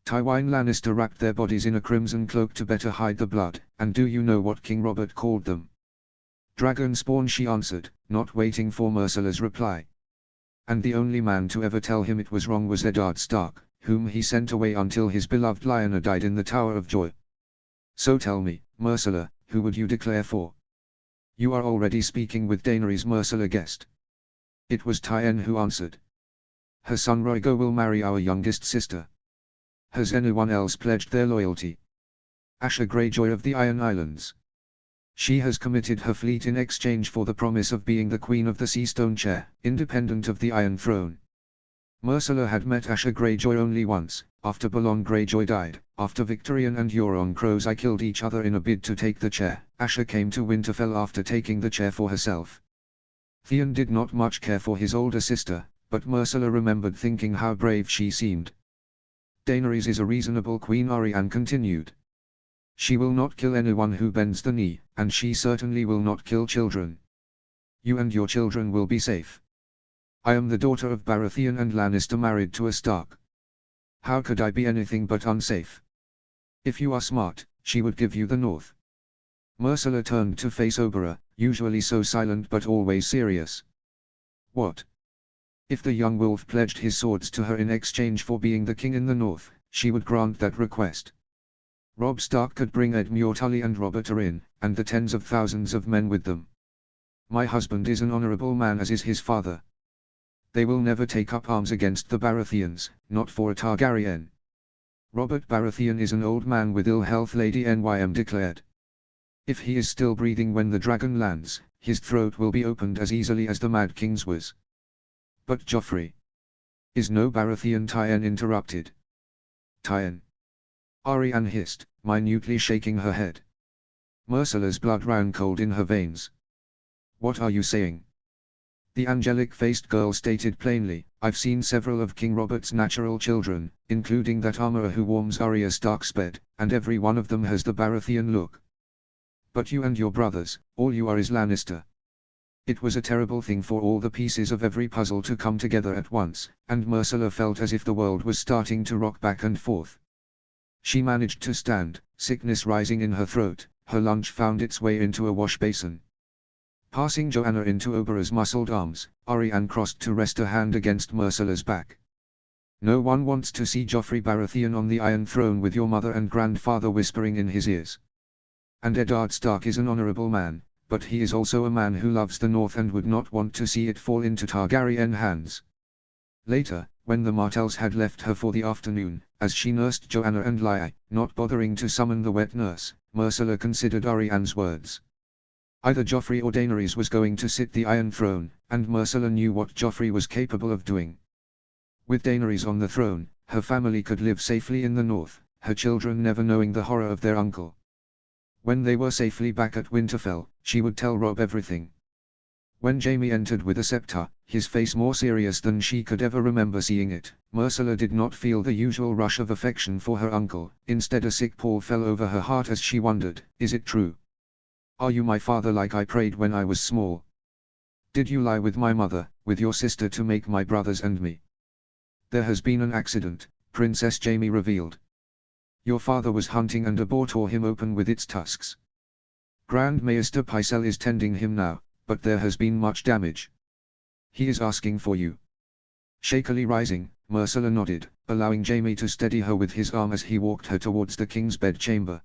Tywin Lannister wrapped their bodies in a crimson cloak to better hide the blood, and do you know what King Robert called them? Dragon spawn, she answered, not waiting for Myrcella's reply. And the only man to ever tell him it was wrong was Eddard Stark, whom he sent away until his beloved Lyanna died in the Tower of Joy. So tell me, Myrcella, who would you declare for? You are already speaking with Daenerys, Myrcella guessed. It was Tyenn who answered. Her son Rhaegar will marry our youngest sister. Has anyone else pledged their loyalty? Asha Greyjoy of the Iron Islands. She has committed her fleet in exchange for the promise of being the Queen of the Seastone Chair, independent of the Iron Throne. Myrcella had met Asha Greyjoy only once, after Balon Greyjoy died. After Victorian and Euron Crowseye killed each other in a bid to take the chair, Asha came to Winterfell after taking the chair for herself. Theon did not much care for his older sister, but Myrcella remembered thinking how brave she seemed. Daenerys is a reasonable queen, Arianne continued. She will not kill anyone who bends the knee, and she certainly will not kill children. You and your children will be safe. I am the daughter of Baratheon and Lannister married to a Stark. How could I be anything but unsafe? If you are smart, she would give you the north. Myrcella turned to face Oberyn, usually so silent but always serious. What? If the young wolf pledged his swords to her in exchange for being the king in the north, she would grant that request. Robb Stark could bring Edmure Tully and Robert Arryn, and the tens of thousands of men with them. My husband is an honorable man, as is his father. They will never take up arms against the Baratheons, not for a Targaryen. Robert Baratheon is an old man with ill health, Lady Nym declared. If he is still breathing when the dragon lands, his throat will be opened as easily as the Mad King's was. But Joffrey is no Baratheon, Tyenn interrupted. Tyenn. Arianne hissed, minutely shaking her head. Myrcella's blood ran cold in her veins. What are you saying? The angelic-faced girl stated plainly, I've seen several of King Robert's natural children, including that armorer who warms Arya Stark's bed, and every one of them has the Baratheon look. But you and your brothers, all you are is Lannister. It was a terrible thing for all the pieces of every puzzle to come together at once, and Myrcella felt as if the world was starting to rock back and forth. She managed to stand, sickness rising in her throat. Her lunch found its way into a wash basin. Passing Joanna into Oberyn's muscled arms, Arianne crossed to rest a hand against Myrcella's back. No one wants to see Joffrey Baratheon on the Iron Throne with your mother and grandfather whispering in his ears. And Eddard Stark is an honorable man, but he is also a man who loves the North and would not want to see it fall into Targaryen hands. Later, When the Martells had left her for the afternoon, as she nursed Joanna and Lia, not bothering to summon the wet nurse, Myrcella considered Ariane's words. Either Joffrey or Daenerys was going to sit the Iron Throne, and Myrcella knew what Joffrey was capable of doing. With Daenerys on the throne, her family could live safely in the north, her children never knowing the horror of their uncle. When they were safely back at Winterfell, she would tell Robb everything. When Jaime entered with a scepter, his face more serious than she could ever remember seeing it, Myrcella did not feel the usual rush of affection for her uncle. Instead, a sick pall fell over her heart as she wondered, is it true? Are you my father like I prayed when I was small? Did you lie with my mother, with your sister to make my brothers and me? There has been an accident, Princess Jaime revealed. Your father was hunting and a boar tore him open with its tusks. Grand Maester Pycelle is tending him now, but there has been much damage. He is asking for you. Shakily rising, Myrcella nodded, allowing Jaime to steady her with his arm as he walked her towards the king's bedchamber.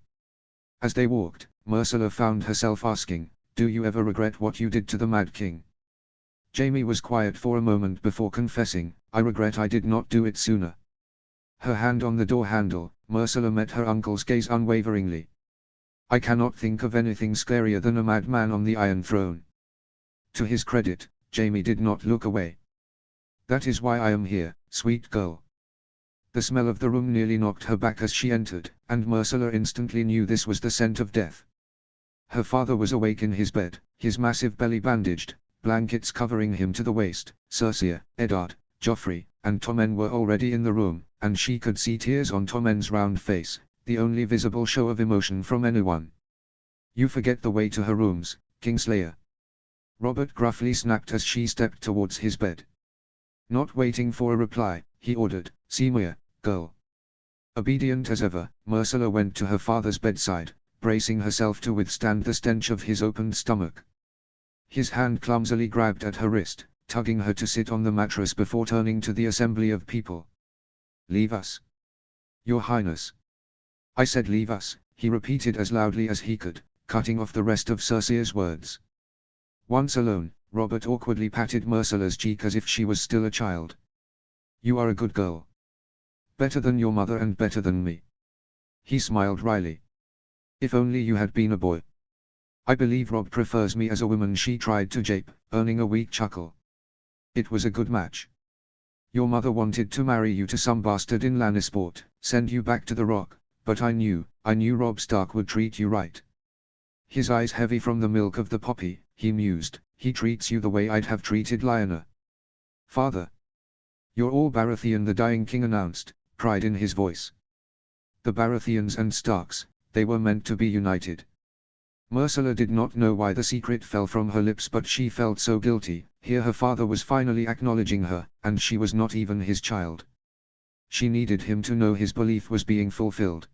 As they walked, Myrcella found herself asking, do you ever regret what you did to the Mad King? Jaime was quiet for a moment before confessing, I regret I did not do it sooner. Her hand on the door handle, Myrcella met her uncle's gaze unwaveringly. I cannot think of anything scarier than a madman on the Iron Throne. To his credit, Jaime did not look away. That is why I am here, sweet girl. The smell of the room nearly knocked her back as she entered, and Myrcella instantly knew this was the scent of death. Her father was awake in his bed, his massive belly bandaged, blankets covering him to the waist. Cersei, Eddard, Joffrey, and Tommen were already in the room, and she could see tears on Tommen's round face, the only visible show of emotion from anyone. You forget the way to her rooms, Kingslayer. Robert gruffly snapped as she stepped towards his bed. Not waiting for a reply, he ordered, Simia, girl. Obedient as ever, Myrcella went to her father's bedside, bracing herself to withstand the stench of his opened stomach. His hand clumsily grabbed at her wrist, tugging her to sit on the mattress before turning to the assembly of people. Leave us. Your Highness. I said leave us, he repeated as loudly as he could, cutting off the rest of Cersei's words. Once alone, Robert awkwardly patted Myrcella's cheek as if she was still a child. You are a good girl. Better than your mother and better than me. He smiled wryly. If only you had been a boy. I believe Robb prefers me as a woman, she tried to jape, earning a weak chuckle. It was a good match. Your mother wanted to marry you to some bastard in Lannisport, send you back to the Rock, but I knew Robb Stark would treat you right. His eyes heavy from the milk of the poppy, he mused, he treats you the way I'd have treated Lyanna. Father. You're all Baratheon, the dying king announced, pride in his voice. The Baratheons and Starks, they were meant to be united. Myrcella did not know why the secret fell from her lips, but she felt so guilty. Here her father was finally acknowledging her, and she was not even his child. She needed him to know his belief was being fulfilled.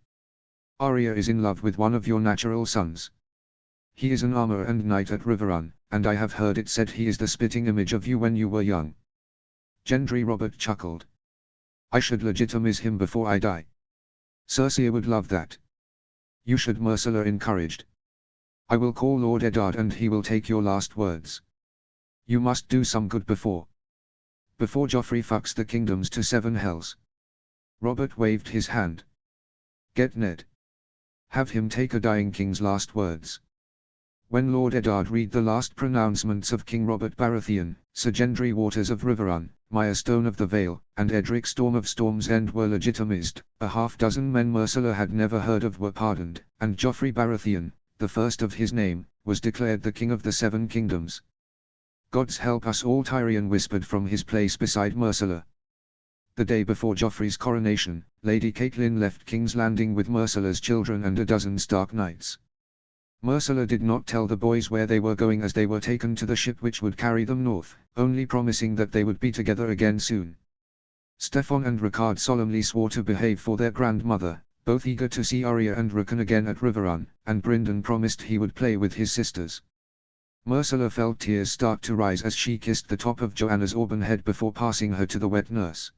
Arya is in love with one of your natural sons. He is an armor and knight at Riverrun, and I have heard it said he is the spitting image of you when you were young. Gendry Robert chuckled. I should legitimize him before I die. Cersei would love that. You should, Myrcella encouraged. I will call Lord Eddard and he will take your last words. You must do some good before Joffrey fucks the kingdoms to 7 hells. Robert waved his hand. Get Ned. Have him take a dying king's last words. When Lord Eddard read the last pronouncements of King Robert Baratheon, Sir Gendry Waters of Riverrun, Maya Stone of the Vale, and Edric Storm of Storm's End were legitimized, a half-dozen men Myrcella had never heard of were pardoned, and Joffrey Baratheon, the first of his name, was declared the King of the 7 Kingdoms. Gods help us all, Tyrion whispered from his place beside Myrcella. The day before Joffrey's coronation, Lady Catelyn left King's Landing with Myrcella's children and a dozen Stark knights. Myrcella did not tell the boys where they were going as they were taken to the ship which would carry them north, only promising that they would be together again soon. Stefan and Ricard solemnly swore to behave for their grandmother, both eager to see Arya and Rickon again at Riverrun, and Brynden promised he would play with his sisters. Myrcella felt tears start to rise as she kissed the top of Joanna's auburn head before passing her to the wet nurse.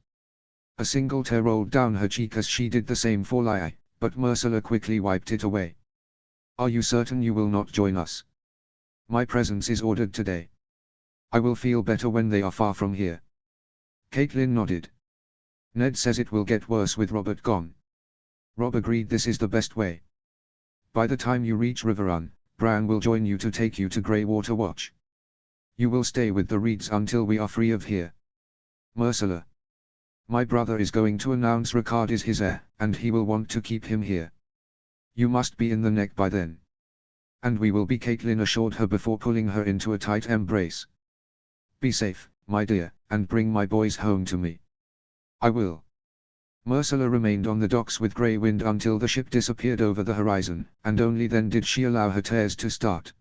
A single tear rolled down her cheek as she did the same for Lia, but Myrcella quickly wiped it away. Are you certain you will not join us? My presence is ordered today. I will feel better when they are far from here. Catelyn nodded. Ned says it will get worse with Robert gone. Rob agreed this is the best way. By the time you reach Riverrun, Bran will join you to take you to Greywater Watch. You will stay with the Reeds until we are free of here. Myrcella. My brother is going to announce Ricard is his heir, and he will want to keep him here. You must be in the neck by then. And we will be, Catelyn assured her before pulling her into a tight embrace. Be safe, my dear, and bring my boys home to me. I will. Myrcella remained on the docks with Grey Wind until the ship disappeared over the horizon, and only then did she allow her tears to start.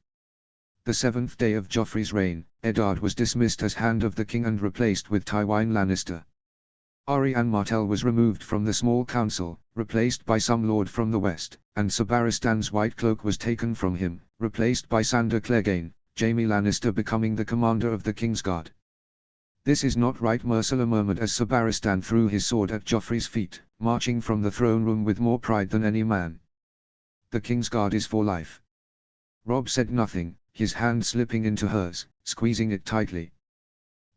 The 7th day of Joffrey's reign, Eddard was dismissed as Hand of the King and replaced with Tywin Lannister. Arianne Martell was removed from the small council, replaced by some lord from the west, and Sir Barristan's white cloak was taken from him, replaced by Sandor Clegane, Jaime Lannister becoming the commander of the Kingsguard. This is not right, Myrcella murmured as Sir Barristan threw his sword at Joffrey's feet, marching from the throne room with more pride than any man. The Kingsguard is for life. Robb said nothing, his hand slipping into hers, squeezing it tightly.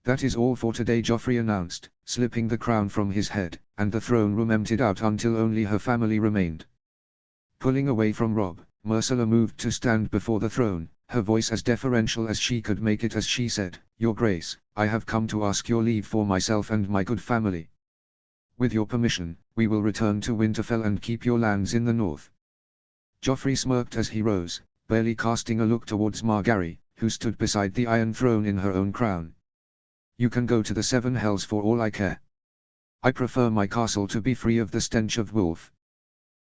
That is all for today, Joffrey announced, slipping the crown from his head, and the throne room emptied out until only her family remained. Pulling away from Robb, Myrcella moved to stand before the throne, her voice as deferential as she could make it as she said, Your Grace, I have come to ask your leave for myself and my good family. With your permission, we will return to Winterfell and keep your lands in the north. Joffrey smirked as he rose, barely casting a look towards Margaery, who stood beside the Iron Throne in her own crown. You can go to the Seven Hells for all I care. I prefer my castle to be free of the stench of wolf.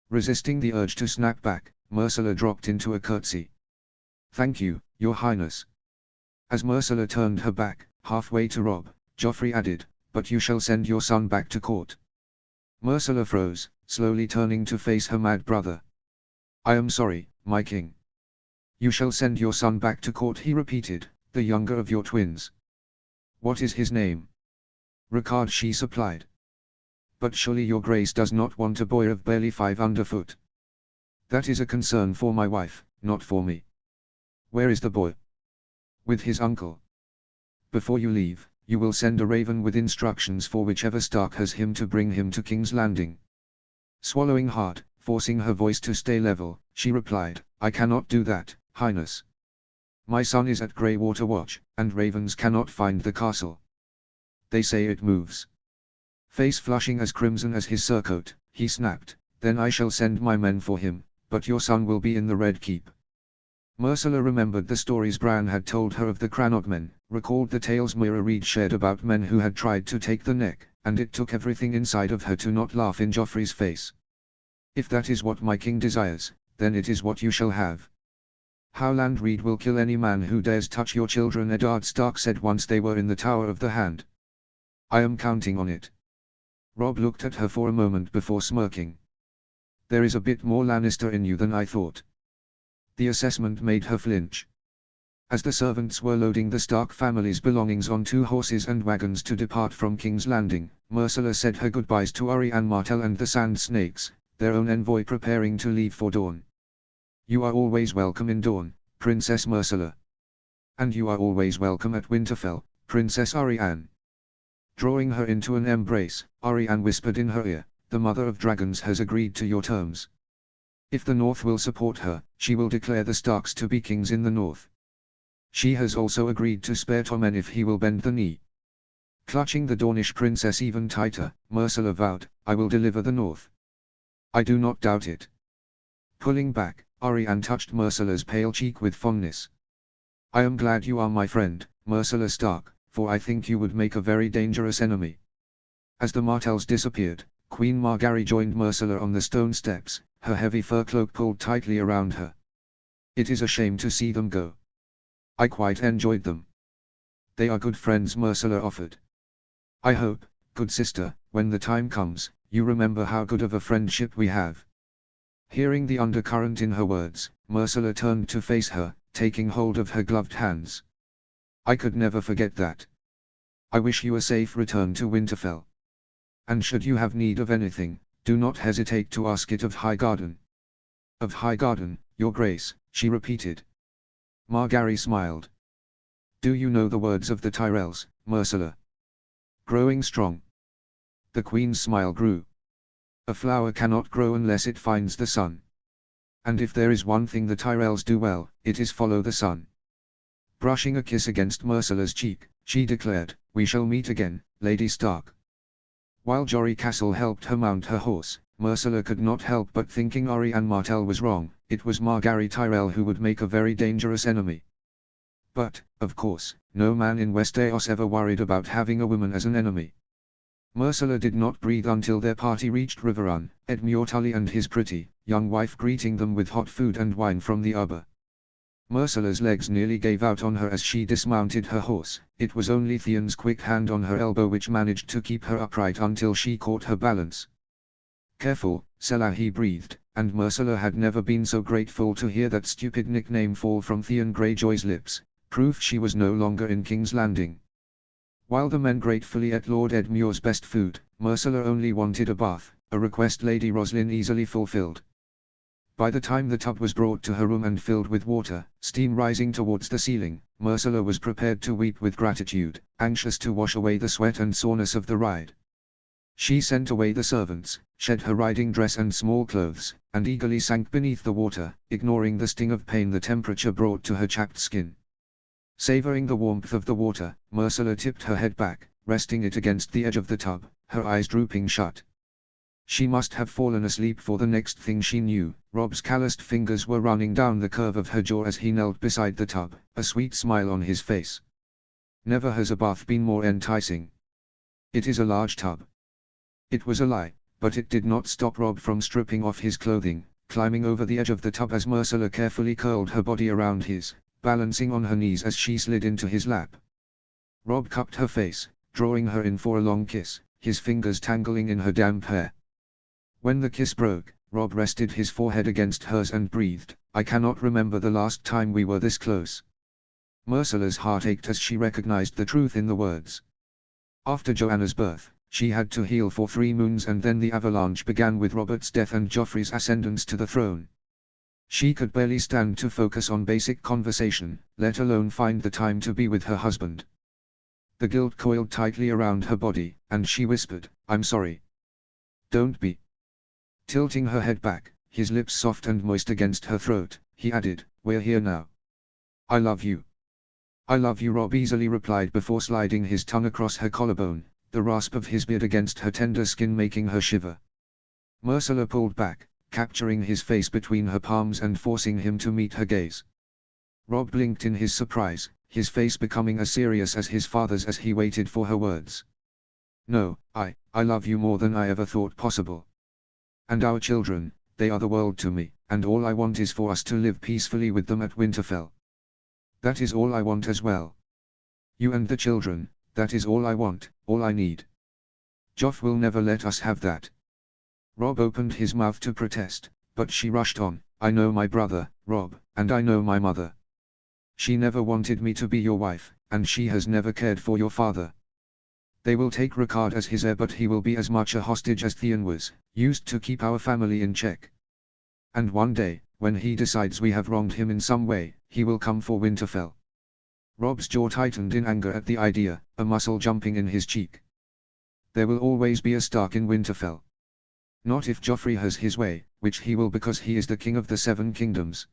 Resisting the urge to snap back, Myrcella dropped into a curtsy. Thank you, Your Highness. As Myrcella turned her back, halfway to Robb, Joffrey added, but you shall send your son back to court. Myrcella froze, slowly turning to face her mad brother. I am sorry, my king. You shall send your son back to court, he repeated, the younger of your twins. What is his name? Ricard, she supplied. But surely your grace does not want a boy of barely 5 underfoot. That is a concern for my wife, not for me. Where is the boy? With his uncle. Before you leave, you will send a raven with instructions for whichever Stark has him to bring him to King's Landing. Swallowing hard, forcing her voice to stay level, she replied, I cannot do that, Highness. My son is at Greywater Watch, and ravens cannot find the castle. They say it moves. Face flushing as crimson as his surcoat, he snapped, then I shall send my men for him, but your son will be in the Red Keep. Myrcella remembered the stories Bran had told her of the Crannog men, recalled the tales Meera Reed shared about men who had tried to take the neck, and it took everything inside of her to not laugh in Joffrey's face. If that is what my king desires, then it is what you shall have. Howland Reed will kill any man who dares touch your children, Eddard Stark said once they were in the Tower of the Hand. I am counting on it. Robb looked at her for a moment before smirking. There is a bit more Lannister in you than I thought. The assessment made her flinch. As the servants were loading the Stark family's belongings on 2 horses and wagons to depart from King's Landing, Myrcella said her goodbyes to Arianne Martell and the Sand Snakes, their own envoy preparing to leave for Dorne. You are always welcome in Dorne, Princess Myrcella. And you are always welcome at Winterfell, Princess Arianne. Drawing her into an embrace, Arianne whispered in her ear, the Mother of Dragons has agreed to your terms. If the North will support her, she will declare the Starks to be kings in the North. She has also agreed to spare Tommen if he will bend the knee. Clutching the Dornish princess even tighter, Myrcella vowed, I will deliver the North. I do not doubt it. Pulling back, Arianne touched Myrcella's pale cheek with fondness. I am glad you are my friend, Myrcella Stark, for I think you would make a very dangerous enemy. As the Martells disappeared, Queen Margaery joined Myrcella on the stone steps, her heavy fur cloak pulled tightly around her. It is a shame to see them go. I quite enjoyed them. They are good friends, Myrcella offered. I hope, good sister, when the time comes, you remember how good of a friendship we have. Hearing the undercurrent in her words, Myrcella turned to face her, taking hold of her gloved hands. I could never forget that. I wish you a safe return to Winterfell. And should you have need of anything, do not hesitate to ask it of Highgarden. Of Highgarden, your grace, she repeated. Margaery smiled. Do you know the words of the Tyrells, Myrcella? Growing strong. The queen's smile grew. A flower cannot grow unless it finds the sun. And if there is one thing the Tyrells do well, it is follow the sun. Brushing a kiss against Myrcilla's cheek, she declared, "We shall meet again, Lady Stark." While Jory Castle helped her mount her horse, Myrcilla could not help but thinking Oryane Martell was wrong. It was Margaery Tyrell who would make a very dangerous enemy. But, of course, no man in Westeros ever worried about having a woman as an enemy. Myrcilla did not breathe until their party reached Riverrun, Edmure Tully and his pretty, young wife greeting them with hot food and wine from the Arbor. Myrcilla's legs nearly gave out on her as she dismounted her horse. It was only Theon's quick hand on her elbow which managed to keep her upright until she caught her balance. "Careful, Selah," he breathed, and Myrcilla had never been so grateful to hear that stupid nickname fall from Theon Greyjoy's lips, proof she was no longer in King's Landing. While the men gratefully ate Lord Edmure's best food, Myrcilla only wanted a bath, a request Lady Roslyn easily fulfilled. By the time the tub was brought to her room and filled with water, steam rising towards the ceiling, Myrcilla was prepared to weep with gratitude, anxious to wash away the sweat and soreness of the ride. She sent away the servants, shed her riding dress and small clothes, and eagerly sank beneath the water, ignoring the sting of pain the temperature brought to her chapped skin. Savoring the warmth of the water, Myrcilla tipped her head back, resting it against the edge of the tub, her eyes drooping shut. She must have fallen asleep, for the next thing she knew, Rob's calloused fingers were running down the curve of her jaw as he knelt beside the tub, a sweet smile on his face. Never has a bath been more enticing. It is a large tub. It was a lie, but it did not stop Rob from stripping off his clothing, climbing over the edge of the tub as Myrcilla carefully curled her body around his, balancing on her knees as she slid into his lap. Rob cupped her face, drawing her in for a long kiss, his fingers tangling in her damp hair. When the kiss broke, Rob rested his forehead against hers and breathed, "I cannot remember the last time we were this close." Myrcilla's heart ached as she recognized the truth in the words. After Joanna's birth, she had to heal for 3 moons, and then the avalanche began with Robert's death and Joffrey's ascendance to the throne. She could barely stand to focus on basic conversation, let alone find the time to be with her husband. The guilt coiled tightly around her body, and she whispered, "I'm sorry." "Don't be." Tilting her head back, his lips soft and moist against her throat, he added, "We're here now. I love you." "I love you," Rob easily replied before sliding his tongue across her collarbone, the rasp of his beard against her tender skin making her shiver. Myrcilla pulled back, capturing his face between her palms and forcing him to meet her gaze. Rob blinked in his surprise, his face becoming as serious as his father's as he waited for her words. "No, I love you more than I ever thought possible. And our children, they are the world to me, and all I want is for us to live peacefully with them at Winterfell. That is all I want as well. You and the children, that is all I want, all I need. Joff will never let us have that." Rob opened his mouth to protest, but she rushed on, "I know my brother, Rob, and I know my mother. She never wanted me to be your wife, and she has never cared for your father. They will take Ricard as his heir, but he will be as much a hostage as Theon was, used to keep our family in check. And one day, when he decides we have wronged him in some way, he will come for Winterfell." Rob's jaw tightened in anger at the idea, a muscle jumping in his cheek. "There will always be a Stark in Winterfell. Not if Joffrey has his way, which he will because he is the king of the 7 kingdoms.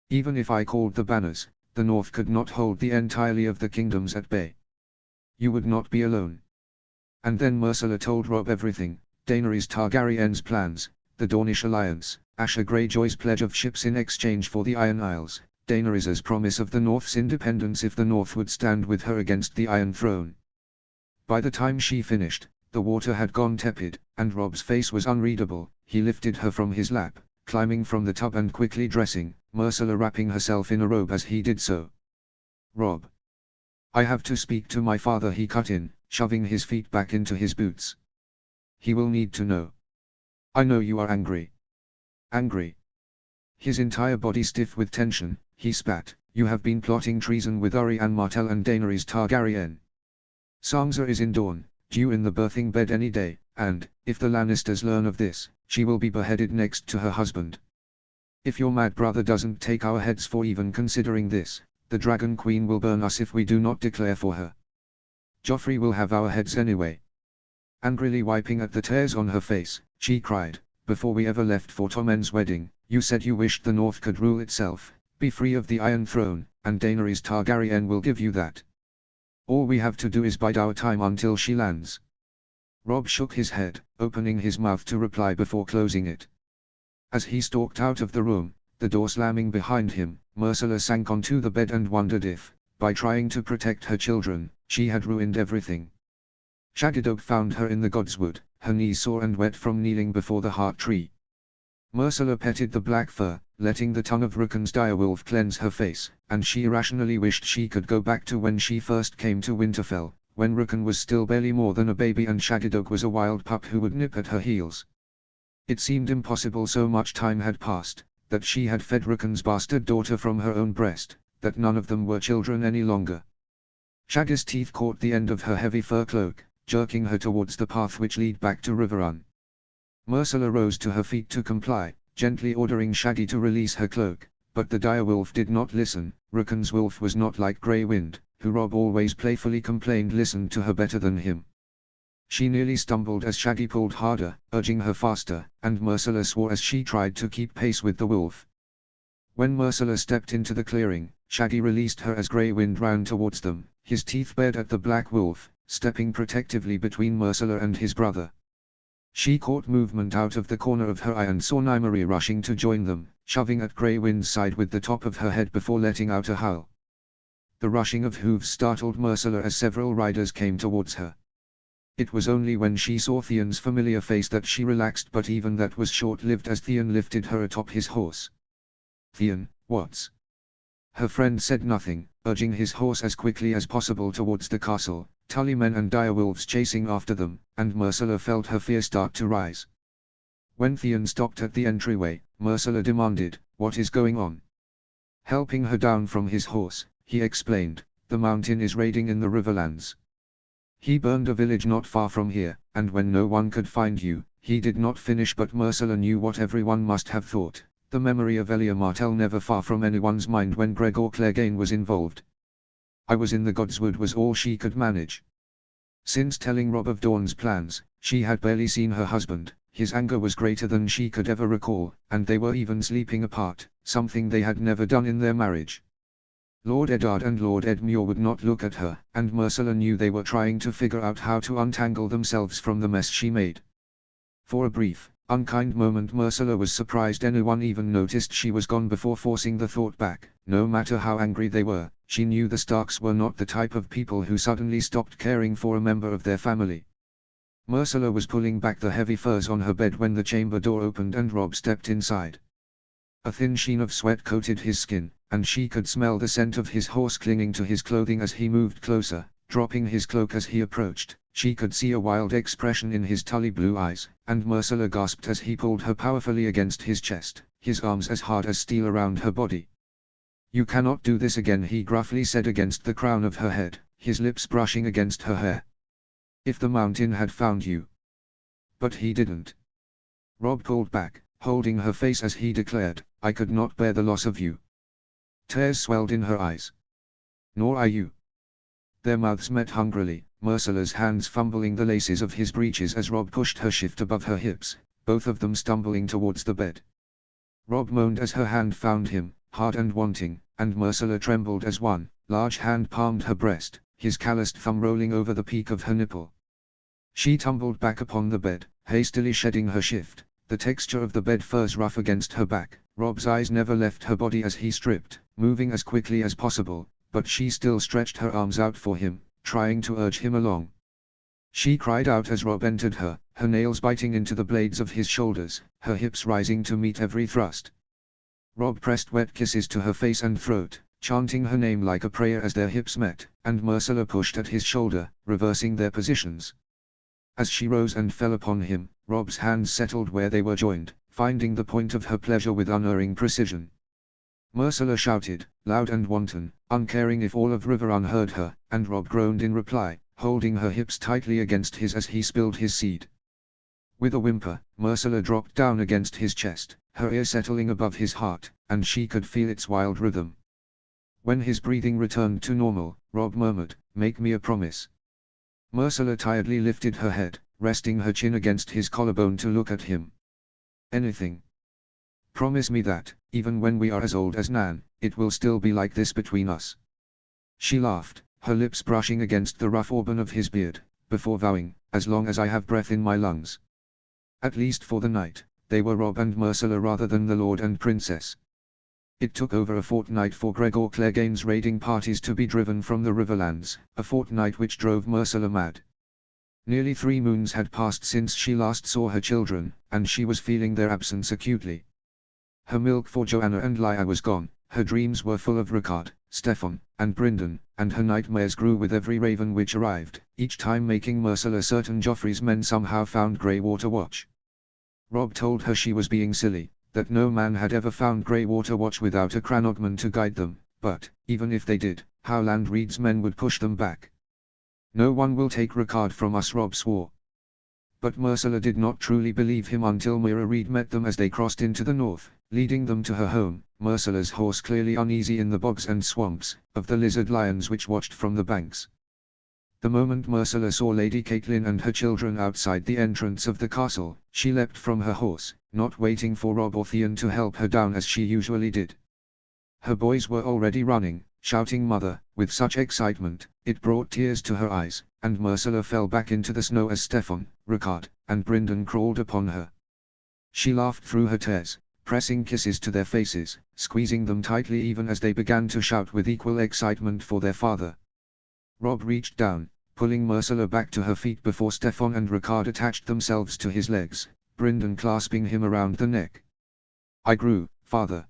Even if I called the banners, the North could not hold the entirety of the kingdoms at bay. You would not be alone." And then Myrcilla told Rob everything, Daenerys Targaryen's plans, the Dornish alliance, Asha Greyjoy's pledge of ships in exchange for the Iron Isles, Daenerys's promise of the North's independence if the North would stand with her against the Iron Throne. By the time she finished, the water had gone tepid, and Rob's face was unreadable. He lifted her from his lap, climbing from the tub and quickly dressing, Myrcilla wrapping herself in a robe as he did so. "Rob. I have to speak to my father," he cut in, shoving his feet back into his boots. "He will need to know. I know you are angry." "Angry?" His entire body stiff with tension, he spat, "You have been plotting treason with Oryane Martell and Daenerys Targaryen. Sansa is in Dorne, due in the birthing bed any day, and, if the Lannisters learn of this, she will be beheaded next to her husband. If your mad brother doesn't take our heads for even considering this, the Dragon Queen will burn us if we do not declare for her. Joffrey will have our heads anyway." Angrily wiping at the tears on her face, she cried, "Before we ever left for Tommen's wedding, you said you wished the North could rule itself, be free of the Iron Throne, and Daenerys Targaryen will give you that. All we have to do is bide our time until she lands." Robb shook his head, opening his mouth to reply before closing it. As he stalked out of the room, the door slamming behind him, Myrcella sank onto the bed and wondered if, by trying to protect her children, she had ruined everything. Shaggydope found her in the Godswood, her knees sore and wet from kneeling before the heart tree. Myrcella petted the black fur, letting the tongue of Rickon's direwolf cleanse her face, and she irrationally wished she could go back to when she first came to Winterfell, when Rickon was still barely more than a baby and Shaggydope was a wild pup who would nip at her heels. It seemed impossible so much time had passed, that she had fed Rickon's bastard daughter from her own breast, that none of them were children any longer. Shaggy's teeth caught the end of her heavy fur cloak, jerking her towards the path which led back to Riverrun. Myrcella rose to her feet to comply, gently ordering Shaggy to release her cloak, but the direwolf did not listen. Rickon's wolf was not like Grey Wind, who Robb always playfully complained listened to her better than him. She nearly stumbled as Shaggy pulled harder, urging her faster, and Myrcella swore as she tried to keep pace with the wolf. When Myrcella stepped into the clearing, Shaggy released her as Grey Wind ran towards them, his teeth bared at the black wolf, stepping protectively between Myrcella and his brother. She caught movement out of the corner of her eye and saw Nymeria rushing to join them, shoving at Grey Wind's side with the top of her head before letting out a howl. The rushing of hooves startled Myrcella as several riders came towards her. It was only when she saw Theon's familiar face that she relaxed, but even that was short-lived as Theon lifted her atop his horse. "Theon, what's?" Her friend said nothing, urging his horse as quickly as possible towards the castle, Tully men and direwolves chasing after them, and Myrcella felt her fear start to rise. When Theon stopped at the entryway, Myrcella demanded, "What is going on?" Helping her down from his horse, he explained, "The Mountain is raiding in the Riverlands. He burned a village not far from here, and when no one could find you, he did not finish." But Myrcella knew what everyone must have thought. The memory of Elia Martell never far from anyone's mind when Gregor Clegane was involved. "I was in the Godswood" was all she could manage. Since telling Robb of Dorne's plans, she had barely seen her husband. His anger was greater than she could ever recall, and they were even sleeping apart, something they had never done in their marriage. Lord Eddard and Lord Edmure would not look at her, and Myrcella knew they were trying to figure out how to untangle themselves from the mess she made. For a brief, unkind moment Myrcella was surprised anyone even noticed she was gone before forcing the thought back. No matter how angry they were, she knew the Starks were not the type of people who suddenly stopped caring for a member of their family. Myrcella was pulling back the heavy furs on her bed when the chamber door opened and Robb stepped inside. A thin sheen of sweat coated his skin, and she could smell the scent of his horse clinging to his clothing as he moved closer, dropping his cloak as he approached. She could see a wild expression in his tully blue eyes, and Myrcella gasped as he pulled her powerfully against his chest, his arms as hard as steel around her body. "You cannot do this again," he gruffly said against the crown of her head, his lips brushing against her hair. "If the Mountain had found you." But he didn't. Robb pulled back, holding her face as he declared, "I could not bear the loss of you." Tears swelled in her eyes. "Nor are you." Their mouths met hungrily, Myrcella's hands fumbling the laces of his breeches as Robb pushed her shift above her hips, both of them stumbling towards the bed. Robb moaned as her hand found him, hard and wanting, and Myrcella trembled as one large hand palmed her breast, his calloused thumb rolling over the peak of her nipple. She tumbled back upon the bed, hastily shedding her shift, the texture of the bed furs rough against her back. Robb's eyes never left her body as he stripped, moving as quickly as possible, but she still stretched her arms out for him, trying to urge him along. She cried out as Robb entered her, her nails biting into the blades of his shoulders, her hips rising to meet every thrust. Robb pressed wet kisses to her face and throat, chanting her name like a prayer as their hips met, and Myrcella pushed at his shoulder, reversing their positions. As she rose and fell upon him, Robb's hands settled where they were joined, finding the point of her pleasure with unerring precision. Myrcella shouted, loud and wanton, uncaring if all of Riverrun heard her, and Robb groaned in reply, holding her hips tightly against his as he spilled his seed. With a whimper, Myrcella dropped down against his chest, her ear settling above his heart, and she could feel its wild rhythm. When his breathing returned to normal, Robb murmured, "Make me a promise." Myrcella tiredly lifted her head, resting her chin against his collarbone to look at him. Anything. Promise me that, even when we are as old as Nan, it will still be like this between us. She laughed, her lips brushing against the rough auburn of his beard, before vowing, as long as I have breath in my lungs. At least for the night, they were Rob and Myrcella rather than the Lord and Princess. It took over a fortnight for Gregor Clegane's raiding parties to be driven from the Riverlands, a fortnight which drove Myrcella mad. Nearly 3 moons had passed since she last saw her children, and she was feeling their absence acutely. Her milk for Joanna and Lia was gone, her dreams were full of Ricard, Stefan, and Brindon, and her nightmares grew with every raven which arrived, each time making Myrcella certain Joffrey's men somehow found Greywater Watch. Robb told her she was being silly, that no man had ever found Greywater Watch without a Cranogman to guide them, but, even if they did, Howland Reed's men would push them back. No one will take Ricard from us, Robb swore. But Myrcella did not truly believe him until Meera Reed met them as they crossed into the north, leading them to her home, Myrcella's horse clearly uneasy in the bogs and swamps, of the lizard lions which watched from the banks. The moment Myrcella saw Lady Catelyn and her children outside the entrance of the castle, she leapt from her horse, not waiting for Robb or Theon to help her down as she usually did. Her boys were already running, shouting "Mother," with such excitement, it brought tears to her eyes, and Myrcella fell back into the snow as Stefan, Ricard, and Brindon crawled upon her. She laughed through her tears, pressing kisses to their faces, squeezing them tightly even as they began to shout with equal excitement for their father. Robb reached down, pulling Myrcella back to her feet before Stefan and Ricard attached themselves to his legs, Brindon clasping him around the neck. "I grew, father,"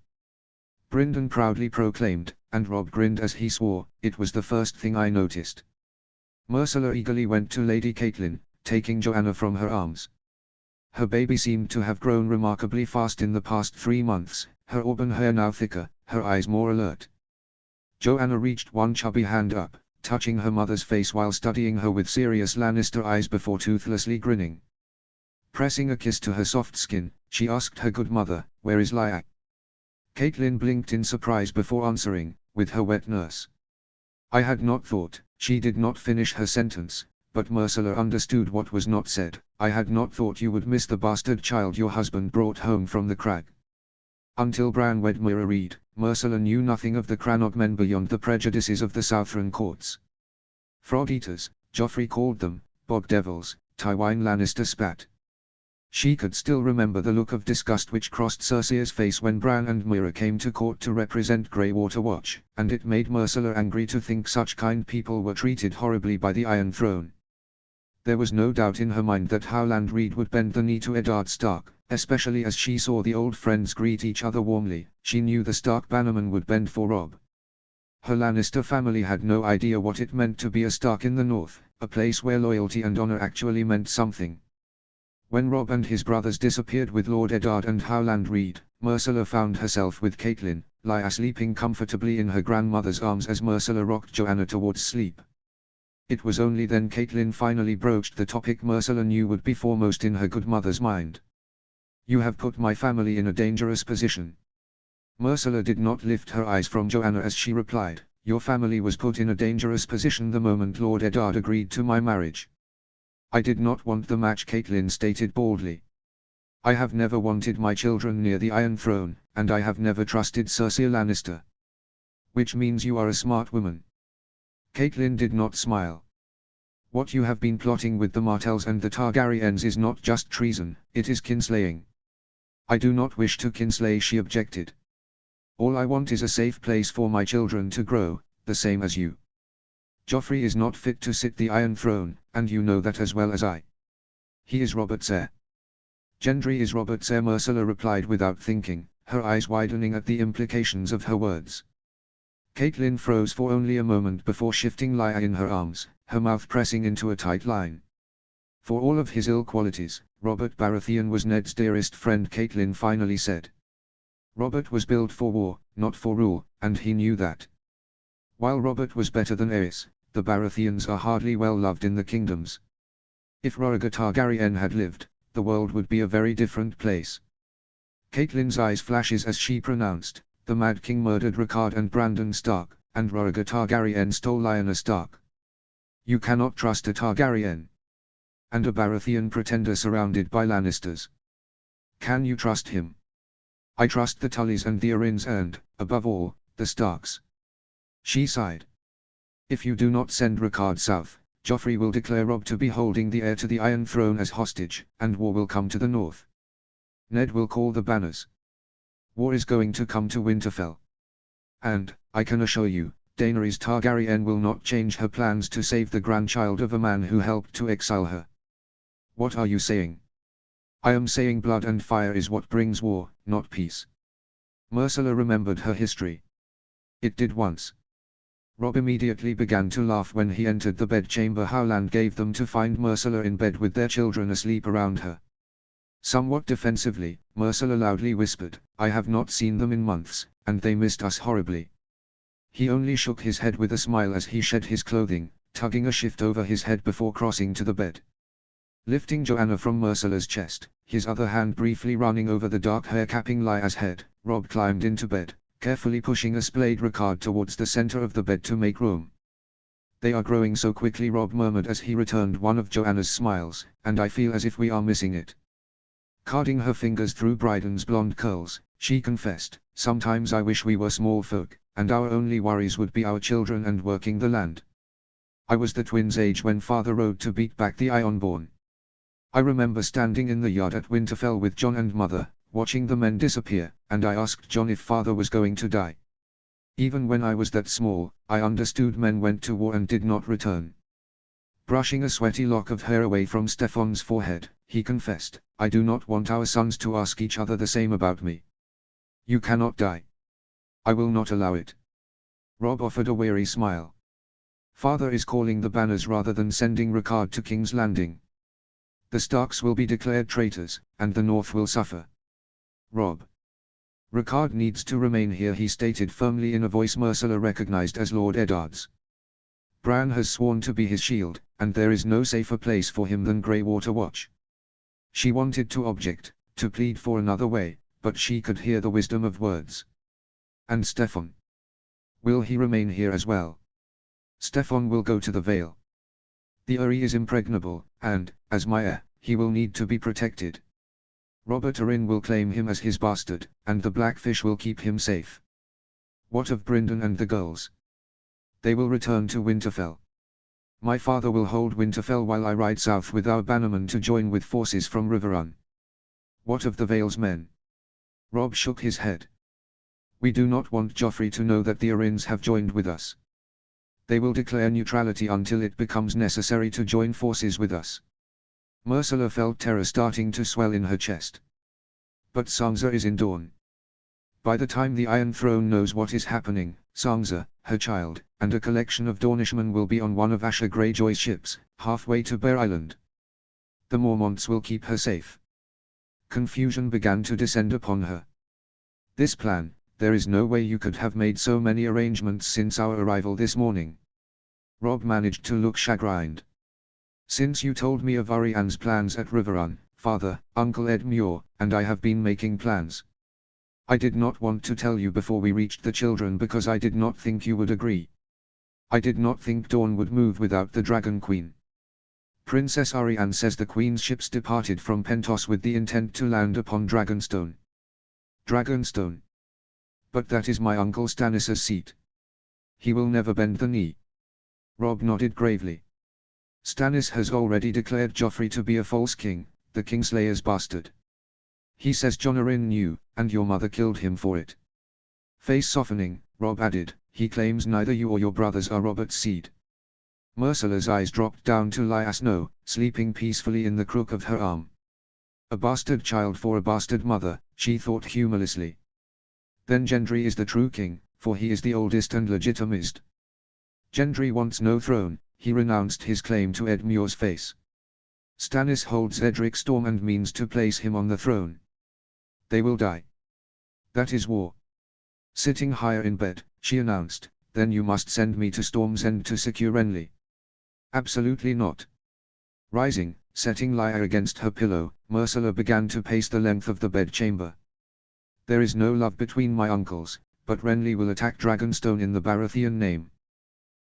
Brindon proudly proclaimed, and Robb grinned as he swore, "It was the first thing I noticed." Myrcella eagerly went to Lady Catelyn, taking Joanna from her arms. Her baby seemed to have grown remarkably fast in the past 3 months, her auburn hair now thicker, her eyes more alert. Joanna reached one chubby hand up, touching her mother's face while studying her with serious Lannister eyes before toothlessly grinning. Pressing a kiss to her soft skin, she asked her good mother, "Where is Lia?" Catelyn blinked in surprise before answering, "With her wet nurse." "I had not thought," she did not finish her sentence, but Myrcella understood what was not said, "I had not thought you would miss the bastard child your husband brought home from the crag." Until Bran wed Meera Reed, Myrcella knew nothing of the Crannog men beyond the prejudices of the Southron courts. Frog-eaters, Joffrey called them, bog devils, Tywin Lannister spat. She could still remember the look of disgust which crossed Cersea's face when Bran and Meera came to court to represent Greywater Watch, and it made Myrcella angry to think such kind people were treated horribly by the Iron Throne. There was no doubt in her mind that Howland Reed would bend the knee to Eddard Stark, especially as she saw the old friends greet each other warmly. She knew the Stark bannermen would bend for Robb. Her Lannister family had no idea what it meant to be a Stark in the north, a place where loyalty and honor actually meant something. When Robb and his brothers disappeared with Lord Eddard and Howland Reed, Myrcella found herself with Catelyn, Lia sleeping comfortably in her grandmother's arms as Myrcella rocked Joanna towards sleep. It was only then Catelyn finally broached the topic Myrcella knew would be foremost in her good mother's mind. "You have put my family in a dangerous position." Myrcella did not lift her eyes from Joanna as she replied, "Your family was put in a dangerous position the moment Lord Eddard agreed to my marriage." "I did not want the match," Catelyn stated boldly. "I have never wanted my children near the Iron Throne, and I have never trusted Cersei Lannister." "Which means you are a smart woman." Catelyn did not smile. "What you have been plotting with the Martells and the Targaryens is not just treason, it is kinslaying." "I do not wish to kinslay," she objected. "All I want is a safe place for my children to grow, the same as you. Joffrey is not fit to sit the Iron Throne, and you know that as well as I. He is Robert's heir." "Gendry is Robert's heir," Myrcella replied without thinking, her eyes widening at the implications of her words. Catelyn froze for only a moment before shifting Lia in her arms, her mouth pressing into a tight line. "For all of his ill qualities, Robert Baratheon was Ned's dearest friend," Catelyn finally said. "Robert was built for war, not for rule, and he knew that. While Robert was better than Aerys, the Baratheons are hardly well loved in the kingdoms. If Rhaegar Targaryen had lived, the world would be a very different place." Catelyn's eyes flashes as she pronounced, "The Mad King murdered Ricard and Brandon Stark, and Rhaegar Targaryen stole Lyanna Stark." You cannot trust a Targaryen. And a Baratheon pretender surrounded by Lannisters. Can you trust him? I trust the Tullys and the Arryns and, above all, the Starks. She sighed. If you do not send Rickard south, Joffrey will declare Robb to be holding the heir to the Iron Throne as hostage, and war will come to the north. Ned will call the banners. War is going to come to Winterfell. And, I can assure you, Daenerys Targaryen will not change her plans to save the grandchild of a man who helped to exile her. What are you saying? I am saying blood and fire is what brings war, not peace. Myrcella remembered her history. It did once. Robb immediately began to laugh when he entered the bedchamber Howland gave them to find Myrcella in bed with their children asleep around her. Somewhat defensively, Myrcella loudly whispered, I have not seen them in months, and they missed us horribly. He only shook his head with a smile as he shed his clothing, tugging a shift over his head before crossing to the bed. Lifting Joanna from Myrcella's chest, his other hand briefly running over the dark hair capping Lya's head, Robb climbed into bed, carefully pushing a splayed Rickard towards the center of the bed to make room. They are growing so quickly, Robb murmured as he returned one of Joanna's smiles, and I feel as if we are missing it. Carding her fingers through Brydon's blonde curls, she confessed, sometimes I wish we were small folk, and our only worries would be our children and working the land. I was the twins' age when father rode to beat back the Ironborn. I remember standing in the yard at Winterfell with Jon and mother, watching the men disappear, and I asked Jon if father was going to die. Even when I was that small, I understood men went to war and did not return. Brushing a sweaty lock of hair away from Stefan's forehead, he confessed, I do not want our sons to ask each other the same about me. You cannot die. I will not allow it. Robb offered a weary smile. Father is calling the banners rather than sending Rickard to King's Landing. The Starks will be declared traitors, and the North will suffer. Robb. Rickard needs to remain here, he stated firmly in a voice Myrcella recognized as Lord Eddard's. Bran has sworn to be his shield, and there is no safer place for him than Greywater Watch. She wanted to object, to plead for another way, but she could hear the wisdom of words. And Stefan? Will he remain here as well? Stefan will go to the Vale. The Eyrie is impregnable, and, as my heir, he will need to be protected. Robert Arryn will claim him as his bastard, and the Blackfish will keep him safe. What of Brynden and the girls? They will return to Winterfell. My father will hold Winterfell while I ride south with our bannermen to join with forces from Riverrun. What of the Vale's men? Robb shook his head. We do not want Joffrey to know that the Arryns have joined with us. They will declare neutrality until it becomes necessary to join forces with us. Myrcella felt terror starting to swell in her chest. But Sansa is in Dorne. By the time the Iron Throne knows what is happening, Sansa, her child, and a collection of Dornishmen will be on one of Asher Greyjoy's ships, halfway to Bear Island. The Mormonts will keep her safe. Confusion began to descend upon her. This plan, there is no way you could have made so many arrangements since our arrival this morning. Robb managed to look chagrined. Since you told me of Arianne's plans at Riverrun, Father, Uncle Ed Muir, and I have been making plans. I did not want to tell you before we reached the children because I did not think you would agree. I did not think Dorne would move without the Dragon Queen. Princess Arianne says the Queen's ships departed from Pentos with the intent to land upon Dragonstone. Dragonstone. But that is my uncle Stannis' seat. He will never bend the knee. Robb nodded gravely. Stannis has already declared Joffrey to be a false king, the Kingslayer's bastard. He says Jon Arryn knew, and your mother killed him for it. Face softening, Robb added, he claims neither you or your brothers are Robert's seed. Myrcella's eyes dropped down to Lya Snow, sleeping peacefully in the crook of her arm. A bastard child for a bastard mother, she thought humorlessly. Then Gendry is the true king, for he is the oldest and legitimist. Gendry wants no throne, he renounced his claim to Ed Muir's face. Stannis holds Edric Storm and means to place him on the throne. They will die. That is war. Sitting higher in bed, she announced, then you must send me to Storm's End to secure Renly. Absolutely not. Rising, setting Lya against her pillow, Myrcella began to pace the length of the bedchamber. There is no love between my uncles, but Renly will attack Dragonstone in the Baratheon name.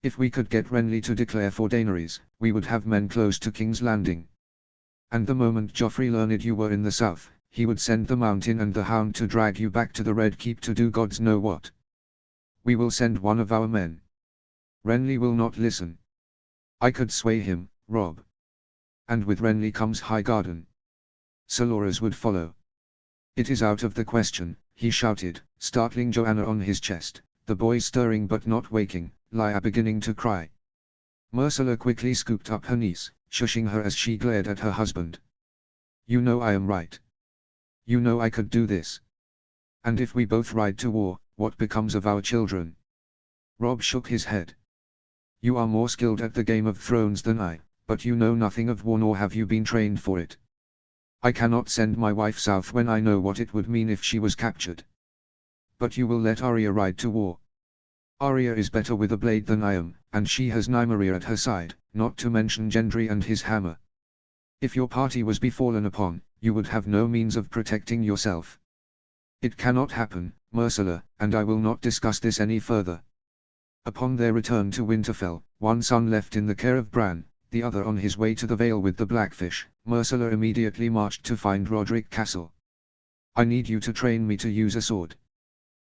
If we could get Renly to declare for Daenerys, we would have men close to King's Landing. And the moment Joffrey learned you were in the south, he would send the Mountain and the Hound to drag you back to the Red Keep to do gods know what. We will send one of our men. Renly will not listen. I could sway him, Robb. And with Renly comes Highgarden. Sir Loras would follow. It is out of the question, he shouted, startling Joanna on his chest, the boy stirring but not waking, Lya beginning to cry. Myrcella quickly scooped up her niece, shushing her as she glared at her husband. You know I am right. You know I could do this. And if we both ride to war, what becomes of our children? Robb shook his head. You are more skilled at the Game of Thrones than I, but you know nothing of war nor have you been trained for it. I cannot send my wife south when I know what it would mean if she was captured. But you will let Arya ride to war. Arya is better with a blade than I am, and she has Nymeria at her side, not to mention Gendry and his hammer. If your party was befallen upon, you would have no means of protecting yourself. It cannot happen, Myrcella, and I will not discuss this any further. Upon their return to Winterfell, one son left in the care of Bran, the other on his way to the Vale with the Blackfish, Myrcella immediately marched to find Roderick Castle. I need you to train me to use a sword.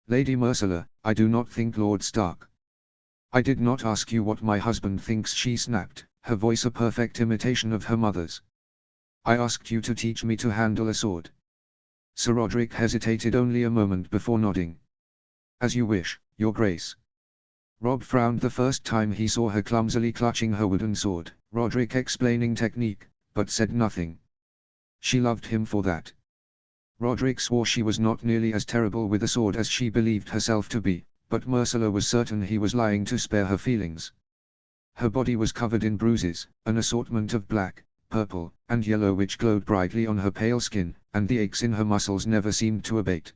Lady Myrcella, I do not think Lord Stark. I did not ask you what my husband thinks, she snapped, her voice a perfect imitation of her mother's. I asked you to teach me to handle a sword. Sir Roderick hesitated only a moment before nodding. As you wish, Your Grace. Robb frowned the first time he saw her clumsily clutching her wooden sword, Roderick explaining technique, but said nothing. She loved him for that. Roderick swore she was not nearly as terrible with a sword as she believed herself to be, but Myrcella was certain he was lying to spare her feelings. Her body was covered in bruises, an assortment of black, purple, and yellow which glowed brightly on her pale skin, and the aches in her muscles never seemed to abate.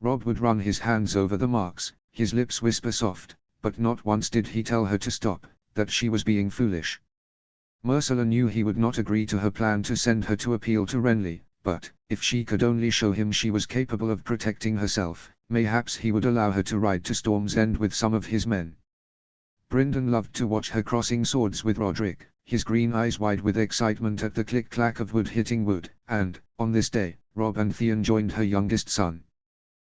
Robb would run his hands over the marks, his lips whisper soft, but not once did he tell her to stop, that she was being foolish. Myrcella knew he would not agree to her plan to send her to appeal to Renly, but, if she could only show him she was capable of protecting herself, mayhaps he would allow her to ride to Storm's End with some of his men. Brynden loved to watch her crossing swords with Roderick, his green eyes wide with excitement at the click-clack of wood hitting wood, and, on this day, Robb and Theon joined her youngest son.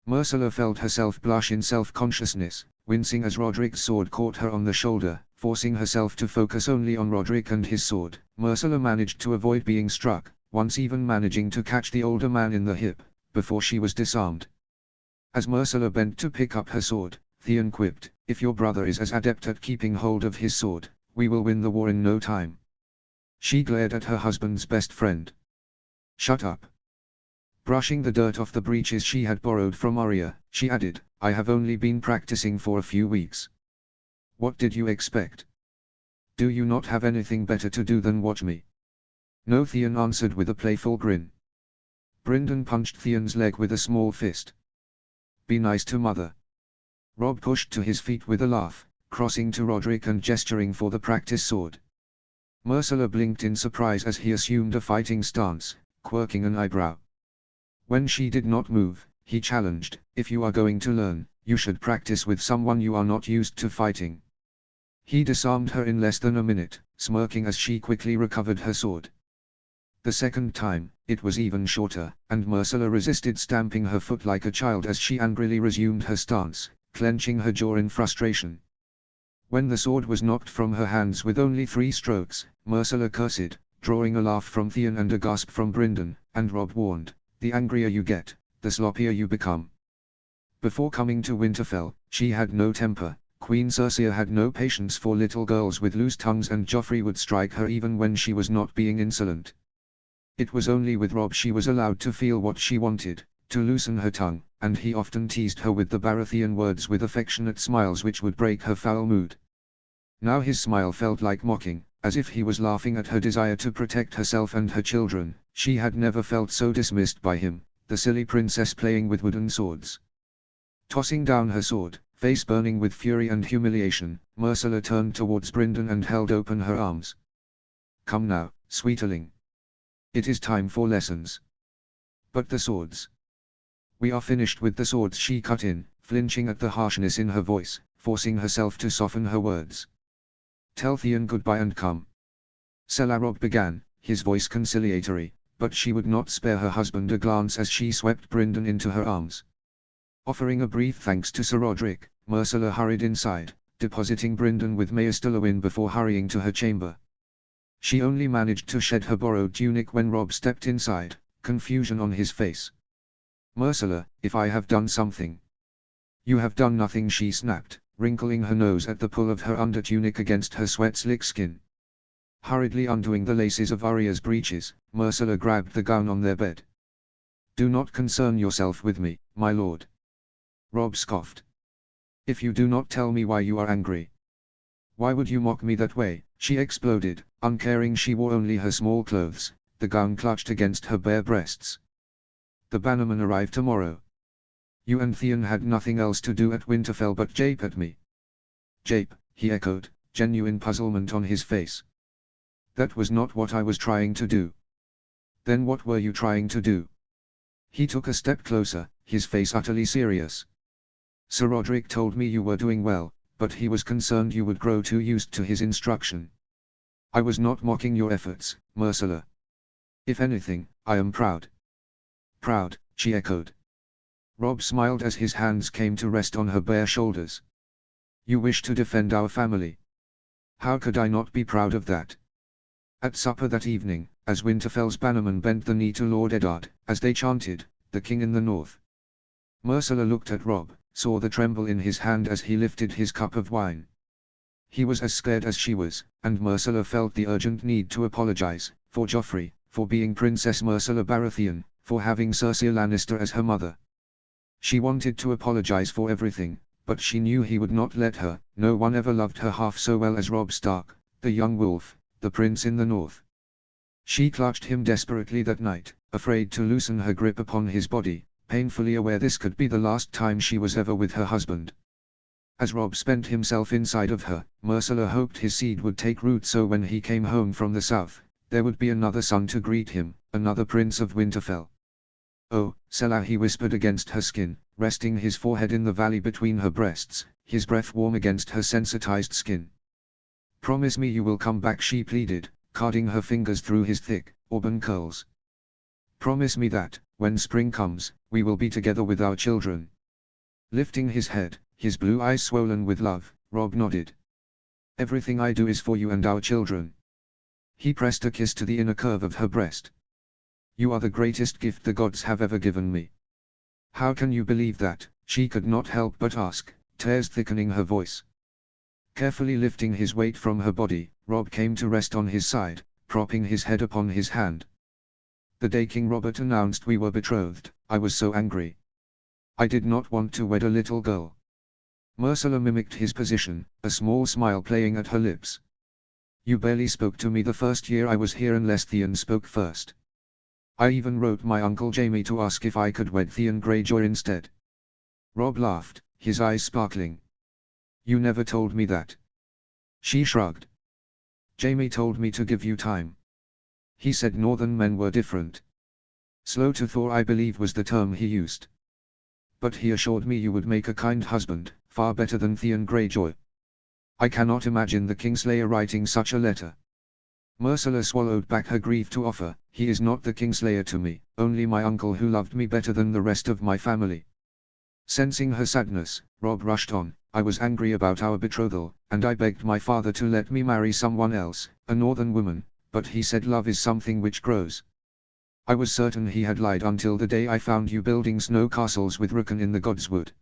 Myrcella felt herself blush in self-consciousness, wincing as Roderick's sword caught her on the shoulder, forcing herself to focus only on Roderick and his sword. Myrcella managed to avoid being struck, once even managing to catch the older man in the hip, before she was disarmed. As Myrcella bent to pick up her sword, Theon quipped, "If your brother is as adept at keeping hold of his sword, we will win the war in no time." She glared at her husband's best friend. "Shut up." Brushing the dirt off the breeches she had borrowed from Arya, she added, "I have only been practicing for a few weeks. What did you expect? Do you not have anything better to do than watch me?" "No," Theon answered with a playful grin. Brynden punched Theon's leg with a small fist. "Be nice to mother." Robb pushed to his feet with a laugh, crossing to Roderick and gesturing for the practice sword. Myrcella blinked in surprise as he assumed a fighting stance, quirking an eyebrow. When she did not move, he challenged, "If you are going to learn, you should practice with someone you are not used to fighting." He disarmed her in less than a minute, smirking as she quickly recovered her sword. The second time, it was even shorter, and Myrcella resisted, stamping her foot like a child as she angrily resumed her stance, clenching her jaw in frustration. When the sword was knocked from her hands with only 3 strokes, Myrcella cursed, drawing a laugh from Theon and a gasp from Brynden, and Robb warned, "The angrier you get, the sloppier you become." Before coming to Winterfell, she had no temper. Queen Cersei had no patience for little girls with loose tongues, and Joffrey would strike her even when she was not being insolent. It was only with Robb she was allowed to feel what she wanted, to loosen her tongue, and he often teased her with the Baratheon words with affectionate smiles which would break her foul mood. Now his smile felt like mocking, as if he was laughing at her desire to protect herself and her children. She had never felt so dismissed by him, the silly princess playing with wooden swords. Tossing down her sword, face burning with fury and humiliation, Myrcella turned towards Brynden and held open her arms. "Come now, sweeterling. It is time for lessons." "But the swords." "We are finished with the swords," she cut in, flinching at the harshness in her voice, forcing herself to soften her words. Tell Theon goodbye and come. Selah, Robb began, his voice conciliatory, but she would not spare her husband a glance as she swept Brynden into her arms. Offering a brief thanks to Sir Roderick, Myrcella hurried inside, depositing Brynden with Maester Lewin before hurrying to her chamber. She only managed to shed her borrowed tunic when Robb stepped inside, confusion on his face. Myrcella, if I have done something. You have done nothing, she snapped, wrinkling her nose at the pull of her undertunic against her sweat-slick skin. Hurriedly undoing the laces of Arya's breeches, Myrcella grabbed the gown on their bed. Do not concern yourself with me, my lord. Robb scoffed. If you do not tell me why you are angry. Why would you mock me that way? She exploded, uncaring she wore only her small clothes, the gown clutched against her bare breasts. The bannermen arrive tomorrow. You and Theon had nothing else to do at Winterfell but jape at me. Jape, he echoed, genuine puzzlement on his face. That was not what I was trying to do. Then what were you trying to do? He took a step closer, his face utterly serious. Sir Roderick told me you were doing well, but he was concerned you would grow too used to his instruction. I was not mocking your efforts, Myrcella. If anything, I am proud. Proud, she echoed. Robb smiled as his hands came to rest on her bare shoulders. You wish to defend our family. How could I not be proud of that? At supper that evening, as Winterfell's bannermen bent the knee to Lord Eddard, as they chanted, "The King in the North." Myrcella looked at Robb, saw the tremble in his hand as he lifted his cup of wine. He was as scared as she was, and Myrcella felt the urgent need to apologize, for Joffrey, for being Princess Myrcella Baratheon, for having Cersei Lannister as her mother. She wanted to apologize for everything, but she knew he would not let her. No one ever loved her half so well as Robb Stark, the young wolf, the prince in the north. She clutched him desperately that night, afraid to loosen her grip upon his body, painfully aware this could be the last time she was ever with her husband. As Robb spent himself inside of her, Myrcella hoped his seed would take root so when he came home from the south, there would be another son to greet him, another prince of Winterfell. Oh, Selah, he whispered against her skin, resting his forehead in the valley between her breasts, his breath warm against her sensitized skin. Promise me you will come back, she pleaded, carding her fingers through his thick, auburn curls. Promise me that, when spring comes, we will be together with our children. Lifting his head, his blue eyes swollen with love, Robb nodded. Everything I do is for you and our children. He pressed a kiss to the inner curve of her breast. You are the greatest gift the gods have ever given me. How can you believe that? She could not help but ask, tears thickening her voice. Carefully lifting his weight from her body, Robb came to rest on his side, propping his head upon his hand. The day King Robert announced we were betrothed, I was so angry. I did not want to wed a little girl. Myrcella mimicked his position, a small smile playing at her lips. You barely spoke to me the first year I was here unless Theon spoke first. I even wrote my uncle Jaime to ask if I could wed Theon Greyjoy instead. Robb laughed, his eyes sparkling. You never told me that. She shrugged. Jaime told me to give you time. He said northern men were different. Slow to thaw, I believe, was the term he used. But he assured me you would make a kind husband, far better than Theon Greyjoy. I cannot imagine the Kingslayer writing such a letter. Myrcella swallowed back her grief to offer, he is not the Kingslayer to me, only my uncle who loved me better than the rest of my family. Sensing her sadness, Robb rushed on, I was angry about our betrothal, and I begged my father to let me marry someone else, a northern woman, but he said love is something which grows. I was certain he had lied until the day I found you building snow castles with Rickon in the Godswood.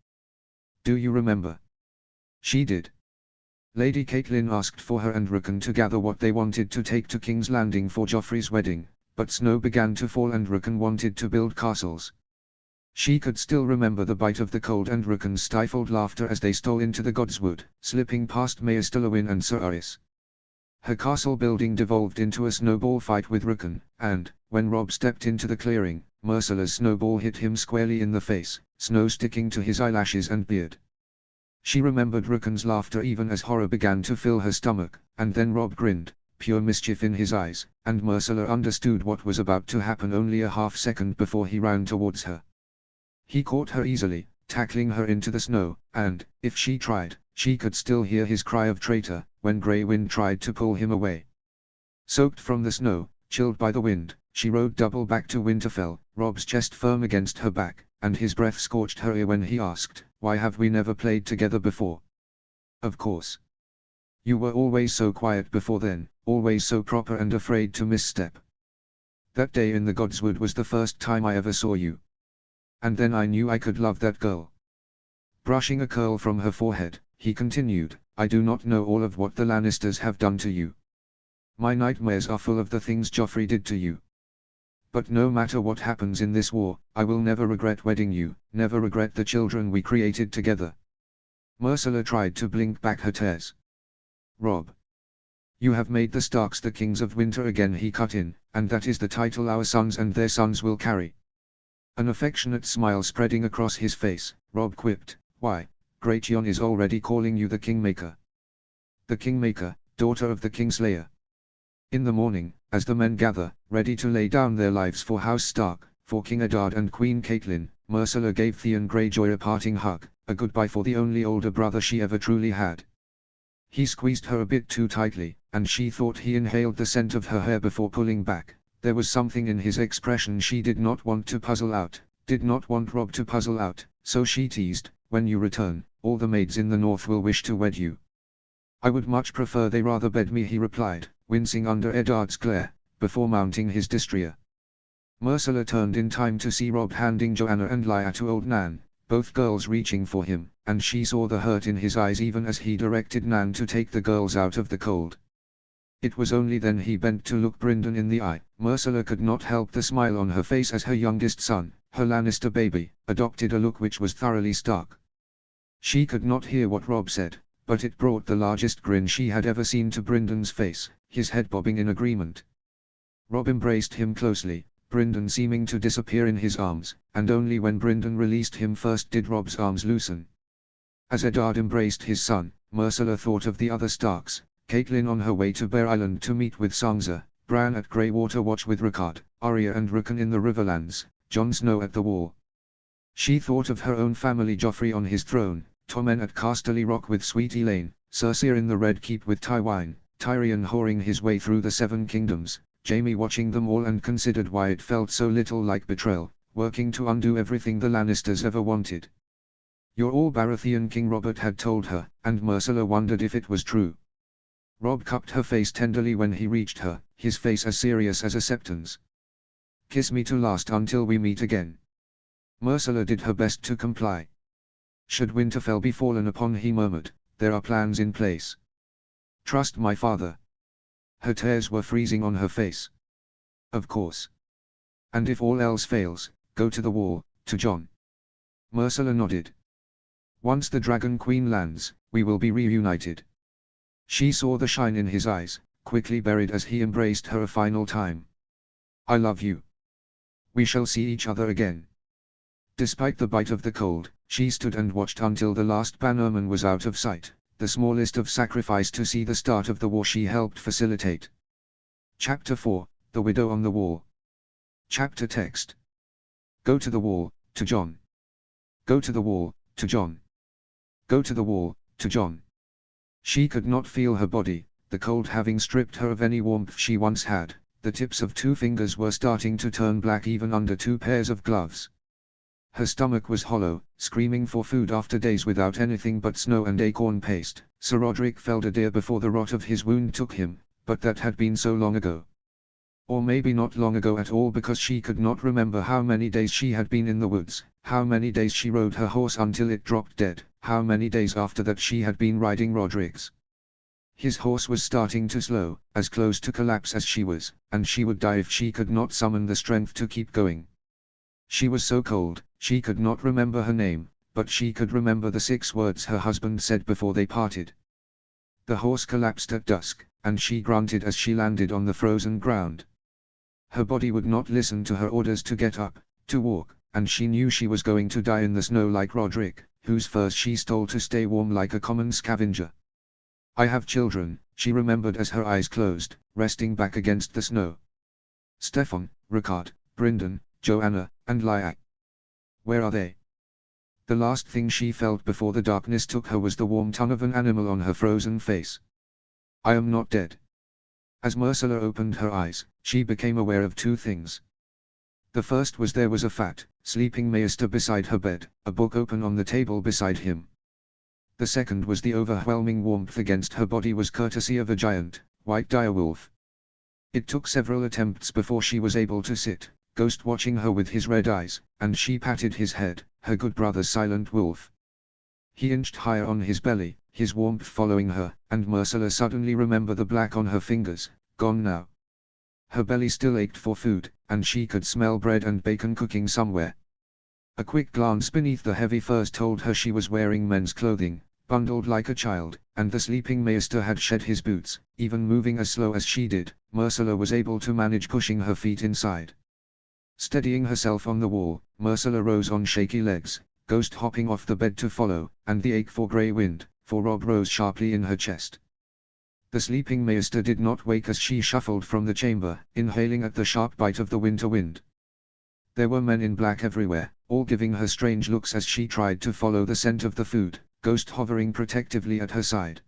Do you remember? She did. Lady Catelyn asked for her and Rickon to gather what they wanted to take to King's Landing for Joffrey's wedding, but snow began to fall and Rickon wanted to build castles. She could still remember the bite of the cold and Rickon's stifled laughter as they stole into the Godswood, slipping past Maester Lewin and Sir Aris. Her castle building devolved into a snowball fight with Rickon, and, when Robb stepped into the clearing, Myrcella's snowball hit him squarely in the face, snow sticking to his eyelashes and beard. She remembered Rickon's laughter even as horror began to fill her stomach, and then Robb grinned, pure mischief in his eyes, and Myrcella understood what was about to happen only a half-second before he ran towards her. He caught her easily, tackling her into the snow, and, if she tried, She could still hear his cry of traitor, when Grey Wind tried to pull him away. Soaked from the snow, chilled by the wind, she rode double back to Winterfell, Rob's chest firm against her back, and his breath scorched her ear when he asked, "Why have we never played together before?" "Of course. You were always so quiet before then, always so proper and afraid to misstep. That day in the Godswood was the first time I ever saw you. And then I knew I could love that girl." Brushing a curl from her forehead, he continued, "I do not know all of what the Lannisters have done to you. My nightmares are full of the things Joffrey did to you. But no matter what happens in this war, I will never regret wedding you, never regret the children we created together." Myrcella tried to blink back her tears. "Robb. You have made the Starks the kings of winter again," he cut in, "and that is the title our sons and their sons will carry." An affectionate smile spreading across his face, Robb quipped, "Why, Great Jon is already calling you the Kingmaker." "The Kingmaker, daughter of the Kingslayer." In the morning, as the men gather, ready to lay down their lives for House Stark, for King Eddard and Queen Catelyn, Myrcella gave Theon Greyjoy a parting hug, a goodbye for the only older brother she ever truly had. He squeezed her a bit too tightly, and she thought he inhaled the scent of her hair before pulling back. There was something in his expression she did not want to puzzle out, did not want Robb to puzzle out, so she teased, "When you return, all the maids in the north will wish to wed you." "I would much prefer they rather bed me," he replied, wincing under Eddard's glare, before mounting his destrier. Myrcella turned in time to see Robb handing Joanna and Lya to old Nan, both girls reaching for him, and she saw the hurt in his eyes even as he directed Nan to take the girls out of the cold. It was only then he bent to look Brynden in the eye. Myrcella could not help the smile on her face as her youngest son, her Lannister baby, adopted a look which was thoroughly Stark. She could not hear what Robb said, but it brought the largest grin she had ever seen to Brynden's face, his head bobbing in agreement. Robb embraced him closely, Brynden seeming to disappear in his arms, and only when Brynden released him first did Robb's arms loosen. As Eddard embraced his son, Myrcella thought of the other Starks, Catelyn on her way to Bear Island to meet with Sansa, Bran at Greywater Watch with Rickard, Arya and Rickon in the Riverlands, Jon Snow at the Wall. She thought of her own family, Joffrey on his throne, Tommen at Casterly Rock with Sweet Elaine, Cersei in the Red Keep with Tywine, Tyrion whoring his way through the Seven Kingdoms, Jaime watching them all and considered why it felt so little like betrayal, working to undo everything the Lannisters ever wanted. "You're all Baratheon," King Robert had told her, and Myrcella wondered if it was true. Robb cupped her face tenderly when he reached her, his face as serious as a septon's. "Kiss me to last until we meet again." Myrcella did her best to comply. "Should Winterfell be fallen upon," he murmured, "there are plans in place. Trust my father." Her tears were freezing on her face. "Of course. And if all else fails, go to the wall, to Jon." Myrcella nodded. "Once the Dragon Queen lands, we will be reunited." She saw the shine in his eyes, quickly buried as he embraced her a final time. "I love you. We shall see each other again." Despite the bite of the cold, she stood and watched until the last bannerman was out of sight, the smallest of sacrifice to see the start of the war she helped facilitate. Chapter 4, The Widow on the Wall. Chapter text. Go to the wall, to Jon. Go to the wall, to Jon. Go to the wall, to Jon. She could not feel her body, the cold having stripped her of any warmth she once had. The tips of 2 fingers were starting to turn black even under 2 pairs of gloves. Her stomach was hollow, screaming for food after days without anything but snow and acorn paste. Sir Roderick felled a deer before the rot of his wound took him, but that had been so long ago. Or maybe not long ago at all, because she could not remember how many days she had been in the woods, how many days she rode her horse until it dropped dead, how many days after that she had been riding Roderick's. His horse was starting to slow, as close to collapse as she was, and she would die if she could not summon the strength to keep going. She was so cold, she could not remember her name, but she could remember the 6 words her husband said before they parted. The horse collapsed at dusk, and she grunted as she landed on the frozen ground. Her body would not listen to her orders to get up, to walk, and she knew she was going to die in the snow like Roderick, whose furs she stole to stay warm like a common scavenger. "I have children," she remembered as her eyes closed, resting back against the snow. "Stefan, Rickard, Brynden, Joanna, and Lya. Where are they?" The last thing she felt before the darkness took her was the warm tongue of an animal on her frozen face. I am not dead. As Myrcella opened her eyes, she became aware of two things. The first was there was a fat, sleeping Maester beside her bed, a book open on the table beside him. The second was the overwhelming warmth against her body was courtesy of a giant, white direwolf. It took several attempts before she was able to sit, Ghost watching her with his red eyes, and she patted his head, her good brother Silent Wolf. He inched higher on his belly, his warmth following her, and Myrcella suddenly remembered the black on her fingers, gone now. Her belly still ached for food, and she could smell bread and bacon cooking somewhere. A quick glance beneath the heavy furs told her she was wearing men's clothing, bundled like a child, and the sleeping Maester had shed his boots. Even moving as slow as she did, Myrcella was able to manage pushing her feet inside. Steadying herself on the wall, Myrcella rose on shaky legs, Ghost hopping off the bed to follow, and the ache for grey wind, for Rob rose sharply in her chest. The sleeping Maester did not wake as she shuffled from the chamber, inhaling at the sharp bite of the winter wind. There were men in black everywhere, all giving her strange looks as she tried to follow the scent of the food, Ghost hovering protectively at her side.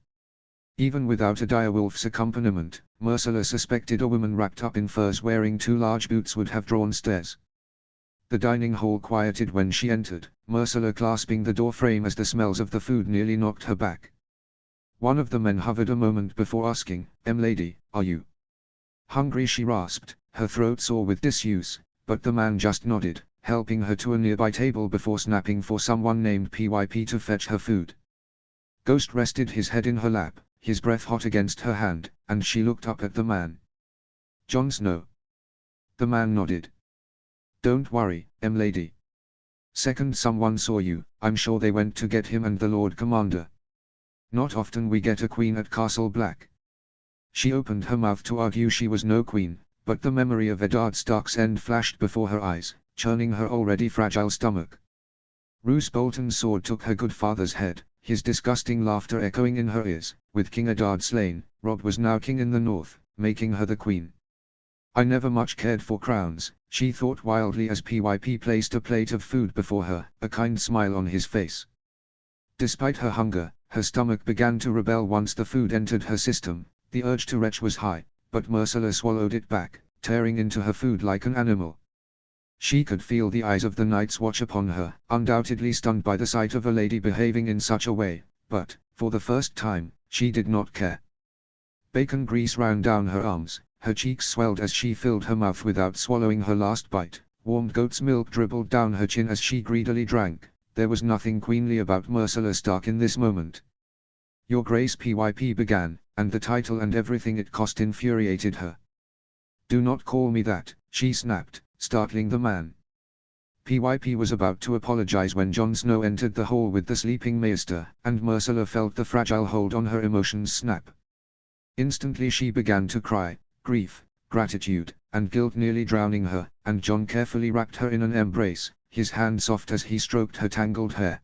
Even without a direwolf's accompaniment, Myrcella suspected a woman wrapped up in furs wearing 2 large boots would have drawn stares. The dining hall quieted when she entered, Myrcella clasping the door frame as the smells of the food nearly knocked her back. One of the men hovered a moment before asking, "Lady, are you hungry?" She rasped, her throat sore with disuse, but the man just nodded, helping her to a nearby table before snapping for someone named PYP to fetch her food. Ghost rested his head in her lap, his breath hot against her hand, and she looked up at the man. "Jon Snow." The man nodded. "Don't worry, lady. Second someone saw you, I'm sure they went to get him and the Lord Commander. Not often we get a queen at Castle Black." She opened her mouth to argue she was no queen, but the memory of Eddard Stark's end flashed before her eyes, churning her already fragile stomach. Roose Bolton's sword took her good father's head, his disgusting laughter echoing in her ears. With King Eddard slain, Rob was now king in the north, making her the queen. "I never much cared for crowns," she thought wildly as PYP placed a plate of food before her, a kind smile on his face. Despite her hunger, her stomach began to rebel once the food entered her system. The urge to retch was high, but Myrcella swallowed it back, tearing into her food like an animal. She could feel the eyes of the Night's Watch upon her, undoubtedly stunned by the sight of a lady behaving in such a way, but, for the first time, she did not care. Bacon grease ran down her arms, her cheeks swelled as she filled her mouth without swallowing her last bite, warmed goat's milk dribbled down her chin as she greedily drank. There was nothing queenly about Myrcella Stark in this moment. "Your Grace," PYP began, and the title and everything it cost infuriated her. "Do not call me that," she snapped, startling the man. PYP was about to apologize when Jon Snow entered the hall with the sleeping Maester, and Myrcella felt the fragile hold on her emotions snap. Instantly she began to cry, grief, gratitude, and guilt nearly drowning her, and Jon carefully wrapped her in an embrace, his hand soft as he stroked her tangled hair.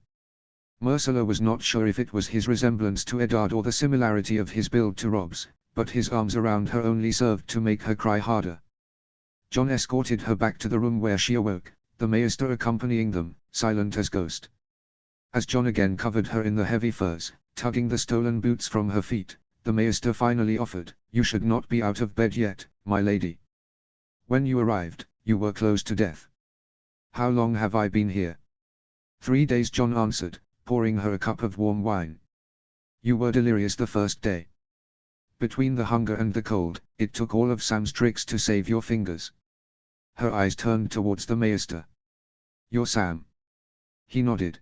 Myrcella was not sure if it was his resemblance to Eddard or the similarity of his build to Rob's, but his arms around her only served to make her cry harder. Jon escorted her back to the room where she awoke, the Maester accompanying them, silent as ghost. As Jon again covered her in the heavy furs, tugging the stolen boots from her feet, the Maester finally offered, "You should not be out of bed yet, my lady. When you arrived, you were close to death." "How long have I been here?" 3 days, Jon answered, pouring her a cup of warm wine. "You were delirious the first day. Between the hunger and the cold, it took all of Sam's tricks to save your fingers." Her eyes turned towards the Maester. "You're Sam?" He nodded.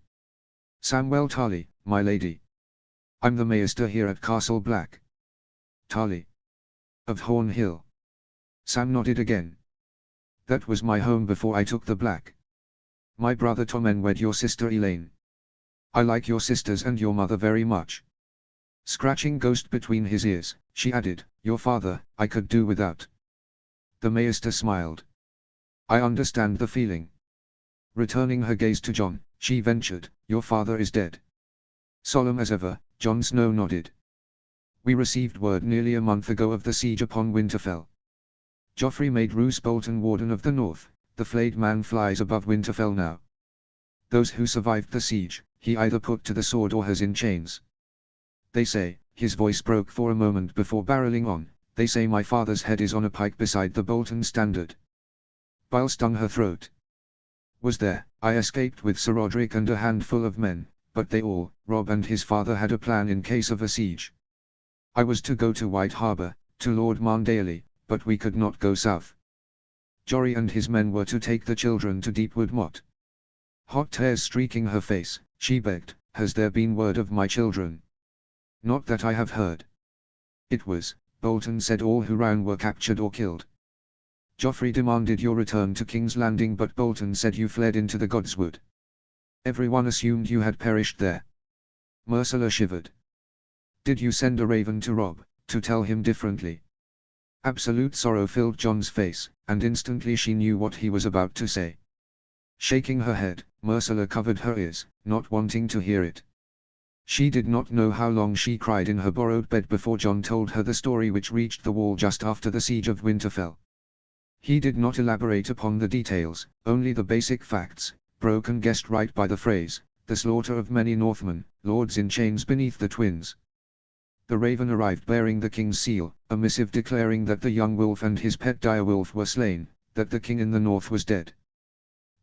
"Samwell Tarly, my lady. I'm the Maester here at Castle Black." "Tarly? Of Horn Hill?" Sam nodded again. "That was my home before I took the Black. My brother Tommen wed your sister Elaine. I like your sisters and your mother very much." Scratching Ghost between his ears, she added, "Your father, I could do without." The Maester smiled. "I understand the feeling." Returning her gaze to Jon, she ventured, "Your father is dead." Solemn as ever, Jon Snow nodded. "We received word nearly a month ago of the siege upon Winterfell. Joffrey made Roose Bolton Warden of the North, the flayed man flies above Winterfell now." Those who survived the siege, he either put to the sword or has in chains. They say," his voice broke for a moment before barreling on, "they say my father's head is on a pike beside the Bolton standard." Bile stung her throat. "Was there? I escaped with Sir Roderick and a handful of men, but they all, Rob and his father had a plan in case of a siege. I was to go to White Harbour, to Lord Marndaley, but we could not go south. Jory and his men were to take the children to Deepwood Motte." Hot tears streaking her face, she begged, "Has there been word of my children?" "Not that I have heard." "It was, Bolton said all who ran were captured or killed. Joffrey demanded your return to King's Landing but Bolton said you fled into the Godswood. Everyone assumed you had perished there." Myrcella shivered. "Did you send a raven to Rob, to tell him differently?" Absolute sorrow filled Jon's face, and instantly she knew what he was about to say. Shaking her head, Myrcella covered her ears, not wanting to hear it. She did not know how long she cried in her borrowed bed before Jon told her the story which reached the wall just after the siege of Winterfell. He did not elaborate upon the details, only the basic facts, broken guessed right by the phrase, "the slaughter of many Northmen, lords in chains beneath the Twins." The raven arrived bearing the king's seal, a missive declaring that the young wolf and his pet direwolf were slain, that the king in the north was dead.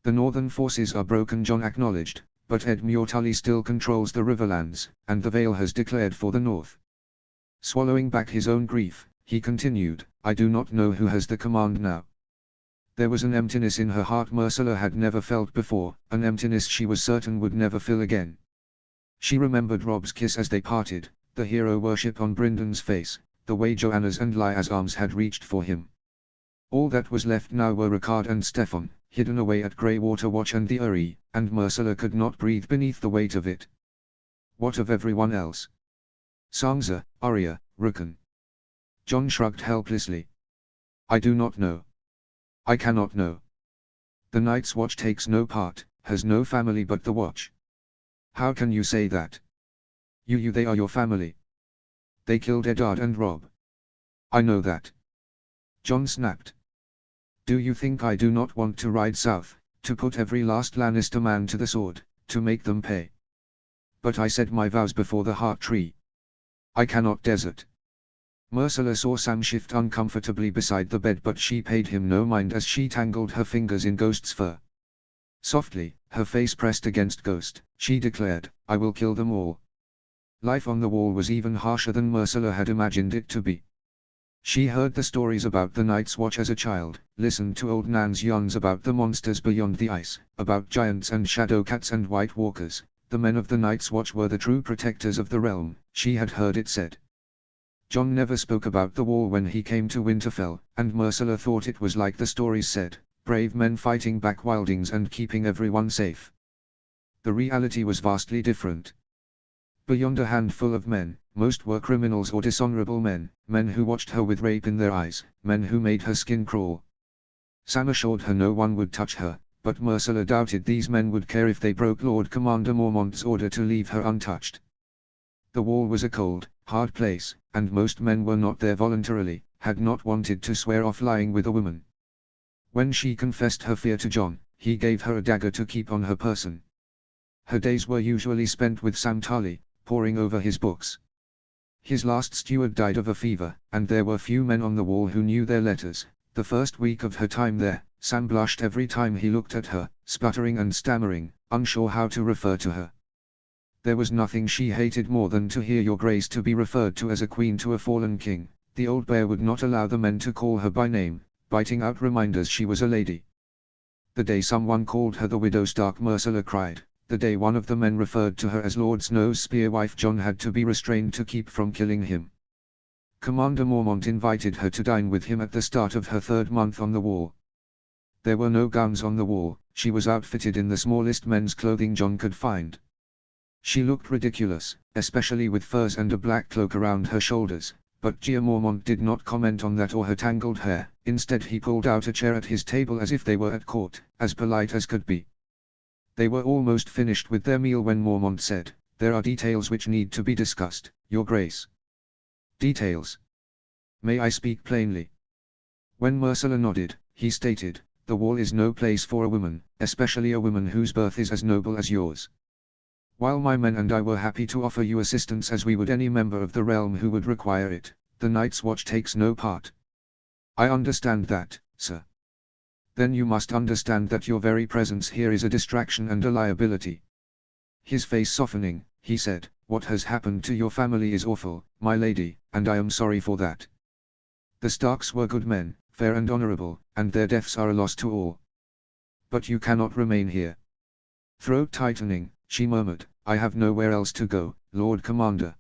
"The northern forces are broken," Jon acknowledged, "but Edmure Tully still controls the Riverlands, and the Vale has declared for the north." Swallowing back his own grief, he continued, "I do not know who has the command now." There was an emptiness in her heart Myrcella had never felt before, an emptiness she was certain would never fill again. She remembered Rob's kiss as they parted, the hero worship on Bryndon's face, the way Joanna's and Lya's arms had reached for him. All that was left now were Ricard and Steffon, hidden away at Greywater Watch and the Eyrie, and Myrcella could not breathe beneath the weight of it. What of everyone else? Sansa, Arya, Rickon. Jon shrugged helplessly. "I do not know. I cannot know. The Night's Watch takes no part, has no family but the Watch." "How can you say that? They are your family. They killed Eddard and Robb." "I know that." Jon snapped. "Do you think I do not want to ride south, to put every last Lannister man to the sword, to make them pay? But I said my vows before the Heart Tree. I cannot desert." Myrcella saw Sam shift uncomfortably beside the bed but she paid him no mind as she tangled her fingers in Ghost's fur. Softly, her face pressed against Ghost, she declared, "I will kill them all." Life on the wall was even harsher than Myrcella had imagined it to be. She heard the stories about the Night's Watch as a child, listened to old Nan's yarns about the monsters beyond the ice, about giants and shadow cats and white walkers. The men of the Night's Watch were the true protectors of the realm, she had heard it said. Jon never spoke about the wall when he came to Winterfell, and Myrcella thought it was like the stories said, brave men fighting back wildings and keeping everyone safe. The reality was vastly different. Beyond a handful of men, most were criminals or dishonorable men, men who watched her with rape in their eyes, men who made her skin crawl. Sam assured her no one would touch her, but Myrcella doubted these men would care if they broke Lord Commander Mormont's order to leave her untouched. The wall was a cold, hard place, and most men were not there voluntarily, had not wanted to swear off lying with a woman. When she confessed her fear to Jon, he gave her a dagger to keep on her person. Her days were usually spent with Sam Tully, poring over his books. His last steward died of a fever, and there were few men on the wall who knew their letters. The first week of her time there, Sam blushed every time he looked at her, sputtering and stammering, unsure how to refer to her. There was nothing she hated more than to hear Your Grace to be referred to as a queen to a fallen king. The old bear would not allow the men to call her by name, biting out reminders she was a lady. The day someone called her the Widow Stark, Myrcella cried. The day one of the men referred to her as Lord Snow's spear wife, Jon had to be restrained to keep from killing him. Commander Mormont invited her to dine with him at the start of her 3rd month on the wall. There were no guns on the wall, she was outfitted in the smallest men's clothing Jon could find. She looked ridiculous, especially with furs and a black cloak around her shoulders, but Jeor Mormont did not comment on that or her tangled hair. Instead he pulled out a chair at his table as if they were at court, as polite as could be. They were almost finished with their meal when Mormont said, "There are details which need to be discussed, Your Grace." "Details? May I speak plainly?" When Myrcella nodded, he stated, the wall is no place for a woman, especially a woman whose birth is as noble as yours. While my men and I were happy to offer you assistance as we would any member of the realm who would require it, the Night's Watch takes no part. I understand that, sir. Then you must understand that your very presence here is a distraction and a liability. His face softening, he said, "What has happened to your family is awful, my lady, and I am sorry for that. The Starks were good men, fair and honorable, and their deaths are a loss to all. But you cannot remain here." Throat tightening, she murmured, "I have nowhere else to go, Lord Commander.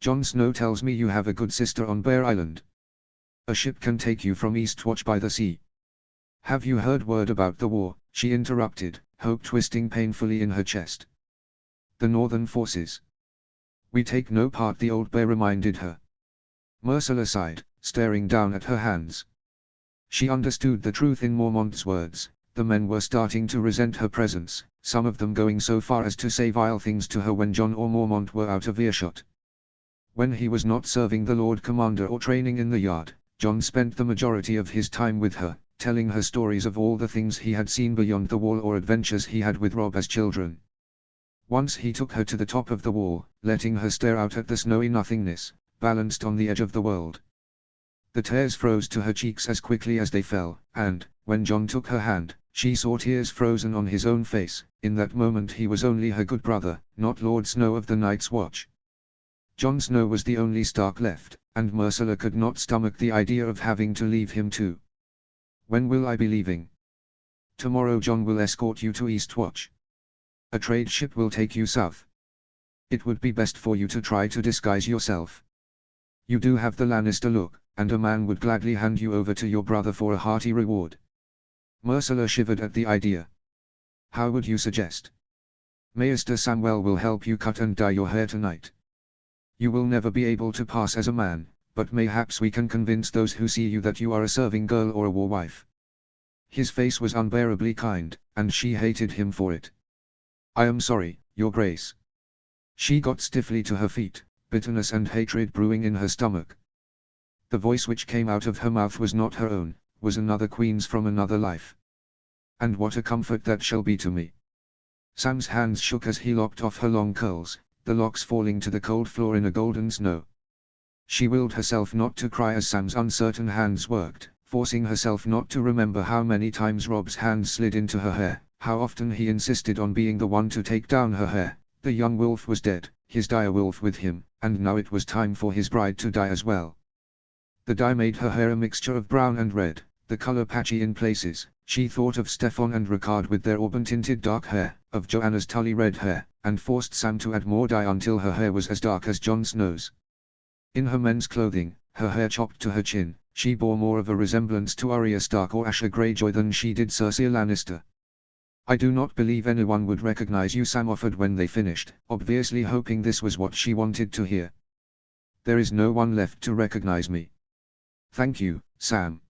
Jon Snow tells me you have a good sister on Bear Island. A ship can take you from Eastwatch by the sea." "Have you heard word about the war?" she interrupted, hope twisting painfully in her chest. "The northern forces. We take no part," the old bear reminded her. Myrcella sighed, staring down at her hands. She understood the truth in Mormont's words. The men were starting to resent her presence, some of them going so far as to say vile things to her when Jon or Mormont were out of earshot. When he was not serving the Lord Commander or training in the yard, Jon spent the majority of his time with her, telling her stories of all the things he had seen beyond the wall or adventures he had with Robb as children. Once he took her to the top of the wall, letting her stare out at the snowy nothingness, balanced on the edge of the world. The tears froze to her cheeks as quickly as they fell, and, when Jon took her hand, she saw tears frozen on his own face. In that moment he was only her good brother, not Lord Snow of the Night's Watch. Jon Snow was the only Stark left, and Myrcella could not stomach the idea of having to leave him too. "When will I be leaving?" "Tomorrow Jon will escort you to Eastwatch. A trade ship will take you south. It would be best for you to try to disguise yourself. You do have the Lannister look, and a man would gladly hand you over to your brother for a hearty reward." Myrcella shivered at the idea. "How would you suggest?" "Maester Samwell will help you cut and dye your hair tonight. You will never be able to pass as a man, but mayhaps we can convince those who see you that you are a serving girl or a war wife." His face was unbearably kind, and she hated him for it. "I am sorry, Your Grace." She got stiffly to her feet, bitterness and hatred brewing in her stomach. The voice which came out of her mouth was not her own, was another queen's from another life. "And what a comfort that shall be to me." Sam's hands shook as he locked off her long curls, the locks falling to the cold floor in a golden snow. She willed herself not to cry as Sam's uncertain hands worked, forcing herself not to remember how many times Robb's hands slid into her hair, how often he insisted on being the one to take down her hair. The young wolf was dead, his dire wolf with him, and now it was time for his bride to die as well. The dye made her hair a mixture of brown and red, the color patchy in places. She thought of Stefan and Ricard with their auburn-tinted dark hair, of Joanna's tully red hair, and forced Sam to add more dye until her hair was as dark as Jon Snow's. In her men's clothing, her hair chopped to her chin, she bore more of a resemblance to Arya Stark or Asha Greyjoy than she did Cersei Lannister. "I do not believe anyone would recognize you," Sam offered when they finished, obviously hoping this was what she wanted to hear. "There is no one left to recognize me." "Thank you, Sam."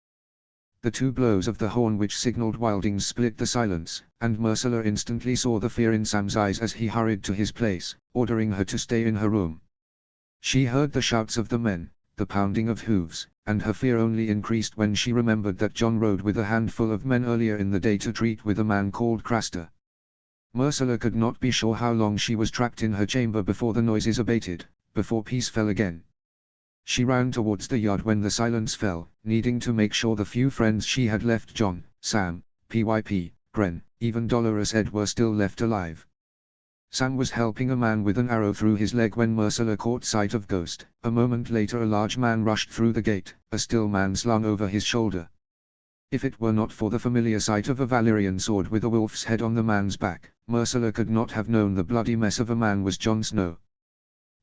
The two blows of the horn which signaled Wildings split the silence, and Myrcella instantly saw the fear in Sam's eyes as he hurried to his place, ordering her to stay in her room. She heard the shouts of the men, the pounding of hooves, and her fear only increased when she remembered that Jon rode with a handful of men earlier in the day to treat with a man called Craster. Myrcella could not be sure how long she was trapped in her chamber before the noises abated, before peace fell again. She ran towards the yard when the silence fell, needing to make sure the few friends she had left, Jon, Sam, Pyp, Gren, even Dolorous Ed, were still left alive. Sam was helping a man with an arrow through his leg when Myrcella caught sight of Ghost. A moment later a large man rushed through the gate, a still man slung over his shoulder. If it were not for the familiar sight of a Valyrian sword with a wolf's head on the man's back, Myrcella could not have known the bloody mess of a man was Jon Snow.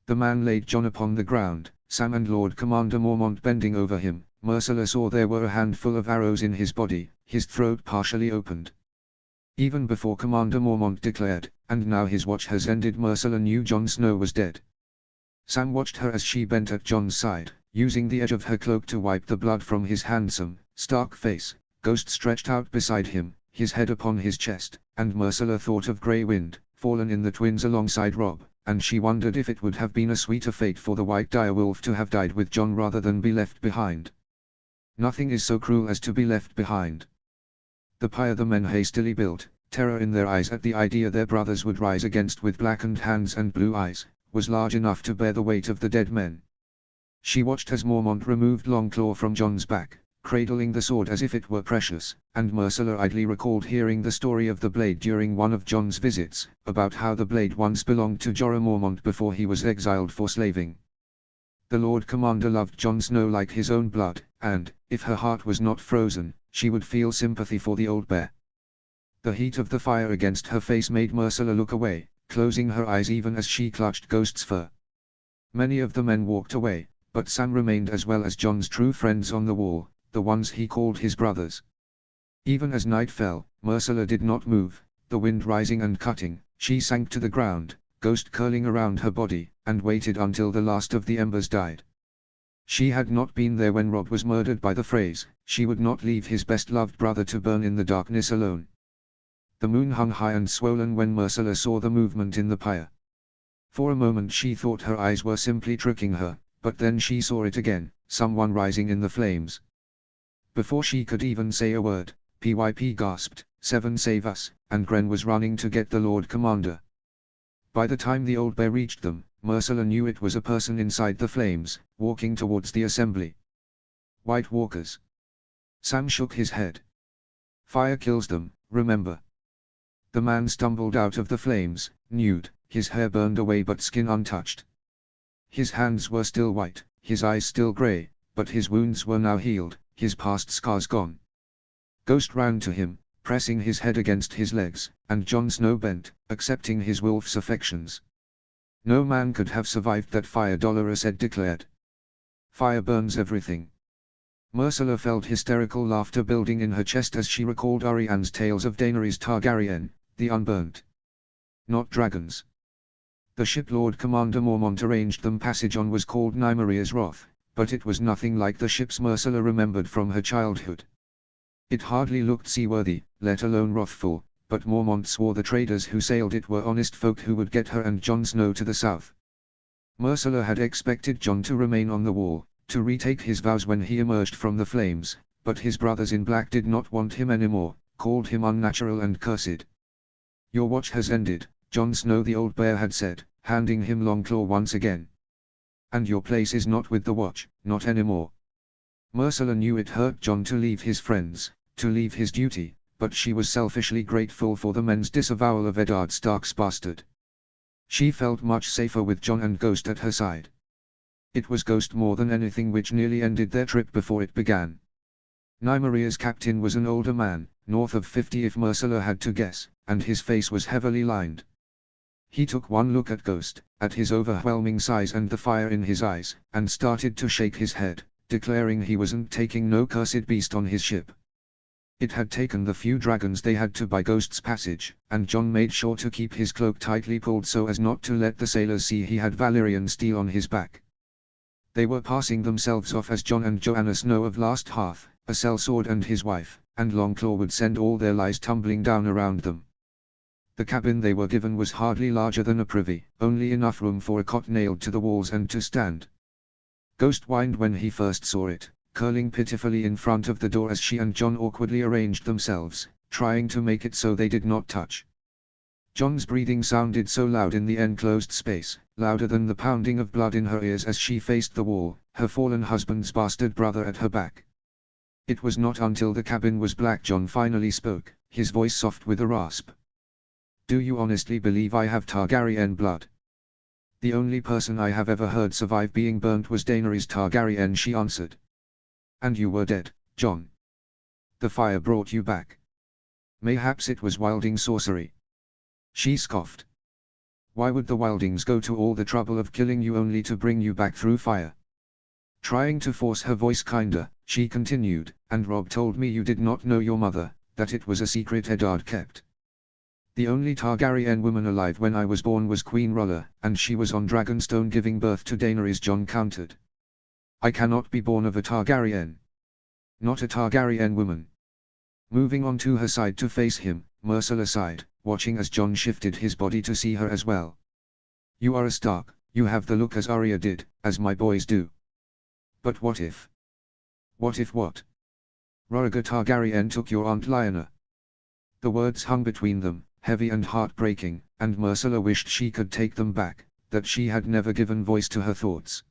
The man laid Jon upon the ground, Sam and Lord Commander Mormont bending over him. Myrcella saw there were a handful of arrows in his body, his throat partially opened. Even before Commander Mormont declared, "And now his watch has ended," Myrcella knew Jon Snow was dead. Sam watched her as she bent at Jon's side, using the edge of her cloak to wipe the blood from his handsome, stark face. Ghost stretched out beside him, his head upon his chest, and Myrcella thought of Grey Wind, fallen in the twins alongside Robb, and she wondered if it would have been a sweeter fate for the White Direwolf to have died with Jon rather than be left behind. Nothing is so cruel as to be left behind. The pyre the men hastily built, terror in their eyes at the idea their brothers would rise against with blackened hands and blue eyes, was large enough to bear the weight of the dead men. She watched as Mormont removed Longclaw from Jon's back, cradling the sword as if it were precious, and Myrcella idly recalled hearing the story of the blade during one of Jon's visits, about how the blade once belonged to Jorah Mormont before he was exiled for slaving. The Lord Commander loved Jon Snow like his own blood, and, if her heart was not frozen, she would feel sympathy for the old bear. The heat of the fire against her face made Myrcella look away, closing her eyes even as she clutched Ghost's fur. Many of the men walked away, but Sam remained as well as Jon's true friends on the wall, the ones he called his brothers. Even as night fell, Myrcella did not move, the wind rising and cutting, she sank to the ground, Ghost curling around her body, and waited until the last of the embers died. She had not been there when Robb was murdered by the Freys, she would not leave his best-loved brother to burn in the darkness alone. The moon hung high and swollen when Myrcella saw the movement in the pyre. For a moment she thought her eyes were simply tricking her, but then she saw it again, someone rising in the flames. Before she could even say a word, Pyp gasped, "Seven save us," and Gren was running to get the Lord Commander. By the time the old bear reached them, Myrcella knew it was a person inside the flames, walking towards the assembly. White Walkers. Sam shook his head. Fire kills them, remember. The man stumbled out of the flames, nude, his hair burned away but skin untouched. His hands were still white, his eyes still grey, but his wounds were now healed, his past scars gone. Ghost ran to him, pressing his head against his legs, and Jon Snow bent, accepting his wolf's affections. No man could have survived that fire, Dolorous Ed declared. Fire burns everything. Myrcella felt hysterical laughter building in her chest as she recalled Arianne's tales of Daenerys Targaryen, the unburnt. Not dragons. The ship Lord Commander Mormont arranged them passage on was called Nymeria's Wrath, but it was nothing like the ships Myrcella remembered from her childhood. It hardly looked seaworthy, let alone wrathful, but Mormont swore the traders who sailed it were honest folk who would get her and Jon Snow to the south. Myrcella had expected Jon to remain on the wall, to retake his vows when he emerged from the flames, but his brothers in black did not want him anymore, called him unnatural and cursed. Your watch has ended, Jon Snow, the old bear had said, handing him Longclaw once again. And your place is not with the watch, not anymore. Myrcella knew it hurt Jon to leave his friends, to leave his duty, but she was selfishly grateful for the men's disavowal of Eddard Stark's bastard. She felt much safer with Jon and Ghost at her side. It was Ghost more than anything which nearly ended their trip before it began. Nymeria's captain was an older man, north of 50 if Myrcella had to guess, and his face was heavily lined. He took one look at Ghost, at his overwhelming size and the fire in his eyes, and started to shake his head, declaring he wasn't taking no cursed beast on his ship. It had taken the few dragons they had to buy Ghost's passage, and Jon made sure to keep his cloak tightly pulled so as not to let the sailors see he had Valyrian steel on his back. They were passing themselves off as Jon and Joanna Snow of Last Hearth, a sellsword and his wife, and Longclaw would send all their lies tumbling down around them. The cabin they were given was hardly larger than a privy, only enough room for a cot nailed to the walls and to stand. Ghost whined when he first saw it, curling pitifully in front of the door as she and Jon awkwardly arranged themselves, trying to make it so they did not touch. Jon's breathing sounded so loud in the enclosed space, louder than the pounding of blood in her ears as she faced the wall, her fallen husband's bastard brother at her back. It was not until the cabin was black Jon finally spoke, his voice soft with a rasp. Do you honestly believe I have Targaryen blood? The only person I have ever heard survive being burnt was Daenerys Targaryen, she answered. And you were dead, Jon. The fire brought you back. Mayhaps it was wilding sorcery. She scoffed. Why would the wildings go to all the trouble of killing you only to bring you back through fire? Trying to force her voice kinder, she continued, and Robb told me you did not know your mother, that it was a secret Eddard kept. The only Targaryen woman alive when I was born was Queen R'hllor, and she was on Dragonstone giving birth to Daenerys, Jon countered. I cannot be born of a Targaryen. Not a Targaryen woman. Moving on to her side to face him, Myrcella sighed, watching as Jon shifted his body to see her as well. You are a Stark, you have the look as Arya did, as my boys do. But what if? What if what? Rhaegar Targaryen took your Aunt Lyanna. The words hung between them, heavy and heartbreaking, and Myrcella wished she could take them back, that she had never given voice to her thoughts.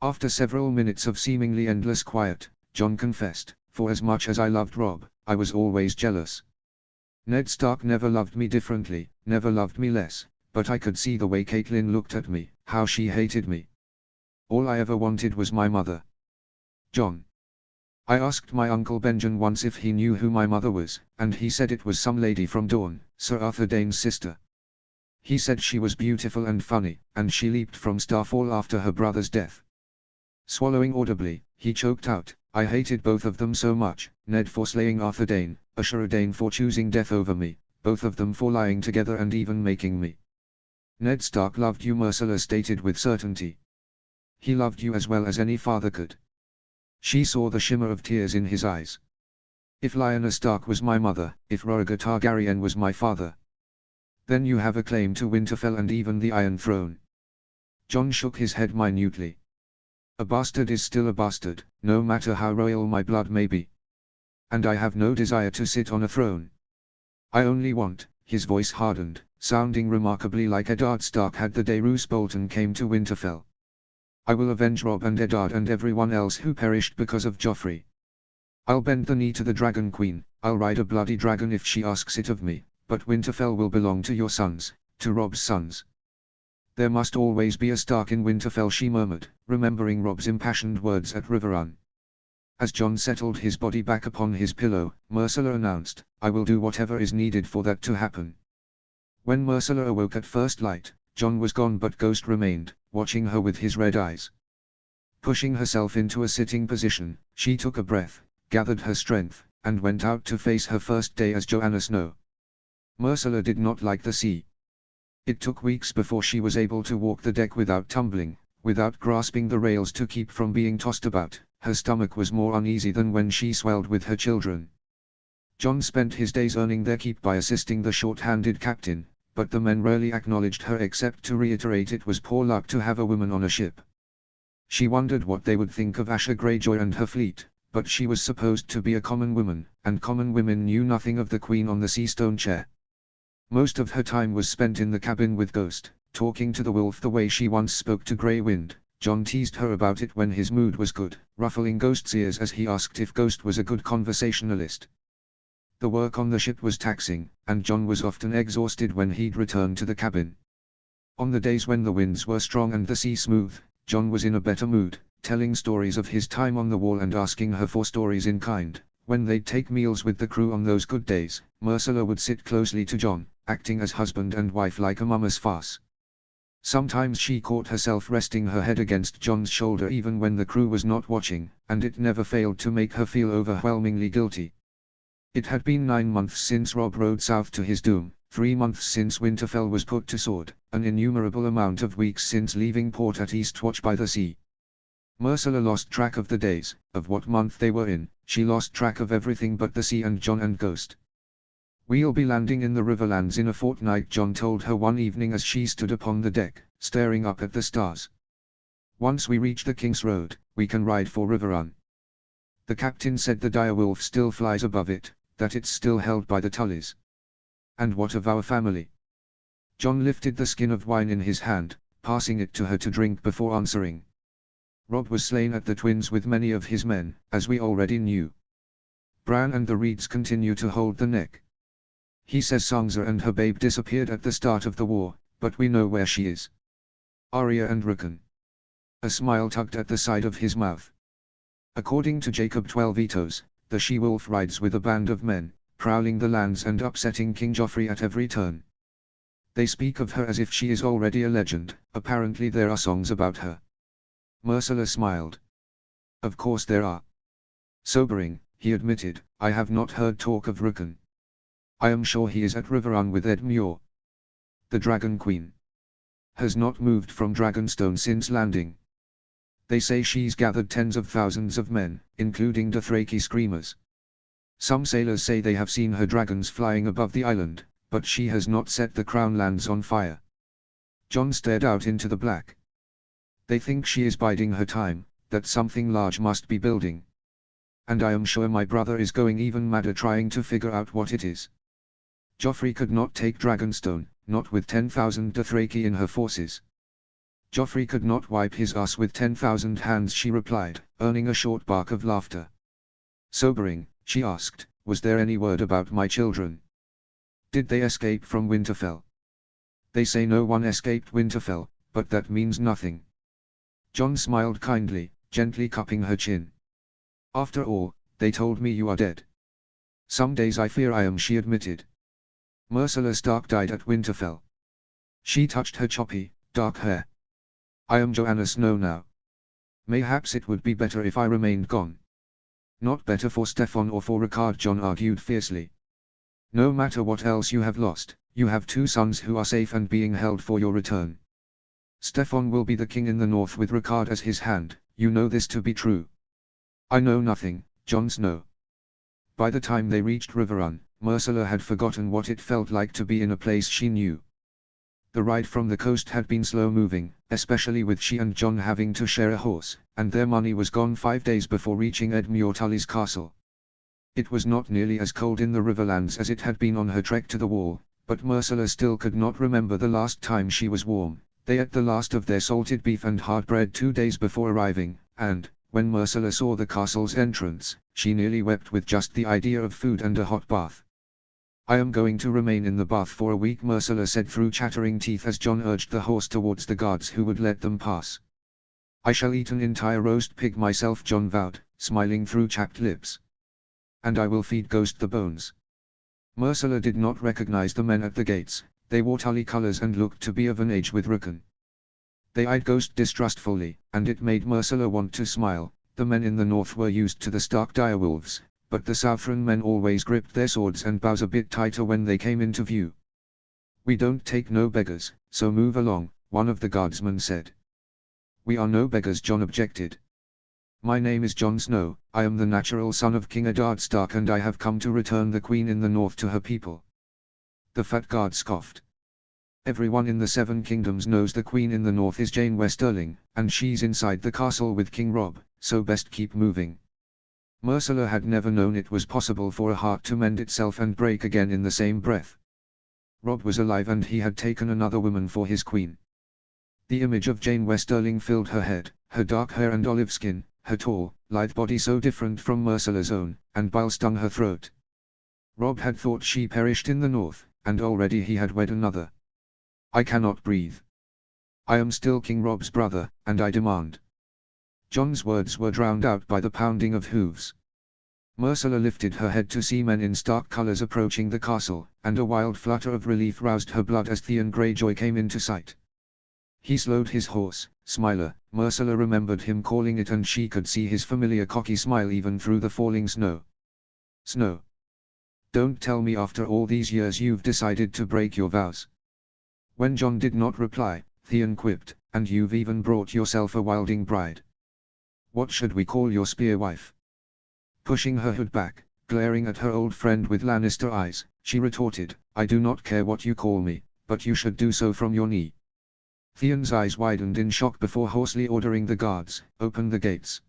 After several minutes of seemingly endless quiet, John confessed, "For as much as I loved Robb, I was always jealous. Ned Stark never loved me differently, never loved me less, but I could see the way Catelyn looked at me, how she hated me. All I ever wanted was my mother." John. "I asked my uncle Benjen once if he knew who my mother was, and he said it was some lady from Dorne, Sir Arthur Dayne's sister. He said she was beautiful and funny, and she leaped from Starfall after her brother's death." Swallowing audibly, he choked out, "I hated both of them so much, Ned for slaying Arthur Dayne, Ashara Dayne for choosing death over me, both of them for lying together and even making me." "Ned Stark loved you," Myrcella stated with certainty. "He loved you as well as any father could." She saw the shimmer of tears in his eyes. "If Lyanna Stark was my mother, if Rhaegar Targaryen was my father, then you have a claim to Winterfell and even the Iron Throne." John shook his head minutely. "A bastard is still a bastard, no matter how royal my blood may be. And I have no desire to sit on a throne. I only want," his voice hardened, sounding remarkably like Eddard Stark had the day Roose Bolton came to Winterfell. "I will avenge Robb and Eddard and everyone else who perished because of Joffrey. I'll bend the knee to the Dragon Queen, I'll ride a bloody dragon if she asks it of me, but Winterfell will belong to your sons, to Robb's sons." "There must always be a Stark in Winterfell," she murmured, remembering Robb's impassioned words at Riverrun. As John settled his body back upon his pillow, Myrcella announced, "I will do whatever is needed for that to happen." When Myrcella awoke at first light, John was gone but Ghost remained, watching her with his red eyes. Pushing herself into a sitting position, she took a breath, gathered her strength, and went out to face her first day as Joanna Snow. Myrcella did not like the sea. It took weeks before she was able to walk the deck without tumbling, without grasping the rails to keep from being tossed about. Her stomach was more uneasy than when she swelled with her children. John spent his days earning their keep by assisting the short-handed captain, but the men rarely acknowledged her except to reiterate it was poor luck to have a woman on a ship. She wondered what they would think of Asha Greyjoy and her fleet, but she was supposed to be a common woman, and common women knew nothing of the Queen on the Seastone chair. Most of her time was spent in the cabin with Ghost, talking to the wolf the way she once spoke to Grey Wind. John teased her about it when his mood was good, ruffling Ghost's ears as he asked if Ghost was a good conversationalist. The work on the ship was taxing, and John was often exhausted when he'd return to the cabin. On the days when the winds were strong and the sea smooth, John was in a better mood, telling stories of his time on the wall and asking her for stories in kind. When they'd take meals with the crew on those good days, Myrcella would sit closely to John, acting as husband and wife like a mama's farce. Sometimes she caught herself resting her head against John's shoulder even when the crew was not watching, and it never failed to make her feel overwhelmingly guilty. It had been 9 months since Robb rode south to his doom, 3 months since Winterfell was put to sword, an innumerable amount of weeks since leaving port at Eastwatch by the sea. Myrcella lost track of the days, of what month they were in, she lost track of everything but the sea and John and Ghost. "We'll be landing in the Riverlands in a fortnight," John told her one evening as she stood upon the deck, staring up at the stars. "Once we reach the King's Road, we can ride for Riverrun. The captain said the direwolf still flies above it, that it's still held by the Tullys." "And what of our family?" John lifted the skin of wine in his hand, passing it to her to drink before answering. "Robb was slain at the Twins with many of his men, as we already knew. Bran and the Reeds continue to hold the neck. He says Sansa and her babe disappeared at the start of the war, but we know where she is. Arya and Rickon." A smile tugged at the side of his mouth. "According to Jacob 12 Vetos, the she-wolf rides with a band of men, prowling the lands and upsetting King Joffrey at every turn. They speak of her as if she is already a legend, apparently there are songs about her." Myrcella smiled. "Of course there are." Sobering, he admitted, "I have not heard talk of Rickon. I am sure he is at Riverrun with Ed Muir. The Dragon Queen has not moved from Dragonstone since landing. They say she's gathered tens of thousands of men, including Dothraki screamers. Some sailors say they have seen her dragons flying above the island, but she has not set the Crown Lands on fire." John stared out into the black. "They think she is biding her time, that something large must be building. And I am sure my brother is going even madder trying to figure out what it is." Joffrey could not take Dragonstone, not with 10,000 Dothraki in her forces. Joffrey could not wipe his ass with 10,000 hands, she replied, earning a short bark of laughter. Sobering, she asked, was there any word about my children? Did they escape from Winterfell? They say no one escaped Winterfell, but that means nothing. Jon smiled kindly, gently cupping her chin. After all, they told me you are dead. Some days I fear I am, she admitted. Myrcella Stark died at Winterfell. She touched her choppy, dark hair. I am Joanna Snow now. Mayhaps it would be better if I remained gone. Not better for Steffon or for Rickard, Jon argued fiercely. No matter what else you have lost, you have 2 sons who are safe and being held for your return. Steffon will be the king in the north with Rickard as his hand, you know this to be true. I know nothing, Jon Snow. By the time they reached Riverrun, Myrcella had forgotten what it felt like to be in a place she knew. The ride from the coast had been slow-moving, especially with she and Jon having to share a horse, and their money was gone 5 days before reaching Edmure Tully's castle. It was not nearly as cold in the Riverlands as it had been on her trek to the Wall, but Myrcella still could not remember the last time she was warm. They ate the last of their salted beef and hard bread 2 days before arriving, and, when Myrcella saw the castle's entrance, she nearly wept with just the idea of food and a hot bath. I am going to remain in the bath for a week, Myrcella said through chattering teeth as Jon urged the horse towards the guards who would let them pass. I shall eat an entire roast pig myself, Jon vowed, smiling through chapped lips. And I will feed Ghost the bones. Myrcella did not recognize the men at the gates. They wore Tully colors and looked to be of an age with Rickon. They eyed Ghost distrustfully, and it made Myrcella want to smile. The men in the north were used to the Stark direwolves, but the Southron men always gripped their swords and bows a bit tighter when they came into view. We don't take no beggars, so move along, one of the guardsmen said. We are no beggars, Jon objected. My name is Jon Snow, I am the natural son of King Eddard Stark and I have come to return the Queen in the north to her people. The fat guard scoffed. Everyone in the 7 Kingdoms knows the Queen in the north is Jane Westerling, and she's inside the castle with King Robb, so best keep moving. Myrcella had never known it was possible for a heart to mend itself and break again in the same breath. Robb was alive and he had taken another woman for his queen. The image of Jane Westerling filled her head, her dark hair and olive skin, her tall, lithe body so different from Myrcella's own, and bile stung her throat. Robb had thought she perished in the north, and already he had wed another. I cannot breathe. I am still King Robb's brother, and I demand. Jon's words were drowned out by the pounding of hooves. Myrcella lifted her head to see men in stark colors approaching the castle, and a wild flutter of relief roused her blood as Theon Greyjoy came into sight. He slowed his horse, Smiler. Myrcella remembered him calling it, and she could see his familiar cocky smile even through the falling snow. Snow. Don't tell me after all these years you've decided to break your vows. When Jon did not reply, Theon quipped, and you've even brought yourself a wilding bride. What should we call your spear wife? Pushing her hood back, glaring at her old friend with Lannister eyes, she retorted, I do not care what you call me, but you should do so from your knee. Theon's eyes widened in shock before hoarsely ordering the guards, open the gates.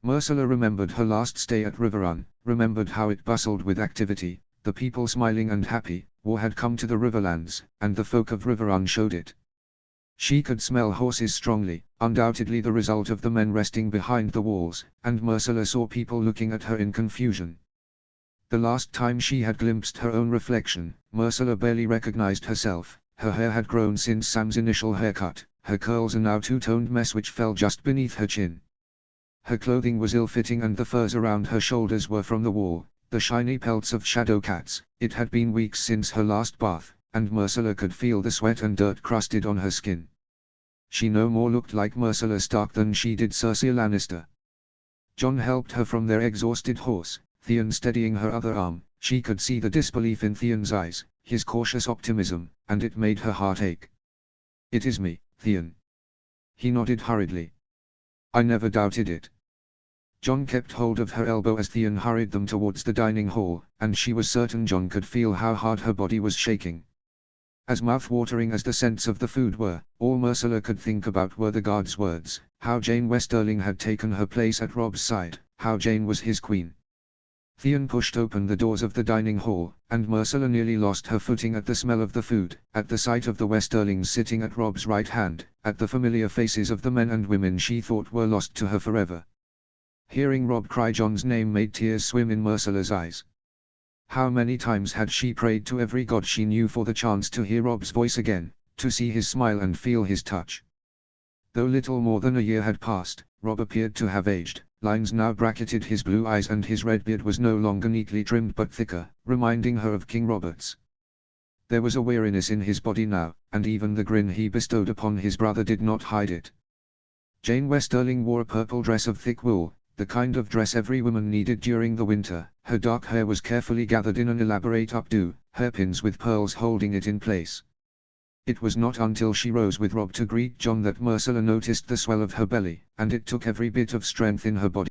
Myrcella remembered her last stay at Riverrun, remembered how it bustled with activity, the people smiling and happy. War had come to the Riverlands, and the folk of Riverrun showed it. She could smell horses strongly, undoubtedly the result of the men resting behind the walls, and Myrcella saw people looking at her in confusion. The last time she had glimpsed her own reflection, Myrcella barely recognized herself. Her hair had grown since Sam's initial haircut, her curls a now two-toned mess which fell just beneath her chin. Her clothing was ill-fitting and the furs around her shoulders were from the wall, the shiny pelts of shadow cats. It had been weeks since her last bath, and Myrcella could feel the sweat and dirt crusted on her skin. She no more looked like Myrcella Stark than she did Cersei Lannister. Jon helped her from their exhausted horse, Theon steadying her other arm. She could see the disbelief in Theon's eyes, his cautious optimism, and it made her heart ache. It is me, Theon. He nodded hurriedly. I never doubted it. Jon kept hold of her elbow as Theon hurried them towards the dining hall, and she was certain Jon could feel how hard her body was shaking. As mouth-watering as the scents of the food were, all Myrcella could think about were the guard's words, how Jane Westerling had taken her place at Robb's side, how Jane was his queen. Theon pushed open the doors of the dining hall, and Myrcella nearly lost her footing at the smell of the food, at the sight of the Westerlings sitting at Rob's right hand, at the familiar faces of the men and women she thought were lost to her forever. Hearing Rob cry John's name made tears swim in Myrcella's eyes. How many times had she prayed to every god she knew for the chance to hear Rob's voice again, to see his smile and feel his touch. Though little more than a year had passed, Rob appeared to have aged. Lines now bracketed his blue eyes and his red beard was no longer neatly trimmed but thicker, reminding her of King Robert's. There was a weariness in his body now, and even the grin he bestowed upon his brother did not hide it. Jane Westerling wore a purple dress of thick wool, the kind of dress every woman needed during the winter. Her dark hair was carefully gathered in an elaborate updo, hairpins with pearls holding it in place. It was not until she rose with Rob to greet John that Myrcella noticed the swell of her belly, and it took every bit of strength in her body.